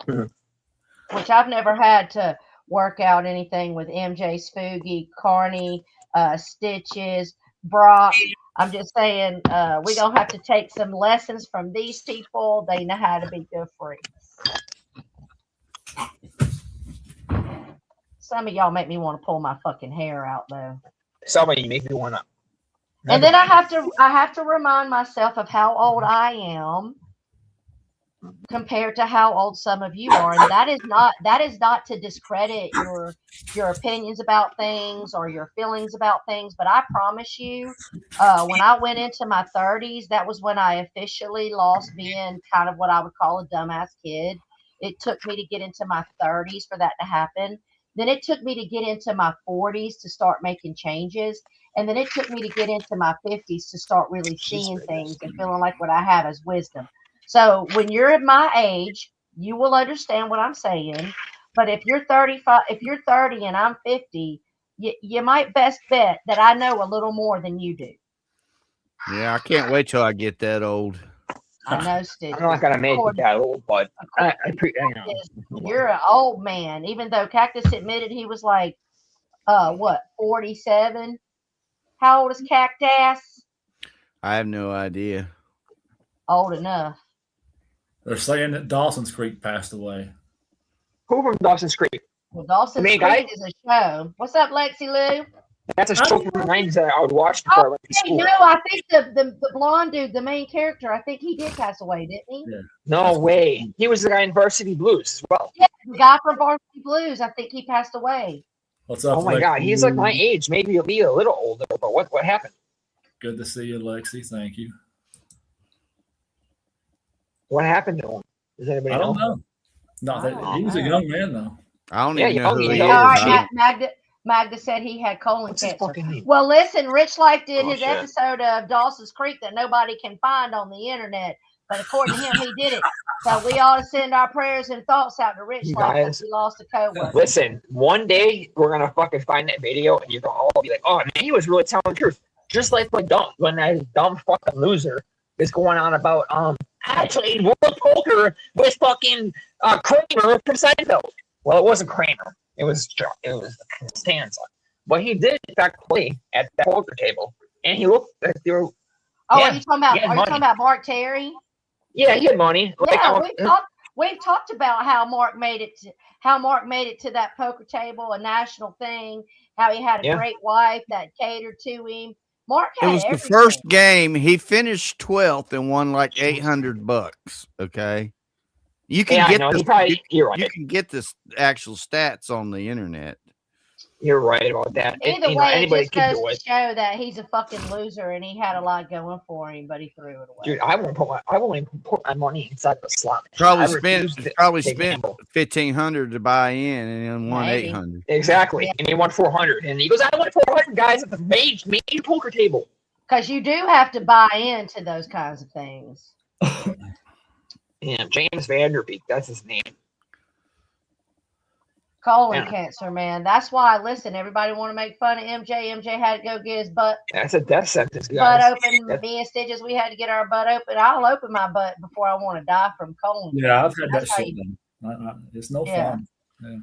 Which I've never had to work out anything with MJ Spoogie, Carney, Stitches, Brock. I'm just saying we're going to have to take some lessons from these people. They know how to be good freaks. Some of y'all make me want to pull my fucking hair out, though. Some of you make me want to. And then I have to remind myself of how old I am compared to how old some of you are, and that is not to discredit your opinions about things or your feelings about things, but I promise you, when I went into my 30s, that was when I officially lost being kind of what I would call a dumbass kid. It took me to get into my 30s for that to happen. Then it took me to get into my 40s to start making changes, and then it took me to get into my 50s to start really seeing things and feeling like what I have is wisdom. So when you're at my age, you will understand what I'm saying. But if you're 35, if you're 30 and I'm 50, you might best bet that I know a little more than you do. Yeah, I can't wait till I get that old. I know, Stitch. I'm not gonna make it that old, but you're an old man. Even though Cactus admitted he was like, 47? How old is Cactus? I have no idea. Old enough. They're saying that Dawson's Creek passed away. Who from Dawson's Creek? Well, Dawson's Creek is a show. What's up, Lexi Lou? That's a show from the 90s that I would watch before I went to school. No, I think the blonde dude, the main character, I think he did pass away, didn't he? Yeah. No way. He was the guy in Varsity Blues as well. Yeah, the guy from Varsity Blues. I think he passed away. What's up, Oh my Lexi? God, he's like my age. Maybe he'll be a little older, but what happened? Good to see you, Lexi. Thank you. What happened to him? Does anybody I don't know? know. No, he was a young man though. I don't Yeah, even know who young, he young. is. All Yeah. right, Magda said he had colon What's his cancer. fucking name? Well, listen, Rich Life did Oh, his shit. episode of Dawson's Creek that nobody can find on the internet, but according to him, he did it. So we ought to send our prayers and thoughts out to Rich You Life guys- because he lost a coworker. Listen, one day we're gonna fucking find that video and you're gonna all be like, "Oh man, he was really telling the truth." Just like when that dumb fucking loser is going on about I played World Poker with fucking Kramer from Seinfeld. Well, it wasn't Kramer. It was Costanza. But he did in fact play at that poker table, and he looked like they were. Oh, Yeah, are you talking about? he had Are you money. talking about Mark Terry? Yeah, he had money. Like, Yeah, we've talked about how Mark made it to that poker table, a national thing. How he had a Yeah. great wife that catered to him. Mark It had was the everything. first game. He finished 12th and won like $800. Okay, you can yeah, I get know. the, You're right. you can get the actual stats on the internet. You're right about that. Either You know, way, it anybody just can goes do to it. show that he's a fucking loser and he had a lot going for him, but he threw it away. Dude, I won't even put my money inside the slot machine. Probably I spent refuse to spent gamble. $1,500 to buy in and then won Maybe. $800. Exactly. Yeah. And he won 400. And he goes, I won 400 guys at the major poker table. Because you do have to buy into those kinds of things. Yeah, James Vanderbeek, that's his name. Colon Yeah. cancer, man. That's why. Listen, everybody want to make fun of MJ. MJ had to go get his butt That's a death sentence, butt guys. open. Me and Stitches, we had to get our butt open. I'll open my butt before I want to die from colon. Yeah, I've cancer. had that That's how shit you- done. It's no Yeah. fun. Yeah.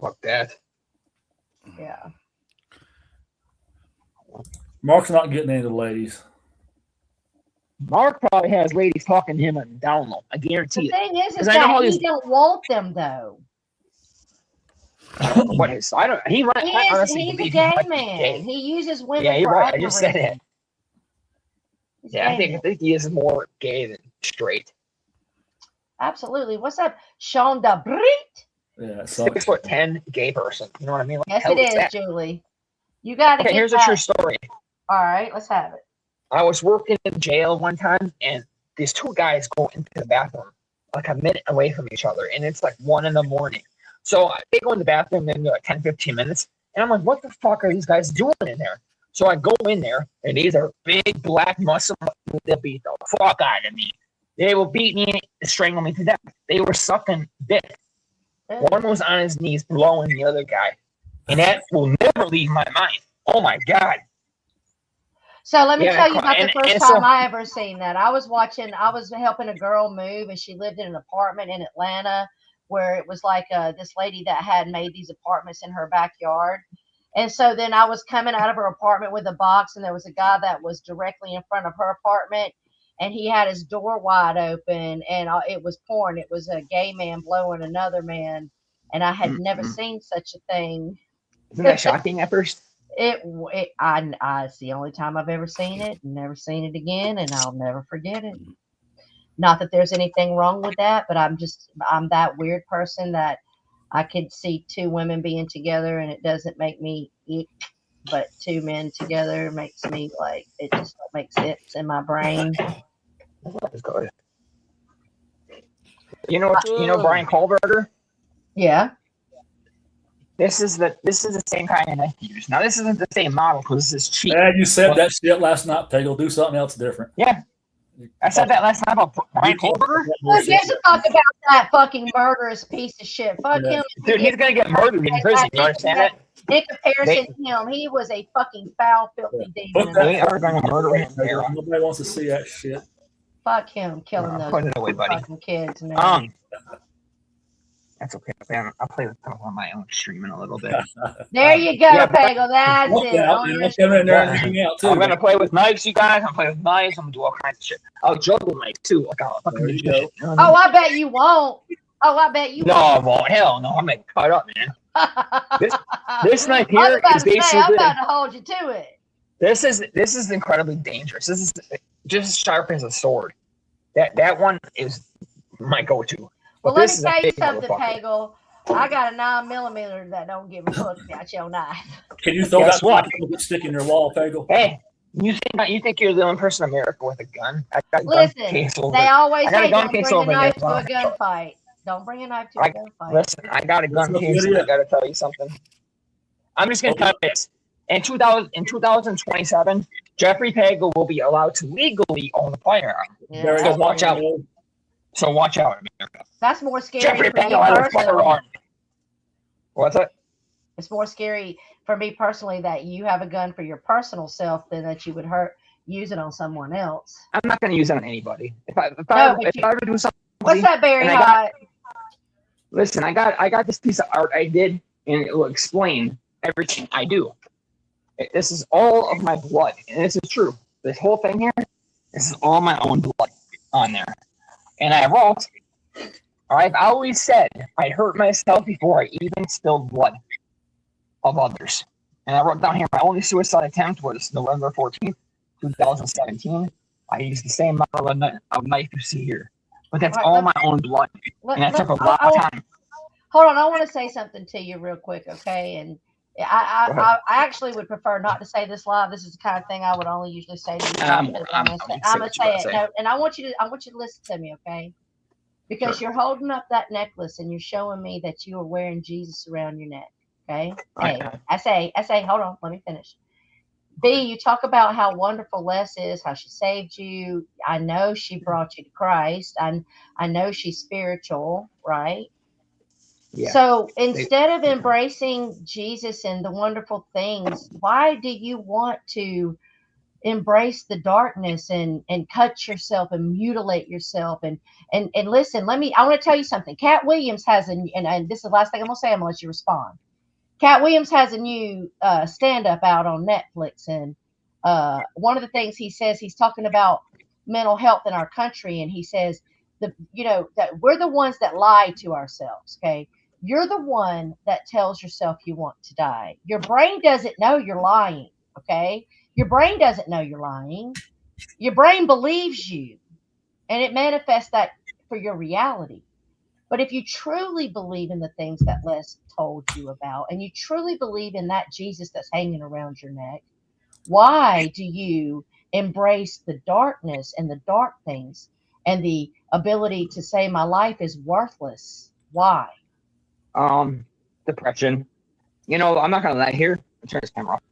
Fuck that. Yeah. Mark's not getting into the ladies. Mark probably has ladies talking to him on download. I guarantee The it. thing is 'Cause I know that all he these- don't want them though. I don't know what his. I don't. He might. I honestly He's a believe gay he might be man. gay. He uses women. Yeah, you're for right. I other just said it. reasons. He's a Yeah, I gay think man. he is more gay than straight. Absolutely. What's up, Sean DeBreet? Yeah, it sucks. 6'10", gay person. You know what I mean? What the Yes, hell it is, that? Julie. You got to Okay, get here's a that. true story. All right, let's have it. I was working in jail one time, and these two guys go into the bathroom like a minute away from each other, and it's like 1 a.m. So they go in the bathroom in like 10, 15 minutes, and I'm like, what the fuck are these guys doing in there? So I go in there, and these are big black muscle. They beat the fuck out of me. They will beat me and strangle me to death. They were sucking dick. One was on his knees blowing the other guy, and that will never leave my mind. Oh my god! So let me Yeah, tell you about and- the first and time so- I ever seen that. I was helping a girl move, and she lived in an apartment in Atlanta where it was like this lady that had made these apartments in her backyard. And so then I was coming out of her apartment with a box, and there was a guy that was directly in front of her apartment, and he had his door wide open, and it was porn. It was a gay man blowing another man, and I had never seen such a thing. Isn't that shocking at first? It's the only time I've ever seen it, never seen it again, and I'll never forget it. Not that there's anything wrong with that, but I'm that weird person that I could see two women being together and it doesn't make me eat, but two men together makes me like, it just don't make sense in my brain. That's good. You know Brian Kohlberger? Yeah. This is the same kind of knife you use. Now this isn't the same model because this is cheap. Yeah, you said that shit last night, Peggle. Do something else different. Yeah, I said that last night about Brian Kohlberger. Who gives a fuck about that fucking murderous piece of shit? Fuck Yeah. him. Dude, he's gonna get murdered in prison. You understand that? In comparison to him, he was a fucking foul, filthy Put demon. that They are gonna murder him. Nobody wants to see that shit. Fuck him, killing those Put it away, buddy. fucking kids. And everything. That's okay. I'll play with them on my own stream in a little bit. There you go, Yeah, Peggle. That's Look it. out, On and your we'll come in there and hang out too. I'm gonna play with knives, you guys. I'm gonna play with knives. I'm gonna do all kinds of shit. I'll juggle knives too. Like a fucking There you magician. go. You know what I Oh, mean? I bet you won't. Oh, I bet you No, I won't. won't. Hell no. I'm gonna cut up, man. This knife I was here about is to say, I'm basically. about to hold you to it. This is incredibly dangerous. This is just as sharp as a sword. That one is my go-to. Well, But let this me is a tell you big something, motherfucker. Peggle. I got a 9mm that don't give a fuck about your knife. Can you throw Guess that what? stick in your wall, Peggle? Hey, you think you're the only person in America with a gun? I got a gun Listen, case over. they always I got a say gun don't case bring a over there, knife to bro. a gunfight. Don't bring a knife to a gunfight. Listen, I got a gun What's up, case, and I idiot? gotta tell you something. I'm just gonna tell you this. In 2027, Jeffrey Peggle will be allowed to legally own a firearm. Yeah, Very So that's, good. watch out. So watch out, America. that's more scary Jeffrey for me Peggle has a personally. firearm. What's that? It's more scary for me personally that you have a gun for your personal self than that you would use it on someone else. I'm not gonna use it on anybody. If I but ever do something. What's that, Barry And I got- Hot? Listen, I got this piece of art I did, and it will explain everything I do. This is all of my blood, and this is true. This whole thing here, this is all my own blood on there. And I wrote, I've always said I'd hurt myself before I even spilled blood of others. And I wrote down here, my only suicide attempt was November 14th, 2017. I used the same model of knife you see here. But that's Right, all let- my own blood. And that took a lot of time. Hold on, I want to say something to you real quick, okay? And Go I ahead. actually would prefer not to say this live. This is the kind of thing I would only usually say to you. I'm gonna gonna say, say I'm gonna what you say gotta it. say. No, and I want you to listen to me, okay? Because you're holding up that necklace and you're showing me that you are wearing Jesus around your neck. Okay. Right. Hey, I say, hold on, let me finish. B, you talk about how wonderful Les is, how she saved you. I know she brought you to Christ. I know she's spiritual, right? Yeah. So instead of embracing Jesus and the wonderful things, why do you want to embrace the darkness and cut yourself and mutilate yourself and listen? I want to tell you something. Cat Williams has and this is the last thing I'm gonna say. I'm gonna let you respond. Cat Williams has a new stand-up out on Netflix, and one of the things he says, he's talking about mental health in our country, and he says that we're the ones that lie to ourselves. Okay, you're the one that tells yourself you want to die. Your brain doesn't know you're lying. Okay, your brain doesn't know you're lying. Your brain believes you, and it manifests that for your reality. But if you truly believe in the things that Les told you about, and you truly believe in that Jesus that's hanging around your neck, why do you embrace the darkness and the dark things and the ability to say my life is worthless? Why? Depression. I'm not gonna lie here. I'll turn this camera off.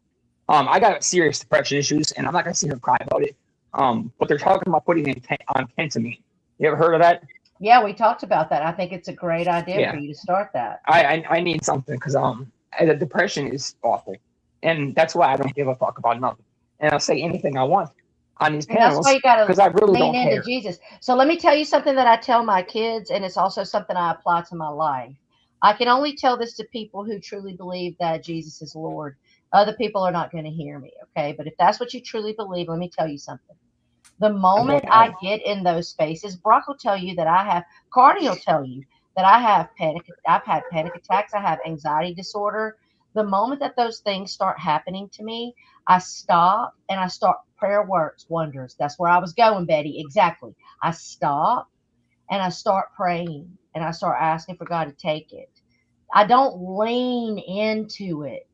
I got serious depression issues, and I'm not gonna sit here and cry about it. But they're talking about putting on ketamine. You ever heard of that? Yeah, we talked about that. I think it's a great idea for you to start that. I need something because the depression is awful, and that's why I don't give a fuck about nothing, and I'll say anything I want on these panels. That's why you got to I really lean don't into care. Jesus. So let me tell you something that I tell my kids, and it's also something I apply to my life. I can only tell this to people who truly believe that Jesus is Lord. Other people are not going to hear me, okay? But if that's what you truly believe, let me tell you something. The moment I get in those spaces, Brock will tell you that Cardi will tell you that I've had panic attacks, I have anxiety disorder. The moment that those things start happening to me, I stop and I start prayer works wonders. That's where I was going, Betty. Exactly. I stop and I start praying and I start asking for God to take it. I don't lean into it.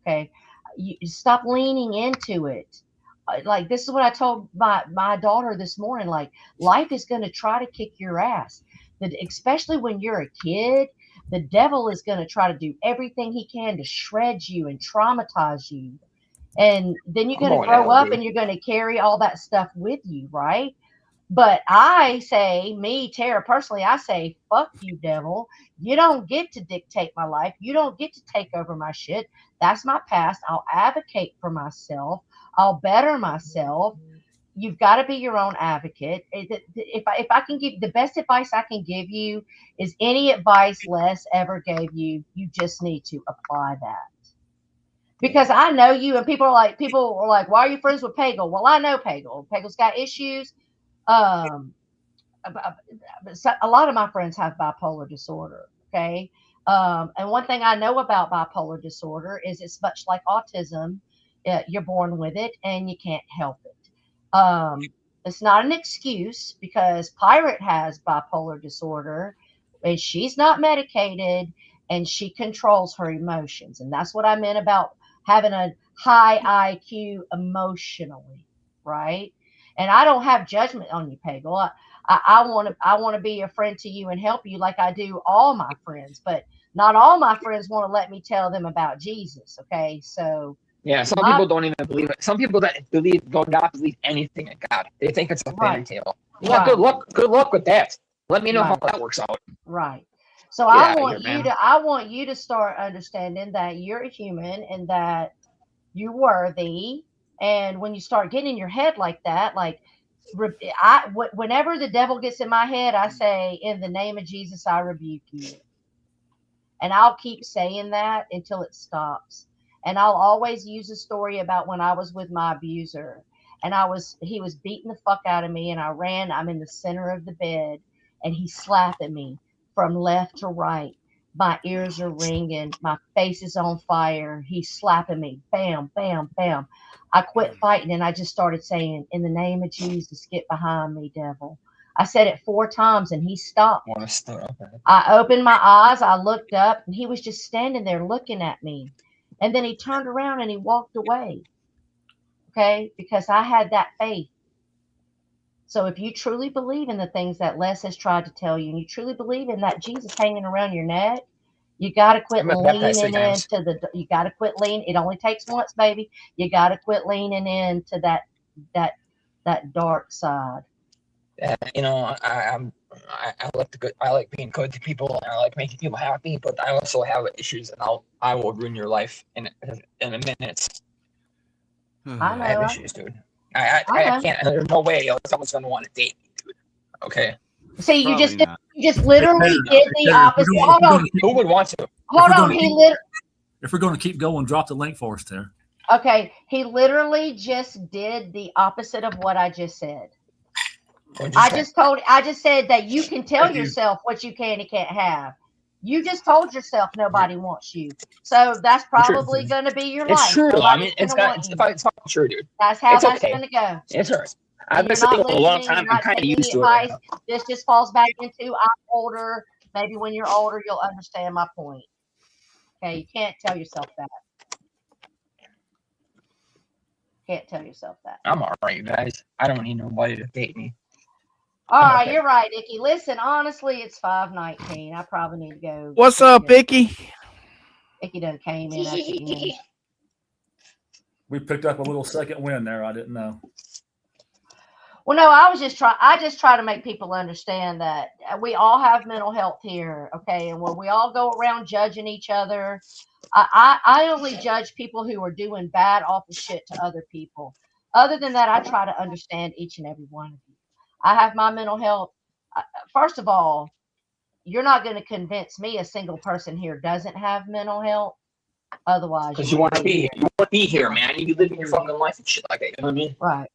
Okay. You stop leaning into it. Like, this is what I told my daughter this morning. Like, life is going to try to kick your ass. Especially when you're a kid, the devil is going to try to do everything he can to shred you and traumatize you. And then you're going to grow up and you're going to carry all that stuff with you, right? But I say, Tara, personally, I say, fuck you, devil. You don't get to dictate my life. You don't get to take over my shit. That's my past. I'll advocate for myself. I'll better myself. You've got to be your own advocate. If I can give the best advice I can give you is any advice Les ever gave you, you just need to apply that. Because I know you, and people are like, why are you friends with Pagel? Well, I know Pagel. Pagel's got issues. A lot of my friends have bipolar disorder. Okay. And one thing I know about bipolar disorder is it's much like autism. You're born with it and you can't help it. It's not an excuse, because Pirate has bipolar disorder and she's not medicated and she controls her emotions. And that's what I meant about having a high IQ emotionally, right? And I don't have judgment on you, Pagel. I want to be a friend to you and help you like I do all my friends, but not all my friends want to let me tell them about Jesus. Okay, so yeah, some people don't even believe it. Some people that do not believe anything in God. They think it's a fairy tale. Yeah, right. Good luck with that. Let me know how that works out. Right. So I want you to start understanding that you're a human and that you're worthy. And when you start getting in your head like that, whenever the devil gets in my head, I say, in the name of Jesus, I rebuke you. And I'll keep saying that until it stops. And I'll always use a story about when I was with my abuser and he was beating the fuck out of me, and I'm in the center of the bed and he's slapping me from left to right. My ears are ringing. My face is on fire. He's slapping me. Bam, bam, bam. I quit fighting and I just started saying, in the name of Jesus, get behind me, devil. I said it 4 times and he stopped. I opened my eyes. I looked up and he was just standing there looking at me. And then he turned around and he walked away. Okay? Because I had that faith. So if you truly believe in the things that Les has tried to tell you, and you truly believe in that Jesus hanging around your neck, you got to quit leaning into you got to quit leaning. It only takes once, baby. You got to quit leaning into that dark side. You know, I like the good. I like being good to people, and I like making people happy. But I also have issues, and I will ruin your life in a minute. I know. I have issues, dude. I can't. There's no way someone's gonna want to date me, dude. Okay. See, you Probably not. just literally did the opposite. Hold on. Who would want to? Hold on. If we're going to keep going, drop the link for us there. Okay, he literally just did the opposite of what I just said. I just said that you can tell yourself what you can and can't have. You just told yourself nobody wants you, so that's probably going to be your life. It's true. I mean, it's fucking true, dude. That's how it's that's okay. going to go. It's hurt. I've been saying for a long time. I'm kind of used to it. This just falls back into I'm older. Maybe when you're older, you'll understand my point. Okay, you can't tell yourself that. Can't tell yourself that. I'm all right, guys. I don't need nobody to date me. All right, okay. You're right, Icky. Listen, honestly, it's 5:19. I probably need to go. What's up, Icky? Icky done came in at the end. We picked up a little second win there. I didn't know. Well, no, I just try to make people understand that we all have mental health here, okay? And when we all go around judging each other, I only judge people who are doing bad, awful shit to other people. Other than that, I try to understand each and every one of you. I have my mental health. First of all, you're not going to convince me a single person here doesn't have mental health. Otherwise, because you want to be here. You want to be here, man. You live in your fucking life and shit like that. You know what I mean? Right.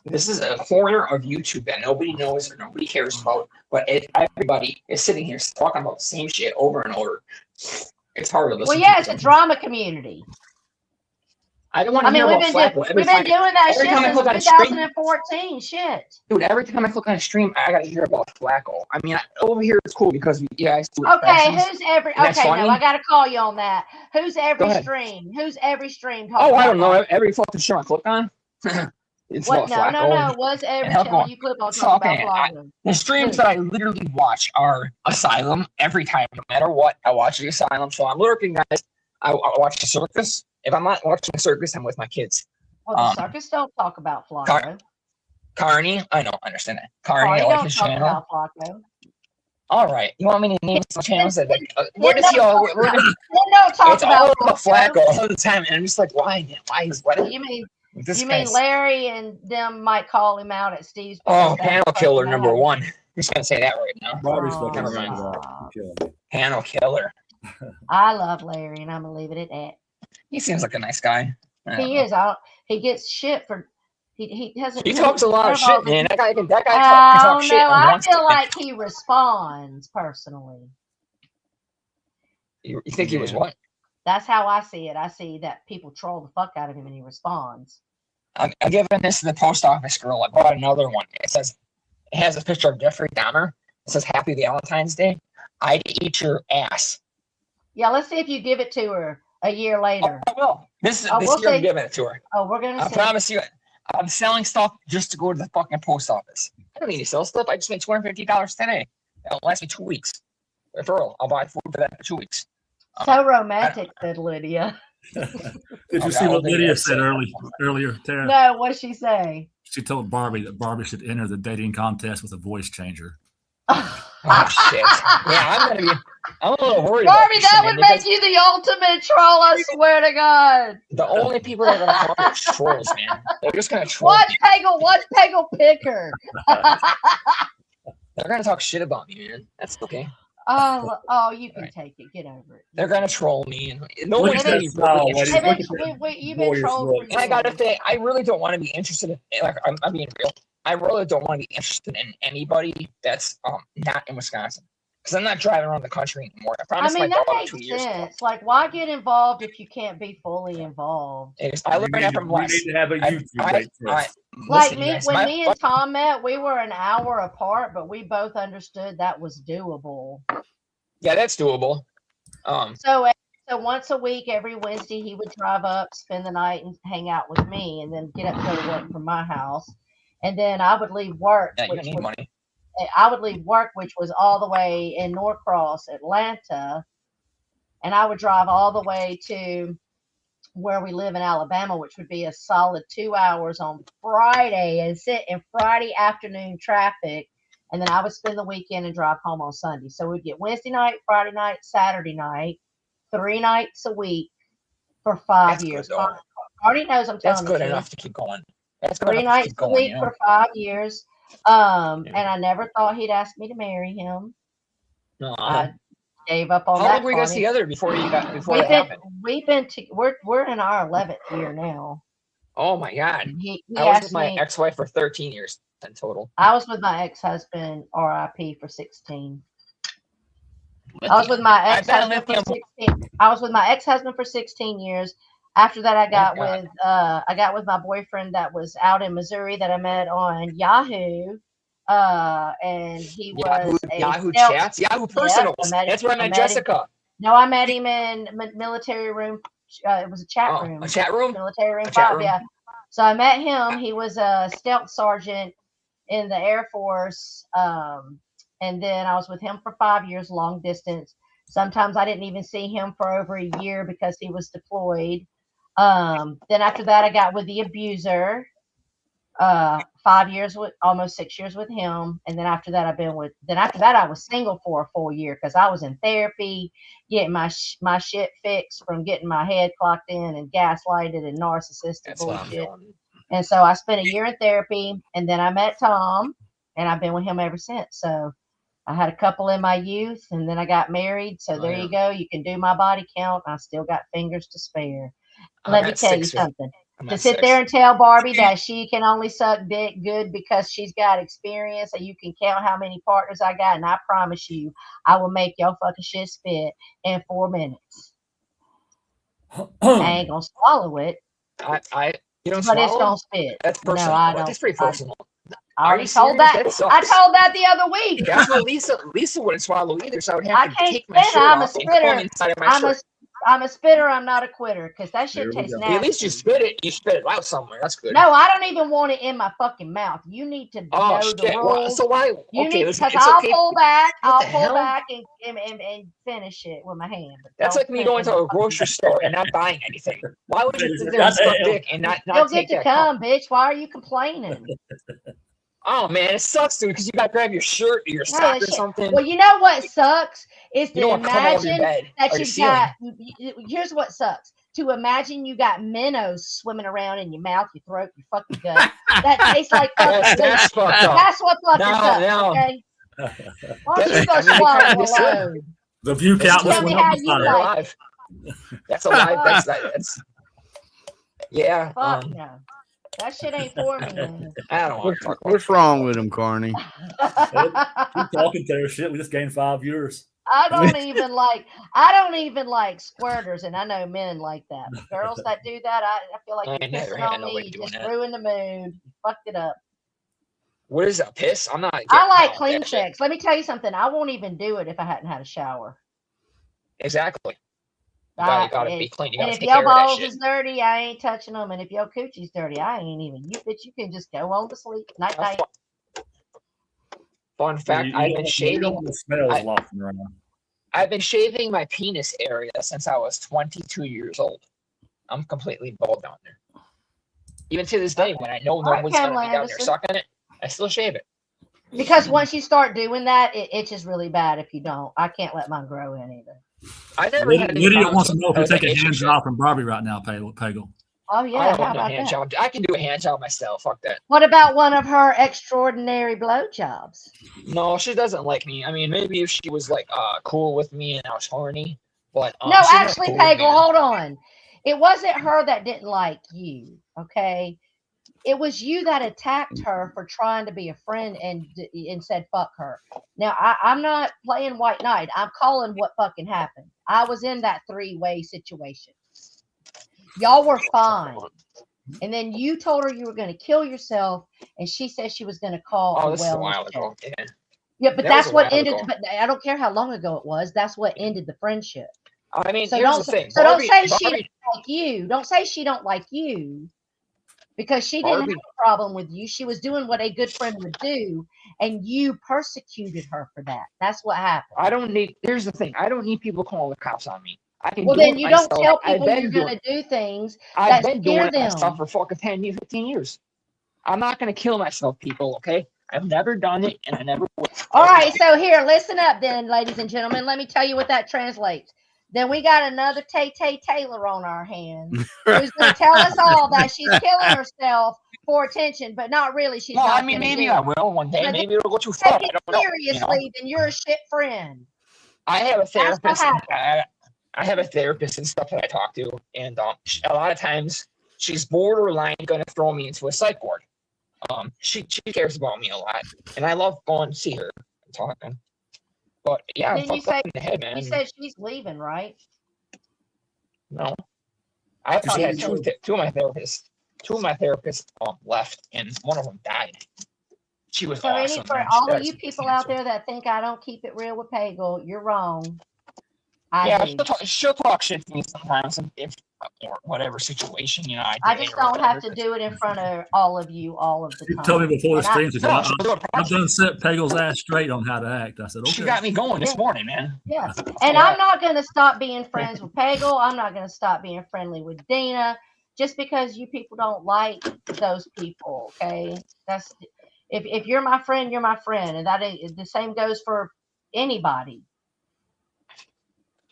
This is a corner of YouTube that nobody knows or nobody cares about, but everybody is sitting here talking about the same shit over and over. It's hard to listen. Well, yeah, it's a drama community. I don't want to hear about Flacco. We've been doing that shit since 2014. Shit. Dude, every time I click on a stream, I got to hear about Flacco. I mean, over here it's cool because we guys do okay, who's every? Okay, no, I got to call you on that. Who's every stream? Who's every stream? Oh, I don't know. Every fucking stream I click on. It's what? No. What's every channel you click on talking about Flacco? The streams that I literally watch are Asylum every time, no matter what. I watch the Asylum, so I'm lurking, guys. I watch the Circus. If I'm not watching the Circus, I'm with my kids. Well, the Circus don't talk about Flacco. Carney, I know, understand that. Carney, I like his channel. About Flacco. All right, you want me to name some channels that? What is he all? It's all about Flacco all the time, and I'm just like, why? What? You mean? You mean Larry and them might call him out at Steve's? Oh, Panel Killer number one. I'm just gonna say that right now. Never mind. Panel Killer. I love Larry, and I'm gonna leave it at that. He seems like a nice guy. He is. He gets shit for. He hasn't. He talks a lot of shit, man. That guy can talk shit. I feel like he responds personally. You think he was what? That's how I see it. I see that people troll the fuck out of him and he responds. I'm giving this to the post office girl. I bought another one. It has a picture of Jeffrey Dahmer. It says Happy Valentine's Day. I'd eat your ass. Yeah, let's see if you give it to her a year later. Oh, I will. This year I'm giving it to her. Oh, we're gonna. I promise you. I'm selling stuff just to go to the fucking post office. I don't need to sell stuff. I just made $250 today. That'll last me 2 weeks. Referral. I'll buy food for that for 2 weeks. So romantic, said Lydia. Did you see what Lydia said earlier, Tara? No, what did she say? She told Barbie that Barbie should enter the dating contest with a voice changer. Oh shit! Yeah, I'm a little worried. Barbie, that would make you the ultimate troll. I swear to God. The only people that are gonna come up are trolls, man. They're just gonna troll. Watch Peggle pick her. They're gonna talk shit about me, man. That's okay. Oh, you can take it. Get over it. They're gonna troll me, and no one's gonna be you've been trolled. And I gotta say, I really don't want to be interested in. Like, I'm being real. I really don't want to be interested in anybody that's not in Wisconsin, because I'm not driving around the country anymore. I promised my that daughter makes 2 years ago. Like, why get involved if you can't be fully involved? I learned that from Les. We need to have a YouTube date first. Like when me and Tom met, we were an hour apart, but we both understood that was doable. Yeah, that's doable. So once a week, every Wednesday, he would drive up, spend the night, and hang out with me, and then get up and go to work from my house. And then I would leave work. Yeah, you need money. I would leave work, which was all the way in Norcross, Atlanta, and I would drive all the way to where we live in Alabama, which would be a solid 2 hours on Friday and sit in Friday afternoon traffic. And then I would spend the weekend and drive home on Sunday. So we'd get Wednesday night, Friday night, Saturday night, 3 nights a week for 5 That's years. good, though. Already knows I'm telling That's the good truth. enough to keep going. That's good 3 enough to nights keep a going. week Yeah. for 5 years. And I never thought he'd ask me to marry him. No, I gave up on how that. long were you guys party. together before that happened? We're in our 11th year now. Oh my God! And he I was asked with my me. ex-wife for 13 years in total. I was with my ex-husband, RIP, for 16. I was with my ex-husband for 16. I was with my ex-husband for 16 years. After that, I got with my boyfriend that was out in Missouri that I met on Yahoo. And he was Yahoo chats, Yahoo personals. That's where I met Jessica. No, I met him in military room. It was a chat room. A chat room? Military room A 5, chat room. yeah. So I met him. He was a stealth sergeant in the Air Force. And then I was with him for 5 years, long distance. Sometimes I didn't even see him for over a year because he was deployed. Then after that, I got with the abuser. 5 years with almost 6 years with him, and then after that I was single for a full year because I was in therapy, getting my shit fixed from getting my head clocked in and gaslighted and narcissistic bullshit. And so I spent a year in therapy, and then I met Tom, and I've been with him ever since. So I had a couple in my youth, and then I got married. So there you go. You can do my body count. I still got fingers to spare. Let me tell you something. To sit there and tell Barbie that she can only suck dick good because she's got experience and you can count how many partners I got, and I promise you, I will make your fucking shit spit in 4 minutes. I ain't gonna swallow it. You don't but swallow? it's gonna spit. That's personal. No, I don't. That's pretty personal. I already told that. I told that the other week. That's what Lisa wouldn't swallow either, so I would have to take my spit. shirt I'm a off and come spitter. inside of my shirt. I'm a spitter. I'm not a quitter because that shit tastes nasty. At least you spit it out somewhere. That's good. No, I don't even want it in my fucking mouth. You need to know the rules. Well, so why? Because I'll pull back. I'll pull back and finish it with my hand. That's like me going to a grocery store and not buying anything. Why would you sit there and suck dick and not You'll take get to that come, bitch. Why are you complaining? Oh man, it sucks, dude, because you got to grab your shirt or your sock or something. Well, you know what sucks is to imagine that you've got. Here's what sucks: to imagine you got minnows swimming around in your mouth, your throat, your fucking gut. That tastes like that's fucked up. That's what fucking sucks. Okay. Why don't you go swallow alone? The view count was alive. That's alive. That's yeah. Fuck no. That shit ain't for me. Man. I don't want to talk. What's wrong with him, Carney? We're talking their shit. We just gained 5 years. I don't even like squirters, and I know men like that. But girls that do that, I feel like you're pissing on me. You just ruined the mood. Fucked it up. What is that? Piss? I'm not. I like clean sex. Let me tell you something. I won't even do it if I hadn't had a shower. Exactly. You gotta be clean. You gotta and take if your care of that balls shit. is dirty, I ain't touching them. And if your coochie's dirty, I ain't even. You bitch, you can just go on to sleep. Night night. Fun fact: I've been shaving. I've been shaving my penis area since I was 22 years old. I'm completely bald down there. Even to this day, when I know no one's gonna be down there sucking it, I still shave it. Because once you start doing that, it itches really bad if you don't. I can't let mine grow in either. I never had any Lydia wants to know if you take a itching hand shit. job from Barbie right now, Pagel. Oh yeah, I don't how want no about hand that? job. I can do a hand job myself. Fuck that. What about one of her extraordinary blowjobs? No, she doesn't like me. I mean, maybe if she was like cool with me and I was horny, but no, she's not actually, cool with me. Pagel, hold on. It wasn't her that didn't like you, okay? It was you that attacked her for trying to be a friend and said fuck her. Now I'm not playing white knight. I'm calling what fucking happened. I was in that 3-way situation. Y'all were fine. And then you told her you were going to kill yourself, and she said she was going to call. Oh, this is a while ago. Yeah, but that's what ended. But I don't care how long ago it was. That's what ended the friendship. I mean, so here's the thing. So don't say she don't like you. Don't say she don't like you, because she didn't have a problem with you. She was doing what a good friend would do, and you persecuted her for that. That's what happened. Here's the thing. I don't need people calling the cops on me. I can Well, do then it you don't myself. tell I've people been you're doing going to do things I've that been doing scare it myself them. for fucking 10 years, 15 years. I'm not going to kill myself, people, okay? I've never done it, and I never will. All right, so here, listen up then, ladies and gentlemen. Let me tell you what that translates. Then we got another Tay-Tay Taylor on our hands who's going to tell us all that she's killing herself for attention, but not really. She's Well, not I mean, gonna maybe do I it. will one day. But Maybe it'll go too far. Take I it don't know. seriously, then you're a shit friend. I have a therapist. happened. I have a therapist and stuff that I talk to, and a lot of times she's borderline going to throw me into a psych ward. She cares about me a lot, and I love going to see her and talking. But yeah, I'm Didn't you fucked up say in the head, man. you said she's leaving, right? No, I actually had you two of my therapists left, and one of them died. She was So awesome. for man. all She of had you some people cancer. out there that think I don't keep it real with Pagel, you're wrong. Yeah, I do. she'll talk shit to me sometimes, if or whatever situation, you know. I just don't have to do it in front of all of you all of the You time. told me before the And stream, she said, No, she'll do it I've done set Pagel's ass straight on how to act. I said, okay. She got me going this morning, man. Yeah. And I'm not going to stop being friends with Pagel. I'm not going to stop being friendly with Dina just because you people don't like those people. Okay. That's if you're my friend, you're my friend. And that the same goes for anybody.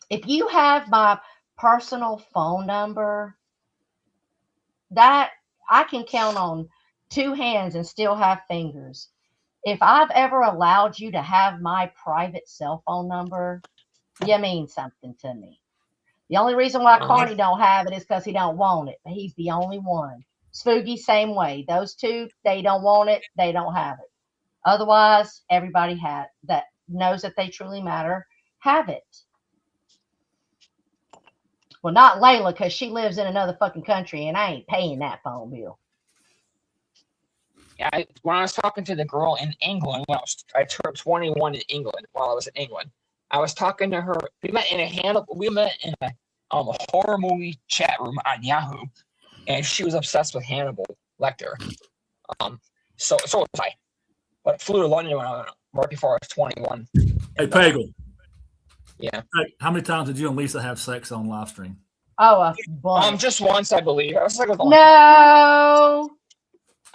If you have my personal phone number, that I can count on two hands and still have fingers. If I've ever allowed you to have my private cell phone number, you mean something to me. The only reason why Carney don't have it is because he don't want it. He's the only one. Spooky, same way. Those two, they don't want it. They don't have it. Otherwise, everybody that knows that they truly matter have it. Well, not Layla, because she lives in another fucking country, and I ain't paying that phone bill. Yeah, when I was talking to the girl in England, I turned 21 in England while I was in England. I was talking to her. We met in a horror movie chat room on Yahoo, and she was obsessed with Hannibal Lecter. So was I. But flew to London right before I was 21. Hey, Pagel. Yeah. Hey, how many times did you and Lisa have sex on live stream? Oh, a bunch. Just once, I believe. I was like, no.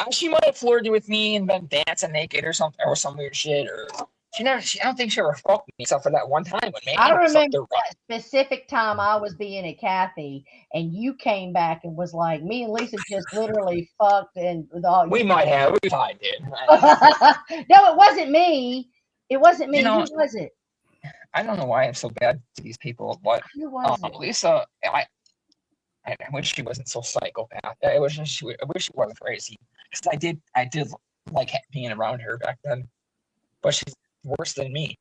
She might have flirted with me and been dancing naked or something, or some weird shit. Or I don't think she ever fucked me except for that one time when maybe I remember that specific time I was being at Kathy, and you came back and was like, me and Lisa just literally fucked, and we probably did. No, it wasn't me. It wasn't me. Who was it? I don't know why I'm so bad to these people, but who was it? Lisa, I wish she wasn't so psychopath. I wish she wasn't crazy. Because I did like being around her back then, but she's worse than me.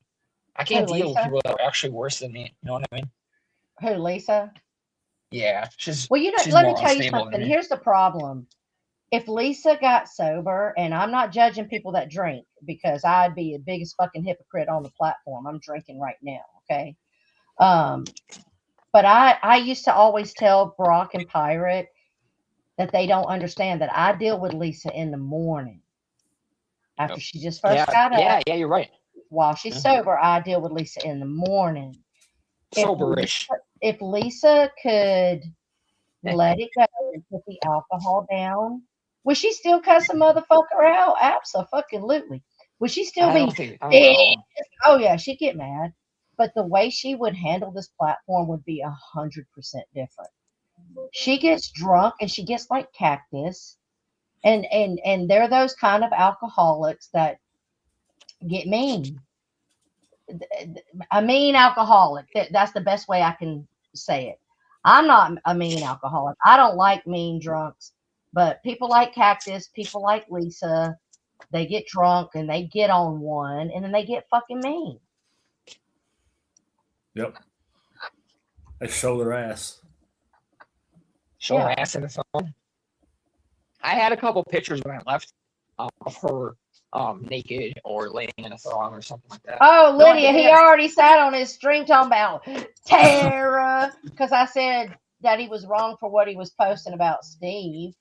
I can't deal with people that are actually worse than me. You know what I mean? Who, Lisa? Yeah, she's. Well, let me tell you something. Here's the problem. If Lisa got sober, and I'm not judging people that drink because I'd be the biggest fucking hypocrite on the platform. I'm drinking right now, okay? But I used to always tell Brock and Pirate that they don't understand that I deal with Lisa in the morning after she just first got up. Yeah, you're right. While she's sober, I deal with Lisa in the morning. Soberish. If Lisa could let it go and put the alcohol down, would she still cuss a motherfucker out? Absolutely. Would she still be? Oh yeah, she'd get mad. But the way she would handle this platform would be 100% different. She gets drunk and she gets like Cactus, and they're those kind of alcoholics that get mean. A mean alcoholic. That's the best way I can say it. I'm not a mean alcoholic. I don't like mean drunks. But people like Cactus, people like Lisa, they get drunk and they get on one and then they get fucking mean. Yep. They show their ass. Show her ass in the phone. I had a couple pictures when I left of her naked or laying in a thong or something like that. Oh, Lydia, he already sat on his string talking about Tara because I said that he was wrong for what he was posting about Steve.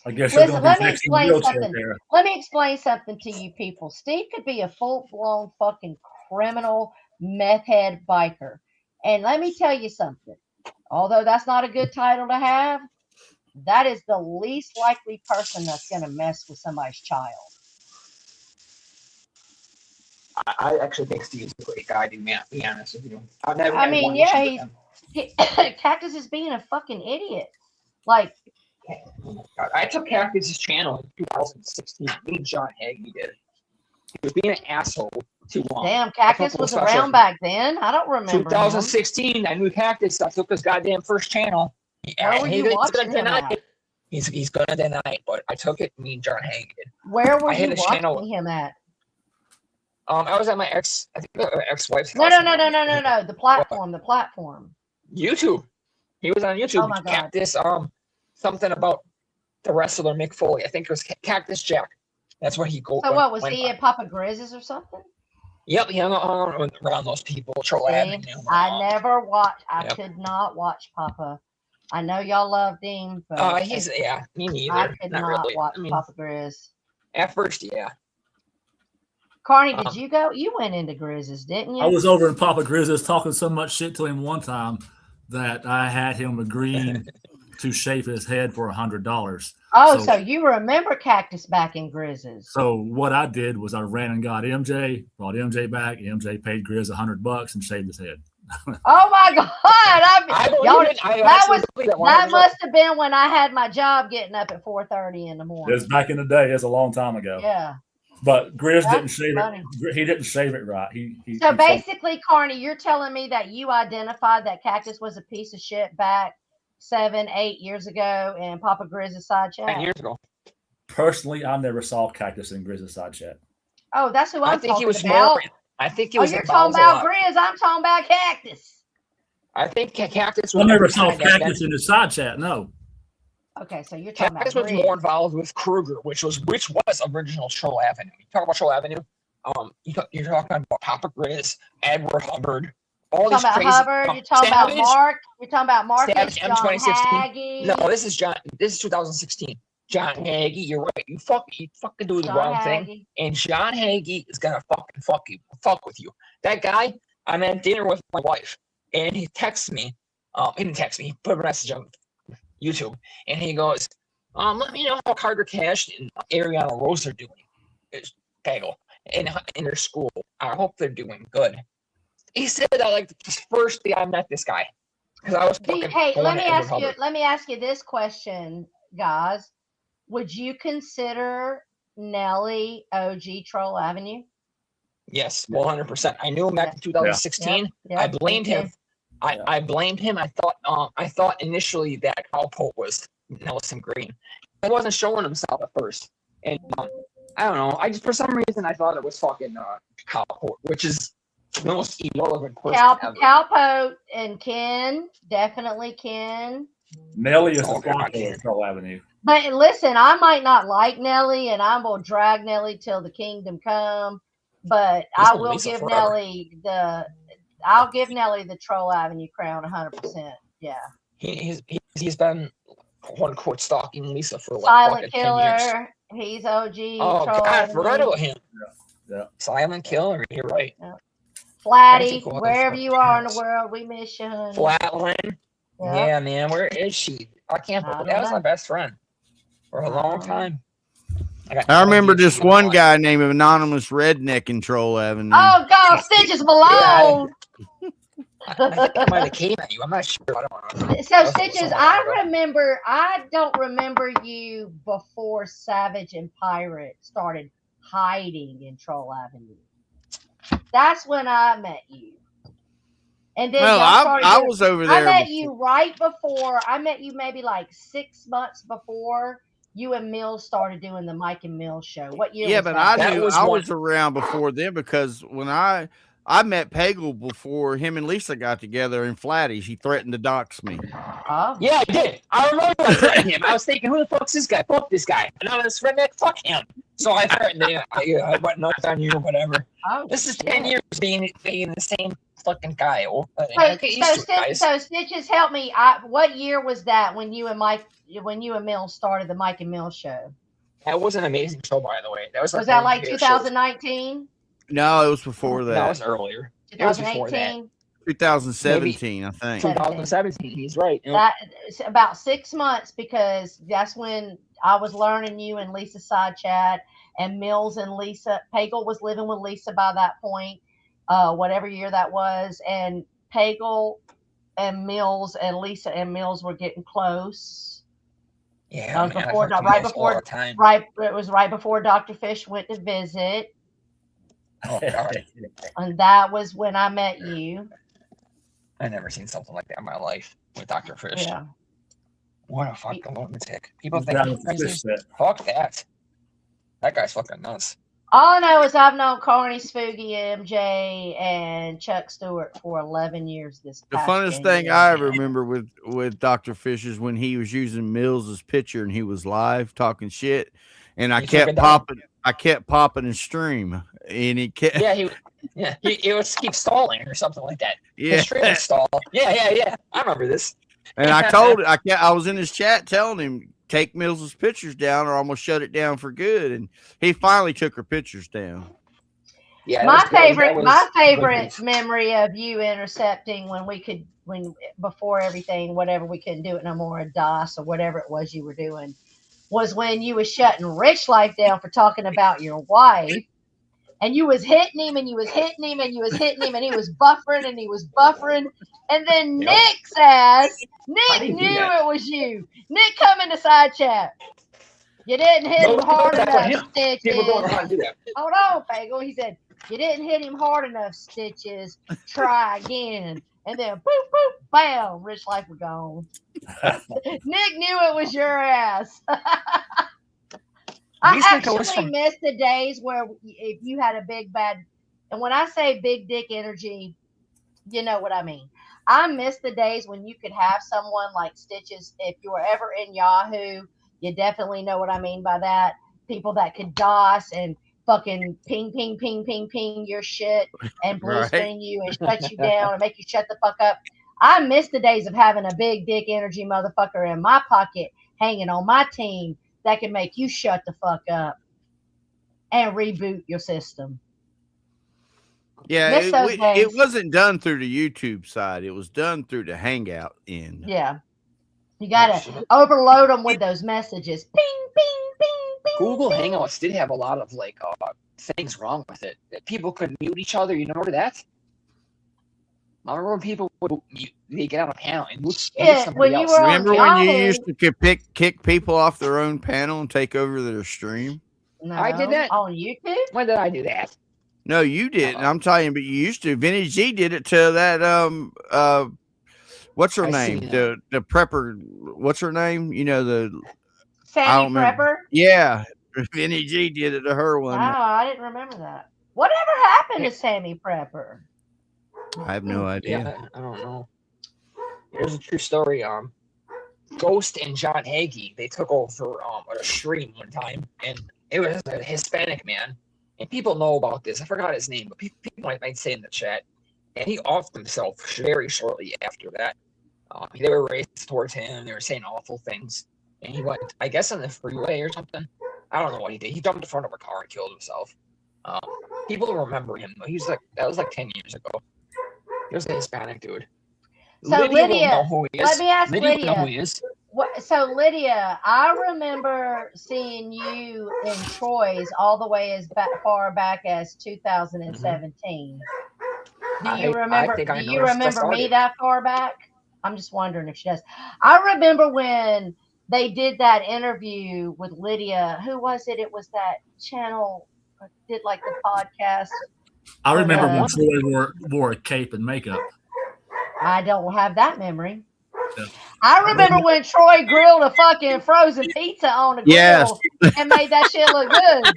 I guess listen, let me explain something. Let me explain something to you people. Steve could be a full-blown fucking criminal meth head biker. And let me tell you something. Although that's not a good title to have, that is the least likely person that's going to mess with somebody's child. I actually think Steve's a great guy, to be honest with you. I've never I had mean, one yeah, issue with him. Cactus is being a fucking idiot. Like, Oh my God. I took Cactus's channel in 2016. Me and John Hagee did. He was being an asshole too long. damn, Cactus was around back then. I don't remember. 2016, I knew Cactus. I took his goddamn first channel. Where were you watching him deny at? it. He's gonna deny it, but I took it. Me and John Hagee did. Where were I hit you his channel. watching him at? I was at my ex-wife's No, house. no. The platform. YouTube. He was on YouTube. Oh my God. Cactus. Something about the wrestler Mick Foley. I think it was Cactus Jack. That's what he called. So what was he at Papa Grizz's or something? Yep, he hung around those people. Troll Avenue. I never watched. I Yep. could not watch Papa. I know y'all loved him, but Me neither. I could not really. watch I mean, Papa Grizz. at first, yeah. Carney, did you go? You went into Grizz's, didn't you? I was over in Papa Grizz's talking so much shit to him one time that I had him agreeing to shave his head for $100. Oh, so you remember Cactus back in Grizz's? So what I did was I ran and got MJ, brought MJ back. MJ paid Grizz $100 and shaved his head. Oh my God! That must must have been when I had my job getting up at 4:30 in the morning. It's back in the day. It's a long time ago. Yeah. But Grizz didn't That's shave funny. it. He didn't shave it right. So basically, Carney, you're telling me that you identified that Cactus was a piece of shit back 7-8 years ago in Papa Grizz's side chat? 10 years ago. Personally, I never saw Cactus in Grizz's side chat. Oh, that's who I'm I think he talking was about. more. I think he was. You're talking about Grizz. I'm talking about Cactus. I think Cactus. I never saw Cactus in his side chat. No. Okay, so you're talking Cactus about was Grizz. more involved with Kruger, which was original Troll Avenue. You talk about Troll Avenue. You're talking about Papa Grizz, Edward Hubbard, all You're these talking crazy. about Hubbard. You're talking about Mark. You're talking about Marcus, Savage, John M2016. Hagee. No, this is John. This is 2016. John Hagee, you're right. You fucking do the John wrong Hagee. thing, and John Hagee is gonna fuck with you. That guy, I'm at dinner with my wife, and he texts me. He didn't text me. He put a message on YouTube, and he goes, "Let me know how Carter Cash and Ariana Rose are doing." It's Bagel in their school. I hope they're doing good. He said that like the first day I met this guy, because I was fucking. Hey, going let me to Edward ask you. Hubbard. Let me ask you this question, guys. Would you consider Nelly OG Troll Avenue? Yes, 100%. I knew him back in 2016. Yep, I blamed me too. him. I blamed him. I thought initially that Cowpoke was Nelson Green. He wasn't showing himself at first, and I don't know. I just for some reason I thought it was fucking Cowpoke, which is the most irrelevant person ever. Calpo and Ken, definitely Ken. Nelly is Oh, the God. flop of Troll Avenue. But listen, I might not like Nelly, and I'm gonna drag Nelly till the kingdom come. But This I will will Lisa give forever. Nelly I'll give Nelly the Troll Avenue crown 100%. Yeah. He's been quote unquote stalking Lisa for like Silent fucking 10 years. Killer. He's OG. Oh Troll God, I Avenue. forgot about him. Yeah. Silent Killer. You're right. Flatty, Cool. wherever you are in the world, we miss you, honey. Flatland. Yeah. Yeah, man. Where is she? I can't I believe don't that was know. my best friend for a long time. I remember just one guy named Anonymous Redneck in Troll Avenue. Oh God, Stitches Malone. I think I might have came at you. I'm not sure. I don't know. So Stitches, I don't remember you before Savage and Pirate started hiding in Troll Avenue. That's when I met you. And then Well, y'all started I doing- was over I there. met you right before. I met you maybe like 6 months before you and Mills started doing the Mike and Mills show. What year? Yeah, was but that? I That knew was I one- was around before then because when I met Pagel before him and Lisa got together in Flatties. He threatened to dox me. Oh. Yeah, I did. I remember I threatened him. I was thinking, who the fuck's this guy? Fuck this guy. And I was redneck, fuck him. So I threatened him. I went nuts on you or whatever. Oh, This is shit. 10 years being the same fucking guy. So Stitches, help me. What year was that when you and Mills started the Mike and Mills show? That was an amazing show, by the way. Was that like 2019? No, it was before That that. was earlier. It was before that. 2018? 2017, I think. 2017. He's right. Yep. That it's about 6 months, because that's when I was learning you and Lisa's side chat, and Mills and Lisa. Pagel was living with Lisa by that point, whatever year that was, and Pagel and Mills and Lisa and Mills were getting close. Yeah, That was man, before, I talk to right Mills before, all the time. right. It was right before Dr. Fish went to visit, Oh God, and that was when I met you. I never seen something like that in my life with Dr. Fish. Yeah. What a fucking lunatic! People think Yeah, I'm crazy. Fish said. Fuck that. That guy's fucking nuts. All I know is I've known Carney, Spooky, MJ, and Chuck Stewart for 11 years. This The past funnest thing January. I ever remember with Dr. Fish is when he was using Mills's picture and he was live talking shit, and I He took kept it down. popping. I kept popping and stream, and he kept. He would keep stalling or something like that. Yeah. His stream would stall. Yeah. I remember this. And I told I was in his chat telling him, take Mills's pictures down or I'm gonna shut it down for good. And he finally took her pictures down. Yeah. My that was favorite memory of you intercepting when before everything, whatever, we couldn't do it no more, a DOS or whatever it was you were doing, was when you was shutting Rich Life down for talking about your wife. And you was hitting him, and you was hitting him, and you was hitting him, and he was buffering, and he was buffering. And then Yep. Nick says, I Nick didn't do knew that. it was you. Nick, come in the side chat. You didn't hit him hard That's what enough, Stitches. people going around and do that. Hold on, Pagel. He said, you didn't hit him hard enough, Stitches. Try again. And then, boop, boop, bam, Rich Life was gone. Nick knew it was your ass. I These think I was actually from- miss the days where if you had a big bad, and when I say big dick energy, you know what I mean. I miss the days when you could have someone like Stitches. If you were ever in Yahoo, you definitely know what I mean by that. People that could DOS and fucking ping, ping, ping, ping, ping your shit and blue Right. screen you and shut you down and make you shut the fuck up. I miss the days of having a big dick energy motherfucker in my pocket hanging on my team that can make you shut the fuck up and reboot your system. Yeah, Miss those it days. wasn't done through the YouTube side. It was done through the Hangout end. Yeah. You gotta overload them with those messages. Ping, ping, ping, ping. Google ping. Hangouts did have a lot of things wrong with it. That people could mute each other. You remember that? I remember when people would they get on a panel and mute Yeah, somebody when you else. were on Remember when you Yahoo. used to kick people off their own panel and take over their stream? No, I did that. on YouTube. When did I do that? No, you didn't. I'm telling you, but you used to. Vinny G did it to that what's her I name? seen The prepper. What's her name? You know I Sammy don't remember. Prepper. Yeah, Vinny G did it to her Oh, one. I didn't remember that. Whatever happened to Sammy Prepper? I have no idea. Yeah, I don't know. Here's a true story. Ghost and John Hagee, they took over a stream one time, and it was a Hispanic man. And people know about this. I forgot his name, but people might say in the chat. And he offed himself very shortly after that. They were racist towards him. They were saying awful things. And he went, I guess, on the freeway or something. I don't know what he did. He jumped in front of a car and killed himself. People remember him, though. That was like 10 years ago. He was a Hispanic dude. So, Lydia will Lydia, know who he is. let me ask Lydia will Lydia. know who he is. So Lydia, I remember seeing you in Troy's all the way as far back as 2017. Do you remember? think I Do know you that's remember me started. that far back? I'm just wondering if she does. I remember when they did that interview with Lydia. Who was it? It was that channel did like the podcast. I remember Yeah. when Troy wore a cape and makeup. I don't have that memory. Yeah. I remember when Troy grilled a fucking frozen pizza on a grill Yes. and made that shit look good.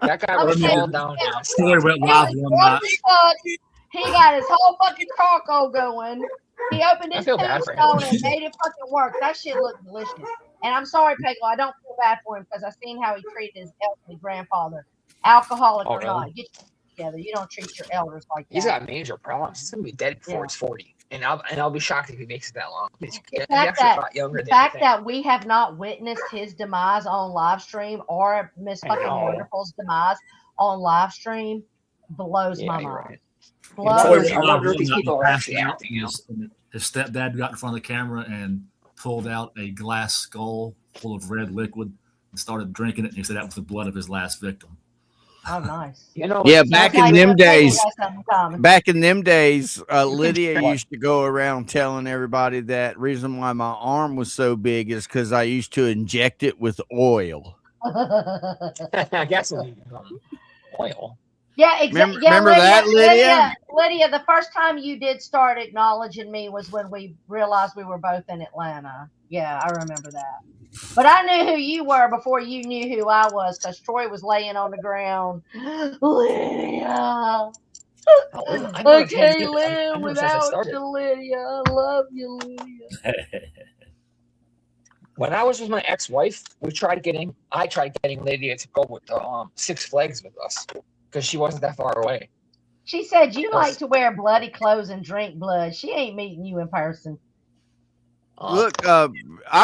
That guy I was remember- all down now. Troy went He live was one drunk night. as fuck. He got his whole fucking charcoal going. He opened I his feel bad for him. tombstone and made it fucking work. That shit looked delicious. And I'm sorry, Pego, I don't feel bad for him because I've seen how he treated his elderly grandfather, alcoholic Oh, or really? not. Get your shit together. You don't treat your elders like that. He's got major problems. He's gonna be dead before Yeah. he's 40, and I'll be shocked if he makes it that long. He's fact actually that- a lot younger The than fact you think. that we have not witnessed his demise on live stream or Miss I fucking know. Wonderful's demise on live stream blows Yeah, my you're mind. right. Blood wonder- was I wonder if these One people are passed actually out, acting out. and his stepdad got in front of the camera and pulled out a glass skull full of red liquid and started drinking it. And he said that was the blood of his last victim. Oh, nice. You know, Yeah, it's back not in like- them days, Lydia back in them days, Lydia What? used to go around telling everybody that reason why my arm was so big is because I used to inject it with oil. gasoline, oil. Yeah, exactly. Yeah, Remember that, Lydia? Lydia, the first time you did start acknowledging me was when we realized we were both in Atlanta. Yeah, I remember that. But I knew who you were before you knew who I was, because Troy was laying on the ground. Lydia, I I can't live without you, Lydia. I love you, Lydia. When I was with my ex-wife, I tried getting Lydia to go with Six Flags with us because she wasn't that far away. She said you like to wear bloody clothes and drink blood. She ain't meeting you in person. Look, I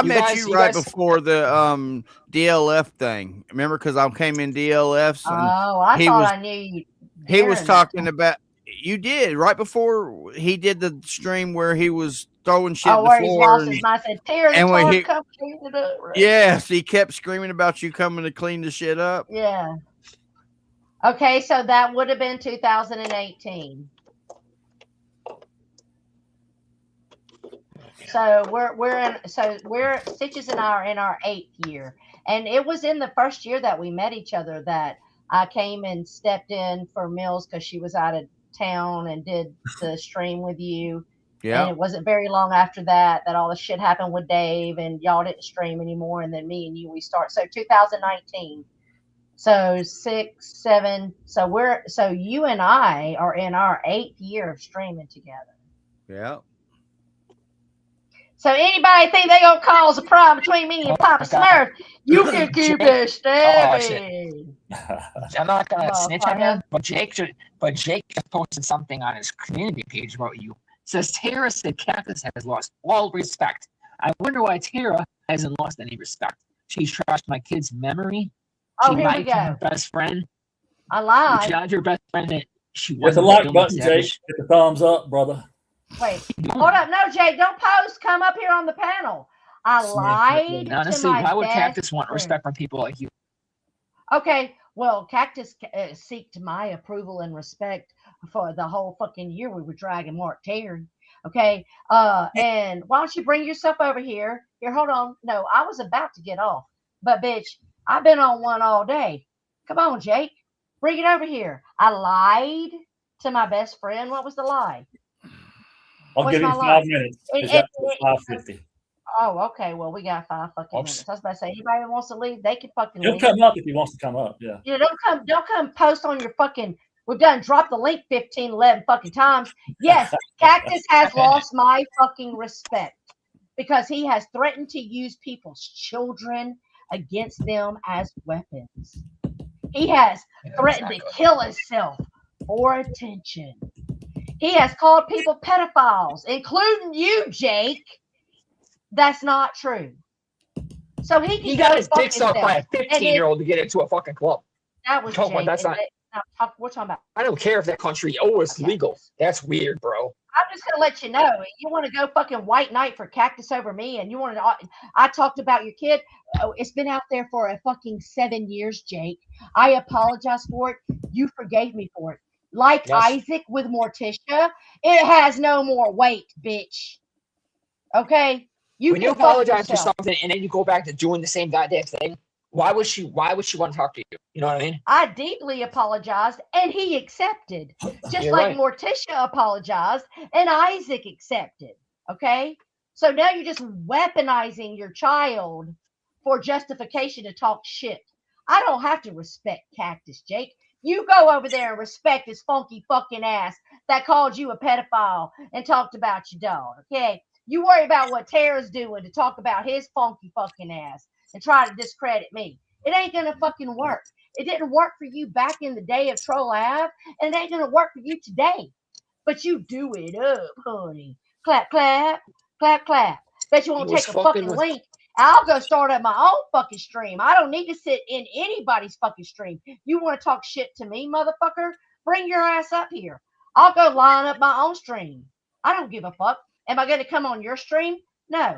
met guys- you you right guys- before the DLF thing. Remember, because I came in DLFs and Oh, I he thought was- I knew you. he was during that talking time. about you did right before he did the stream where he was throwing shit Oh, on where the he's floor. lost and- his mind. I said, Tara, and when he- come clean it up. Right? yes, he kept screaming about you coming to clean the shit up. Yeah. Okay, so that would have been 2018. So we're Stitches and I are in our 8th year, and it was in the first year that we met each other that I came and stepped in for Mills because she was out of town and did the stream with you. Yeah. And it wasn't very long after that that all the shit happened with Dave and y'all didn't stream anymore. And then me and you, we start. So 2019. So 6, 7. So you and I are in our 8th year of streaming together. Yeah. So anybody think they gonna cause a problem between me and Papa Smurf? You can keep it steady. I'm not gonna snitch on Motherfucker. him, but Jake just posted something on his community page about you. Says Tara said Cactus has lost all respect. I wonder why Tara hasn't lost any respect. She's trashed my kid's memory. Oh, She here we lied to her go. best friend. I She lied. lied to her best friend that she Hit the wasn't like Dylan button, Jake. Savage. Hit the thumbs up, brother. Wait, hold up. No, Jake, don't post. Come up here on the panel. I lied to Honestly, my why would best Cactus want friend. respect from people like you? Okay, well, Cactus seeked my approval and respect for the whole fucking year we were dragging Mark Terry. Okay, and why don't you bring yourself over here? Here, hold on. No, I was about to get off, but bitch, I've been on one all day. Come on, Jake, bring it over here. I lied to my best friend. What was the lie? I'll What's give him my 5 line? minutes. It- Is that it- 5:50? Oh, okay. Well, we got 5 fucking Oops. minutes. I was about to say, anybody that wants to leave, they can fucking He'll leave. come up if he wants to come up. Yeah. You know, don't come post on your fucking. We've done drop the link 15, 11 fucking times. Yes, Cactus has lost my fucking respect because he has threatened to use people's children against them as weapons. He has threatened to kill himself for attention. He has called people pedophiles, including you, Jake. That's not true. So he can He go got his fuck dick sucked by a himself. 15-year-old to get into a fucking club. That was Come on, Jake. that's and not- we're talking about. I don't care if that country, it's Okay. legal. That's weird, bro. I'm just gonna let you know. You want to go fucking white knight for Cactus over me, and you want to. I talked about your kid. Oh, it's been out there for a fucking 7 years, Jake. I apologize for it. You forgave me for it. Like Yes. Isaac with Morticia, it has no more weight, bitch. Okay, When can you fuck apologize for yourself. something and then you go back to doing the same goddamn thing, why would she want to talk to you? You know what I mean? I deeply apologized, and he accepted. Just You're like right. Morticia apologized, and Isaac accepted. Okay? So now you're just weaponizing your child for justification to talk shit. I don't have to respect Cactus, Jake. You go over there and respect his funky fucking ass that called you a pedophile and talked about your dog. Okay? You worry about what Tara's doing to talk about his funky fucking ass and try to discredit me. It ain't gonna fucking work. It didn't work for you back in the day of Troll Ave, and it ain't gonna work for you today. But you do it up, honey. Clap, clap, clap, clap. Bet you won't He was take a fucking fucking with- link. I'll go start up my own fucking stream. I don't need to sit in anybody's fucking stream. You want to talk shit to me, motherfucker? Bring your ass up here. I'll go line up my own stream. I don't give a fuck. Am I going to come on your stream? No,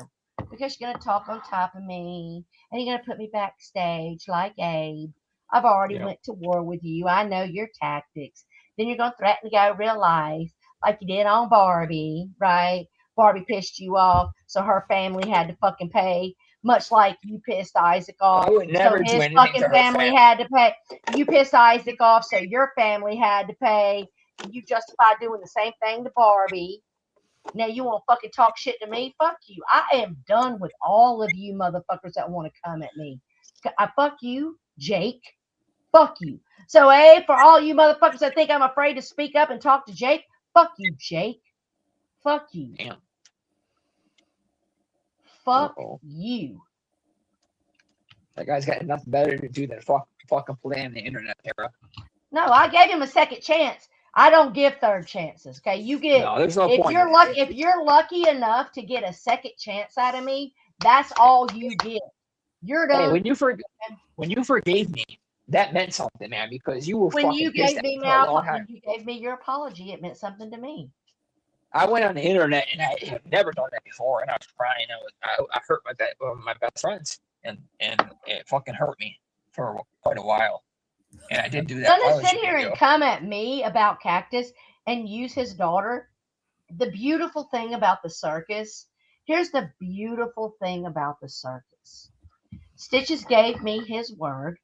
because you're going to talk on top of me and you're going to put me backstage like Abe. I've already went to war with you. I know your tactics. Then you're going to threaten to go real life like you did on Barbie, right? Barbie pissed you off, so her family had to fucking pay, much like you pissed Isaac off. I would never so do his anything fucking to her family had to pay. You pissed Isaac off, so your family had to pay. You justify doing the same thing to Barbie. Now you want to fucking talk shit to me? Fuck you. I am done with all of you motherfuckers that want to come at me. I fuck you, Jake. Fuck you. So, for all you motherfuckers that think I'm afraid to speak up and talk to Jake, fuck you, Jake. Fuck you. Damn. Fuck you. That guy's got nothing better to do than fucking play on the internet, Tara. No, I gave him a second chance. I don't give third chances. Okay, you get. No, there's no if point. you're lucky, if you're lucky enough to get a second chance out of me, that's all you get. You're done. Hey, when you forgave me, that meant something, man, because you were when fucking you pissed gave at me me for a long when time. you gave me your apology, it meant something to me. I went on the internet and I have never done that before, and I was crying. I hurt my best friends, and it fucking hurt me for quite a while. And I did do that. Don't sit here and come at me about Cactus and use his daughter. The beautiful thing about the circus. Here's the beautiful thing about the circus. Stitches gave me his word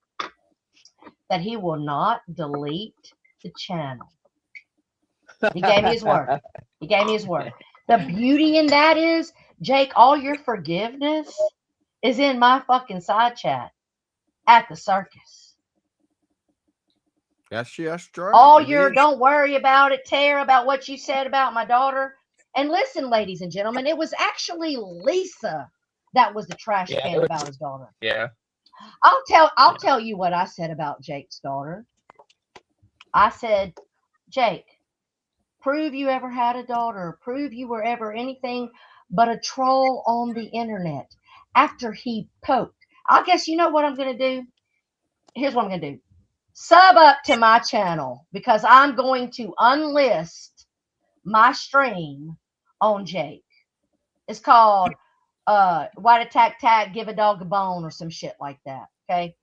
that he will not delete the channel. He gave me his word. He gave me his word. The beauty in that is, Jake, all your forgiveness is in my fucking side chat at the circus. That's right. All your don't worry about it, Tara, about what you said about my daughter. And listen, ladies and gentlemen, it was actually Lisa that was the trash can about his daughter. Yeah. I'll tell you what I said about Jake's daughter. I said, Jake, prove you ever had a daughter. Prove you were ever anything but a troll on the internet. After he poked. I guess you know what I'm going to do? Here's what I'm going to do. Sub up to my channel because I'm going to unlist my stream on Jake. It's called White Attack Tag, Give a Dog a Bone or some shit like that. Okay.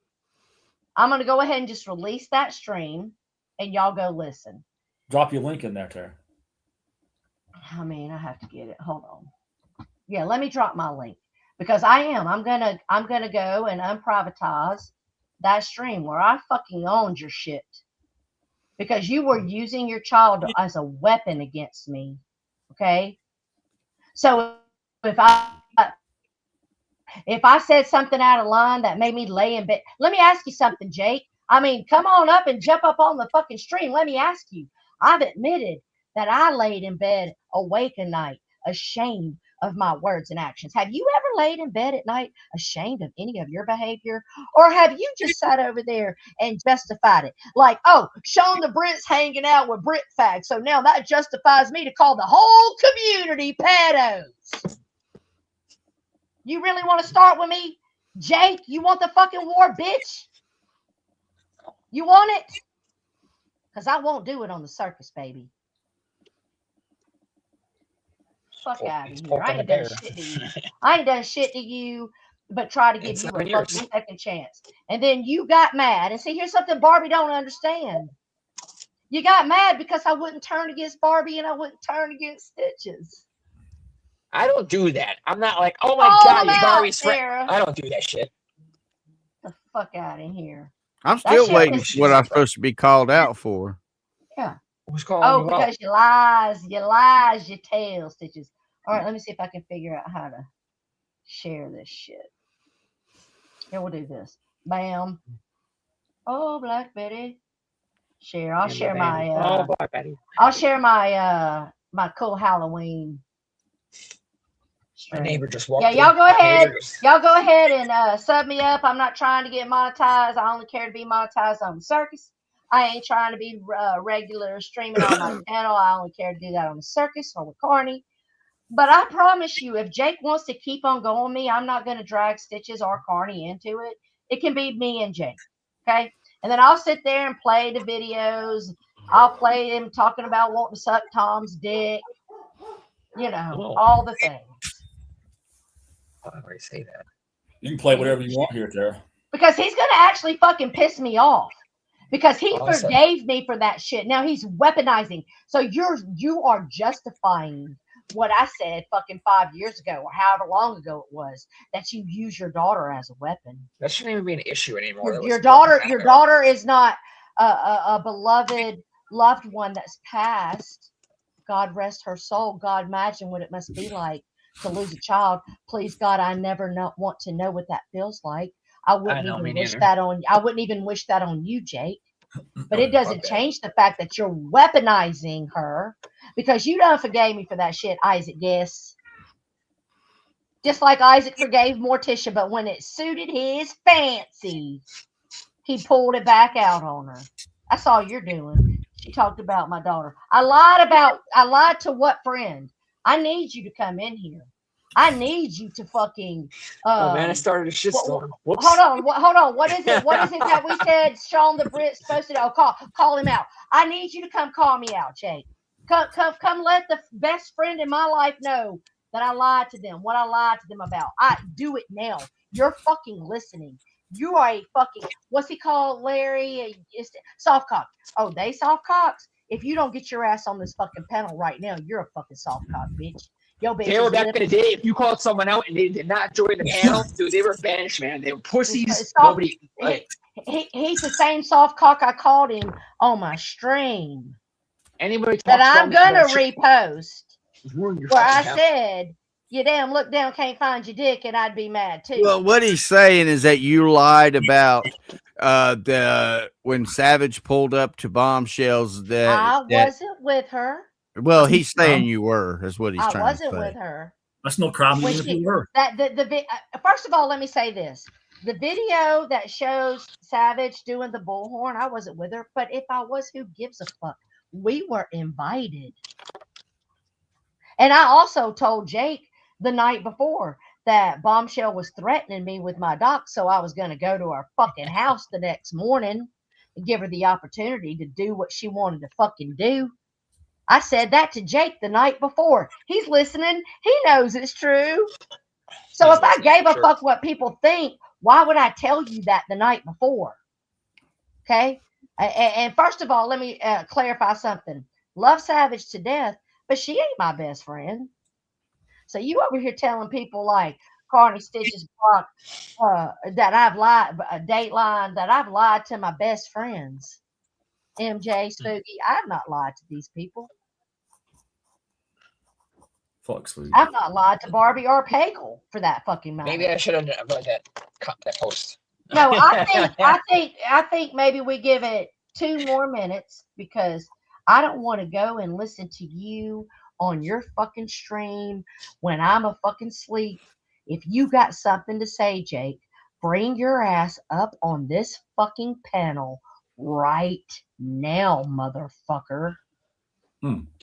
I'm going to go ahead and just release that stream and y'all go listen. Drop your link in there, Tara. I mean, I have to get it. Hold on. Yeah, let me drop my link because I'm gonna go and unprivatize that stream where I fucking owned your shit because you were using your child as a weapon against me. Okay. So if I said something out of line that made me lay in bed, let me ask you something, Jake. I mean, come on up and jump up on the fucking stream. Let me ask you. I've admitted that I laid in bed awake at night, ashamed of my words and actions. Have you ever laid in bed at night ashamed of any of your behavior? Or have you just sat over there and justified it? Like, oh, Sean the Brit's hanging out with Brit fags, so now that justifies me to call the whole community pedos. You really want to start with me? Jake, you want the fucking war, bitch? You want it? Because I won't do it on the circus, baby. Fuck out of here. I ain't done shit to you. I ain't done shit to you, but try to give you a fucking second chance. And then you got mad. And see, here's something Barbie don't understand. You got mad because I wouldn't turn against Barbie and I wouldn't turn against Stitches. I don't do that. I'm not like, oh my God, you Barbie's friend. I don't do that shit. The fuck out of here. I'm still waiting for what I'm supposed to be called out for. Yeah. Who's calling you because you lies, you tell, Stitches. All right, let me see if I can figure out how to share this shit. Here, we'll do this. Bam. Oh, Black Betty. Share. I'll share my Black Betty. I'll share my my cool Halloween. My neighbor just walked. Yeah, y'all go ahead. Y'all go ahead and sub me up. I'm not trying to get monetized. I only care to be monetized on the circus. I ain't trying to be regular streaming on my channel. I only care to do that on the circus or with Carney. But I promise you, if Jake wants to keep on going me, I'm not going to drag Stitches or Carney into it. It can be me and Jake. Okay? And then I'll sit there and play the videos I'll play him talking about wanting to suck Tom's dick. You know, Oh. all the things. I already say that. You can play whatever you want here, Tara. Because he's going to actually fucking piss me off. Because he Awesome. forgave me for that shit. Now he's weaponizing. So you are justifying what I said fucking 5 years ago or however long ago it was that you use your daughter as a weapon. That shouldn't even be an issue anymore. Your daughter is not a beloved loved one that's passed. God rest her soul. God, imagine what it must be like to lose a child. Please God, I never want to know what that feels like. I wouldn't even wish that on you, Jake. But it doesn't change the fact that you're weaponizing her because you done forgave me for that shit, Isaac. Yes. Just like Isaac forgave Morticia, but when it suited his fancy, he pulled it back out on her. That's all you're doing. She talked about my daughter. I lied to what friend? I need you to come in here. I need you to fucking. Oh man, I started a shitstorm. Hold on. What is it? What is it that we said? Sean the Brit's supposed to call him out. I need you to come call me out, Jake. Come. Let the best friend in my life know that I lied to them. What I lied to them about. I do it now. You're fucking listening. You are a fucking. What's he called, Larry? Soft cock. Oh, they soft cocks. If you don't get your ass on this fucking panel right now, you're a fucking soft cock, bitch. Yo, bitch. They were back in the day. If you called someone out and they did not join the panel, dude, they were banished, man. They were pussies. Nobody. He's the same soft cock I called him on my stream. Anybody that I'm gonna repost where I said, "You damn look down, can't find your dick," and I'd be mad too. Well, what he's saying is that you lied about when Savage pulled up to Bombshells. I wasn't with her. Well, he's saying you were. Is what he's trying to say. I wasn't with her. That's no crime if you were. First of all, let me say this: the video that shows Savage doing the bullhorn, I wasn't with her. But if I was, who gives a fuck? We were invited. And I also told Jake the night before that Bombshell was threatening me with my doc, so I was going to go to her fucking house the next morning and give her the opportunity to do what she wanted to fucking do. I said that to Jake the night before. He's listening. He knows it's true. So if I gave a fuck what people think, why would I tell you that the night before? Okay? And first of all, let me clarify something. Love Savage to death, but she ain't my best friend. So you over here telling people like Carney Stitches Block that I've lied, Dateline, that I've lied to my best friends. MJ, Spooky, I've not lied to these people. Fuck Spooky. I've not lied to Barbie or Pagel for that fucking matter. Maybe I should have read that post. No, I think maybe we give it 2 more minutes because I don't want to go and listen to you on your fucking stream when I'm a fucking sleep. If you got something to say, Jake, bring your ass up on this fucking panel right now, motherfucker.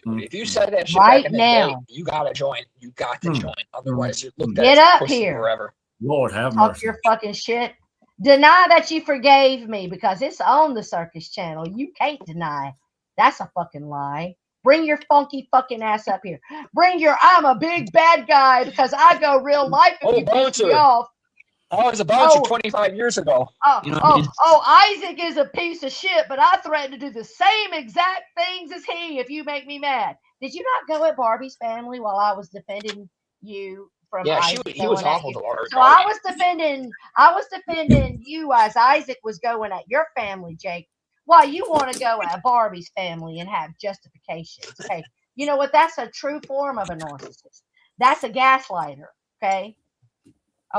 If you said that shit right back in now, the day, you gotta join. You got to join. Otherwise, you're looked at get as up here forever. Lord have talk mercy. your fucking shit. Deny that you forgave me because it's on the Circus Channel. You can't deny. That's a fucking lie. Bring your funky fucking ass up here. Bring your I'm a big bad guy because I go real life if you piss me off. I was about you 25 years ago. Isaac is a piece of shit, but I threaten to do the same exact things as he if you make me mad. Did you not go at Barbie's family while I was defending you from Isaac? He was awful to Barbie. So I was defending you as Isaac was going at your family, Jake. Why you want to go at Barbie's family and have justifications? Okay, you know what? That's a true form of a narcissist. That's a gaslighter. Okay.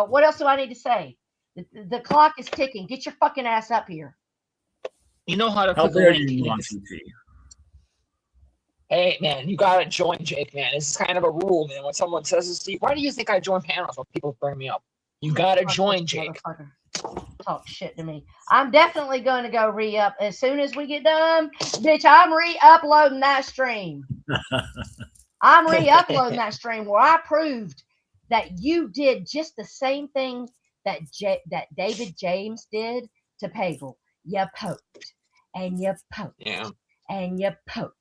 What else do I need to say? The clock is ticking. Get your fucking ass up here. You know how to How put the dare link. you on CT? Hey man, you gotta join, Jake. Man, this is kind of a rule, man. When someone says this to you, why do you think I join panels when people bring me up? You gotta join, Jake. Talk shit to me. I'm definitely going to go re-up as soon as we get done. Bitch, I'm re-uploading that stream. I'm re-uploading that stream where I proved that you did just the same thing that David James did to Pagel. You poked and you poked. Yeah. and you poked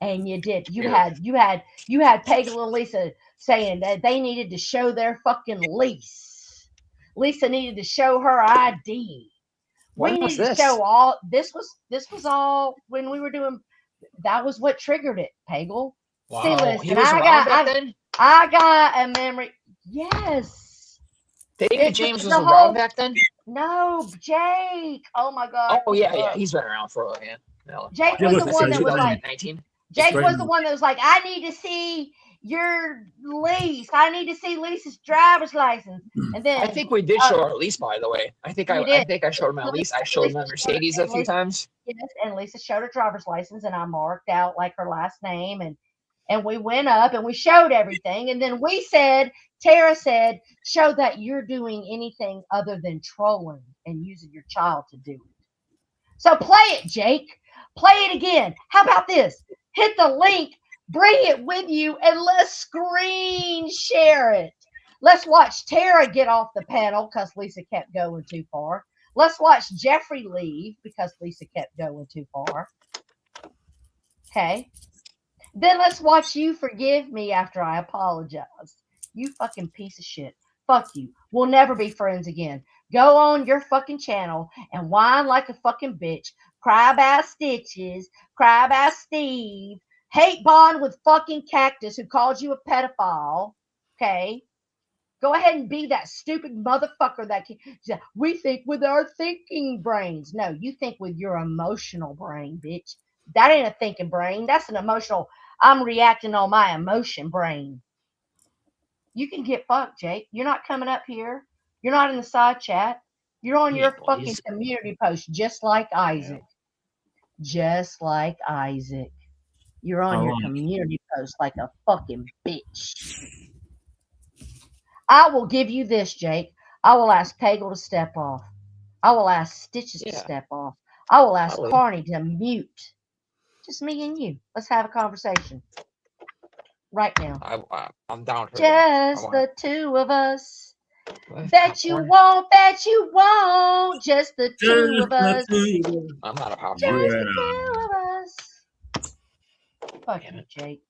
and you did. You had Peggle and Lisa saying that they needed to show their fucking lease. Lisa needed to show her ID. When We was needed to this? show all. This was all when we were doing. That was what triggered it, Peggle. Wow. See, listen, He was around back then? I got a memory. Yes. David James was around back then? No, Jake. Oh my God. Oh yeah. He's been around for a while. Yeah. Jake was the one that was like, 19. Jake was the one that was like, I need to see your lease. I need to see Lisa's driver's license. And then I think we did show our lease, by the way. I think I showed my lease. I showed my Mercedes a few times. Yes, and Lisa showed her driver's license, and I marked out like her last name, and we went up and we showed everything, and then Tara said, show that you're doing anything other than trolling and using your child to do it. So play it, Jake. Play it again. How about this? Hit the link, bring it with you, and let's screen share it. Let's watch Tara get off the panel because Lisa kept going too far. Let's watch Jeffrey leave because Lisa kept going too far. Okay. Then let's watch you forgive me after I apologize. You fucking piece of shit. Fuck you. We'll never be friends again. Go on your fucking channel and whine like a fucking bitch. Cry about Stitches. Cry about Steve. Hate bond with fucking Cactus who called you a pedophile. Okay. Go ahead and be that stupid motherfucker that we think with our thinking brains. No, you think with your emotional brain, bitch. That ain't a thinking brain. That's an emotional, I'm reacting on my emotion brain. You can get fucked, Jake. You're not coming up here. You're not in the side chat. You're on your fucking community post, just like Isaac. Just like Isaac. You're on your community post like a fucking bitch. I will give you this, Jake. I will ask Peggle to step off. I will ask Stitches to step off. I will ask Carney to mute. Just me and you. Let's have a conversation. Right now. I'm down for just the two of us. Bet you won't, bet you won't. Just the two of us. I'm not a popcorn. Just the two of us. Fuck you, Jake.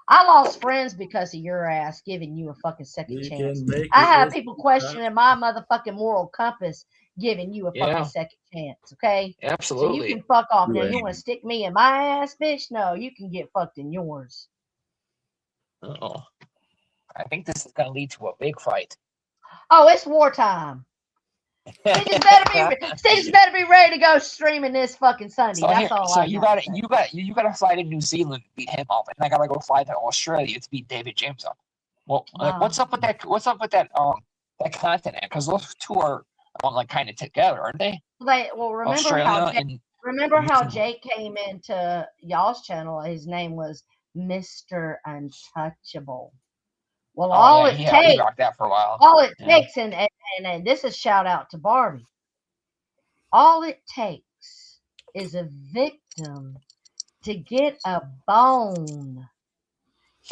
I lost friends because of your ass giving you a fucking second chance. I have people questioning my motherfucking moral compass giving you a fucking second chance, okay? Absolutely. So you can fuck off now. You want to stick me in my ass, bitch? No, you can get fucked in yours. Uh-oh. I think this is going to lead to a big fight. Oh, it's wartime. Stitches better be ready to go streaming this fucking Sunday. So that's all. So you gotta fly to New Zealand to beat him up, and I gotta go fly to Australia to beat David James up. Well, like, what's up with that? What's up with that continent? Because those two are like kind of together, aren't they? Remember how Jake came into y'all's channel? His name was Mr. Untouchable. Well, all it takes, that for a while. All it takes, and this is shout out to Barbie. All it takes is a victim to get a bone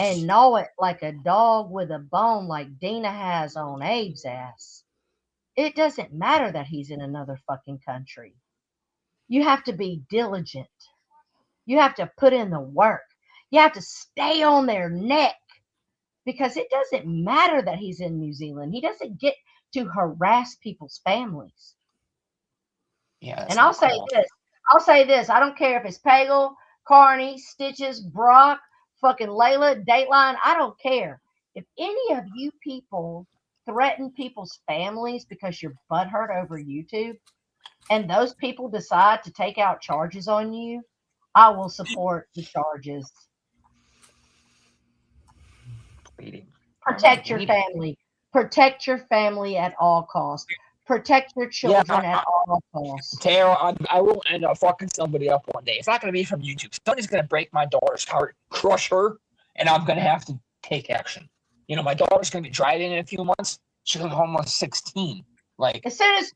and gnaw it like a dog with a bone, like Dina has on Abe's ass. It doesn't matter that he's in another fucking country. You have to be diligent. You have to put in the work. You have to stay on their neck. Because it doesn't matter that he's in New Zealand. He doesn't get to harass people's families. Yeah. And I'll say this. I don't care if it's Peggle, Carney, Stitches, Brock, fucking Layla, Dateline. I don't care. If any of you people threaten people's families because you're butthurt over YouTube, and those people decide to take out charges on you, I will support the charges. Protect your family. Protect your family at all costs. Protect your children at all costs. Tara, I will end up fucking somebody up one day. It's not going to be from YouTube. Somebody's going to break my daughter's heart, crush her, and I'm going to have to take action. You know, my daughter's going to be driving in a few months. She's going to be almost 16. Like as soon as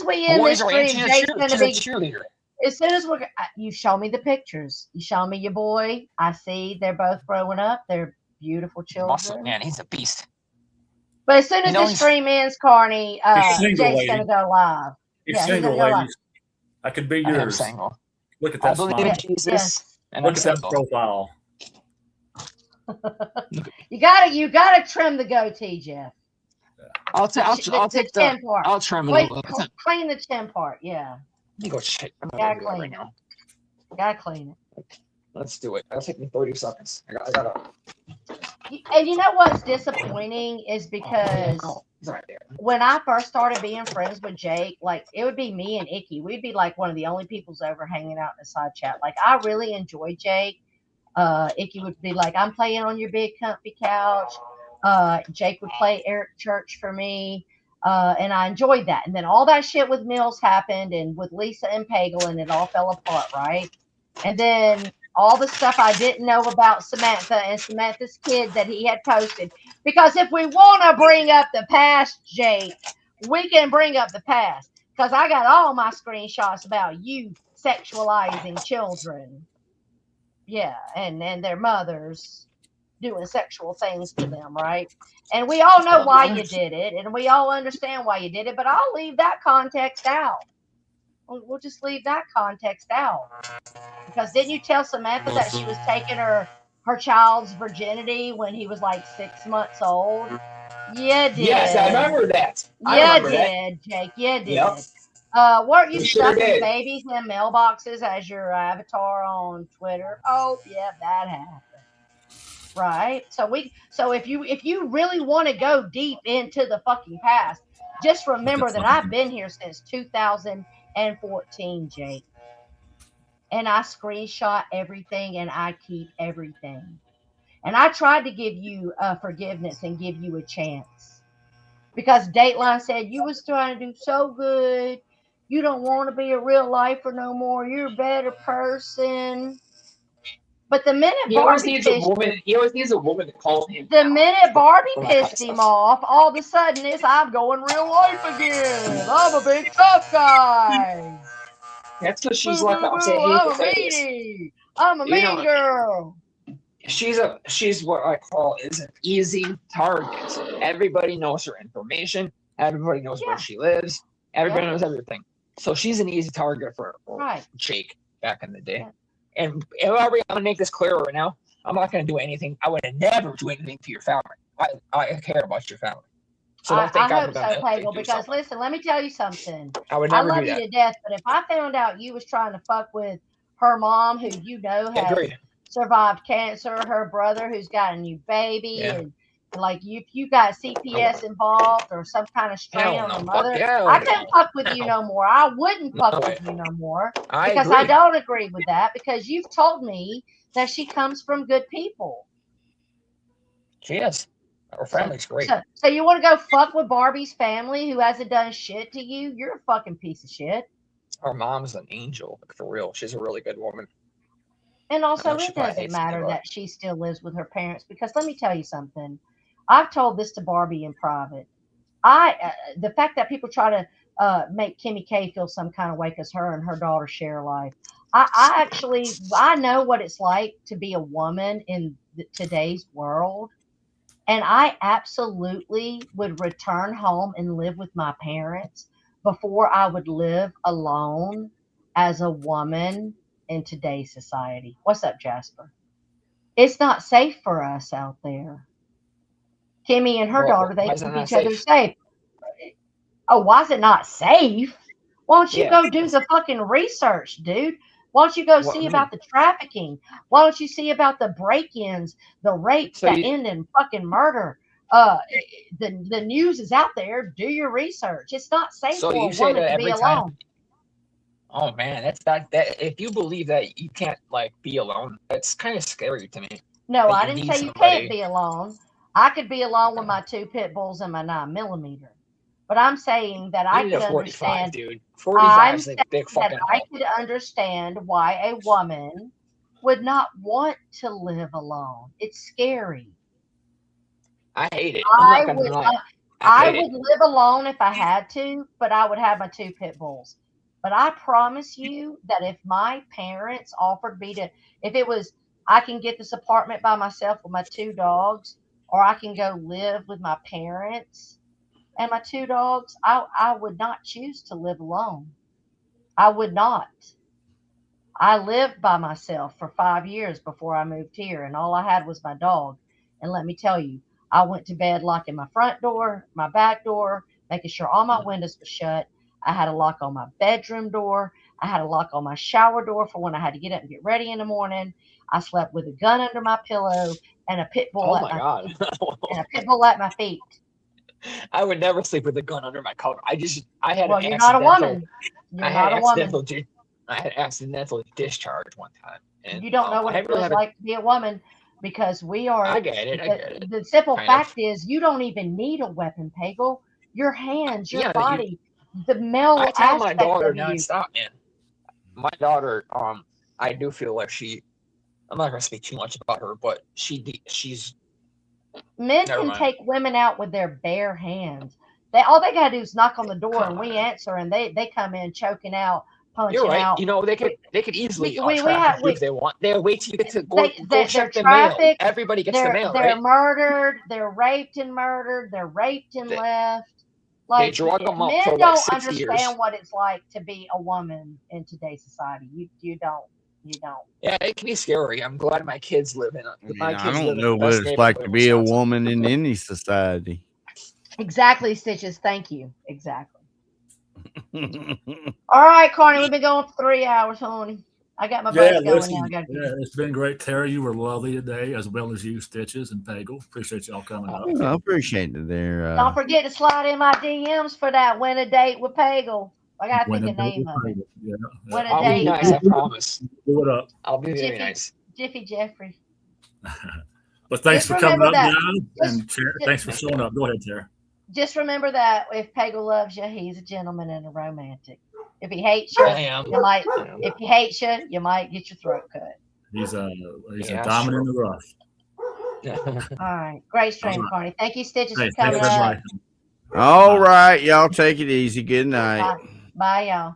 we end this stream, Jake's going to be cheerleader. As soon as you show me the pictures, you show me your boy. I see they're both growing up. They're beautiful children. Muscle, man, he's a beast. But as soon as the stream ends, Carney, Jake's gonna go live. He's single, ladies. I could be yours. Single. Look at I that believe smile. in Jesus. Yes. And Look I'm at that single. profile. You gotta trim the goatee, Jeff. I'll take the the chin part. I'll trim it a Wait, little bit. clean the chin part. Yeah, Let me go check. I'm gotta gonna do that clean right it. now. Gotta clean it. Let's do it. That'll take me 30 seconds. I gotta. And you know what's disappointing is because Oh, it's right there. when I first started being friends with Jake, like it would be me and Icky. We'd be like one of the only peoples over hanging out in the side chat. Like I really enjoyed Jake. Icky would be like, I'm playing on your big comfy couch. Jake would play Eric Church for me. And I enjoyed that. And then all that shit with Mills happened and with Lisa and Pagel, and it all fell apart, right? And then all the stuff I didn't know about Samantha and Samantha's kid that he had posted. Because if we want to bring up the past, Jake, we can bring up the past. Because I got all my screenshots about you sexualizing children. Yeah, and their mothers doing sexual things to them, right? And we all know why you did it, and we all understand why you did it, but I'll leave that context out. We'll just leave that context out. Because didn't you tell Samantha that she was taking her child's virginity when he was like 6 months old? You did. Yes, I remember that. You did, Jake. You did. Yep. Weren't you We sure stuffing did. babies in mailboxes as your avatar on Twitter? Oh, yeah, that happened. Right? So if you really want to go deep into the fucking past, just remember that I've been here since 2014, Jake. And I screenshot everything and I keep everything. And I tried to give you forgiveness and give you a chance. Because Dateline said you was trying to do so good. You don't want to be a real lifer no more. You're a better person. But the minute He always Barbie needs a woman to call him. the minute Barbie pissed him off, all of a sudden it's I'm going real life again. I'm a big tough guy. That's because she's Boo, like boo, I'm boo, saying. I'm a meanie. I'm a You mean know- girl. She's what I call is an easy target. Everybody knows her information. Everybody knows where she lives. Everybody knows everything. So she's an easy target for Right. Jake back in the day. Yeah. And I'm gonna make this clear right now. I'm not gonna do anything. I would never do anything to your family. I care about your family. So I don't think hope so, gonna Pagel, do because something. listen, let me tell you something. I would I never love do you that. to death, but if I found out you was trying to fuck with her mom, who you know has Agreed. survived cancer, her brother who's got a new baby, Yeah. and like if you got CPS involved or some kind of strain Hell on no. the mother, Fuck yeah, I couldn't fuck with you no. no more. I wouldn't fuck No with way. you no more I because agree. I don't agree with that because you've told me that she comes from good people. She is. Her family's great. So you want to go fuck with Barbie's family who hasn't done shit to you? You're a fucking piece of shit. Her mom's an angel, like, for real. She's a really good woman. And also, she it probably doesn't hates me, matter but- that she still lives with her parents because let me tell you something. I've told this to Barbie in private. The fact that people try to make Kimmy K feel some kind of way because her and her daughter share life. I know what it's like to be a woman in today's world. And I absolutely would return home and live with my parents before I would live alone as a woman in today's society. What's up, Jasper? It's not safe for us out there. Kimmy and her daughter, they why is it keep not each other safe? safe. Oh, why is it not safe? Why don't you Yeah. go do the fucking research, dude? Why don't you go What see mean? about the trafficking? Why don't you see about the break-ins, the rapes So that you- end in fucking murder? The news is out there. Do your research. It's not safe So for a you say woman that to be every time- alone. Oh man, that's that. If you believe that you can't like be alone, that's kind of scary to me. No, that I you didn't need say you somebody. can't be alone. I could be alone with my 2 pit bulls and my 9mm. But I'm saying that I You need could a 45, understand. dude. 45 is a big That fucking. I could understand why a woman would not want to live alone. It's scary. I hate it. I I'm not would gonna lie. I hate would live alone if I had to, but I would have my 2 pit bulls. But I promise you that if my parents offered me to, if it was, I can get this apartment by myself with my 2 dogs, or I can go live with my parents and my 2 dogs, I would not choose to live alone. I would not. I lived by myself for 5 years before I moved here, and all I had was my dog. And let me tell you, I went to bed locking my front door, my back door, making sure all my windows were shut. I had a lock on my bedroom door. I had a lock on my shower door for when I had to get up and get ready in the morning. I slept with a gun under my pillow and a pit bull Oh my god. and a pit bull at my feet. I would never sleep with a gun under my cover. I had Well, an you're not a accidental- woman. You're I had not a woman. I had accidental discharge one time. And You don't know what I it really feels haven't- like to be a woman because we are. I get it. The simple Kind fact is, you don't even need a weapon, Pagel. Your hands, your body, the male I tell my aspect daughter of you. nonstop, man. My daughter, I do feel like I'm not gonna speak too much about her, but she's Men Never can mind. take women out with their bare hands. All they gotta do is knock on the door and we answer, and they come in choking out, punching you're right. out. You know, they could easily we traffic have- you if they want. They'll wait till you get to go They're check the mail. trafficked. Everybody gets the mail, They're right? murdered. They're raped and murdered. They're raped and left. Like, drug 'em up men for, like, don't 6 understand years. what it's like to be a woman in today's society. You don't. Yeah, it can be scary. I'm glad my kids live in it. My I kids live don't in know the what best it's like to neighborhood in be a Wisconsin. woman in any society. Exactly, Stitches. Thank you. Exactly. All right, Carney, we've been going for 3 hours, honey. I got my Yeah, buddy going listen, now. I gotta yeah, it's been great, Terry. You were lovely today, as well as you, Stitches and Pagel. Appreciate y'all coming up. I appreciate it there. Don't forget to slide in my DMs for that win a date with Pagel. I gotta Win think a a date name with of it. Pagel. Yeah, yeah. Win a I'll be date. nice, I promise. Do it up. I'll be very Jiffy. nice. Jiffy Jeffrey. But thanks Just for coming remember up, that. guys. And thanks for showing up. Go ahead, Terry. Just remember that if Pagel loves you, he's a gentleman and a romantic. If he hates you, I am. you might. If he hates you, you might get your throat cut. He's a Yeah, diamond in the rough. All right, great stream, Carney. Thank you, Stitches, Hey, for coming thanks, up. everybody. All right, y'all take it easy. Good night. Bye, y'all.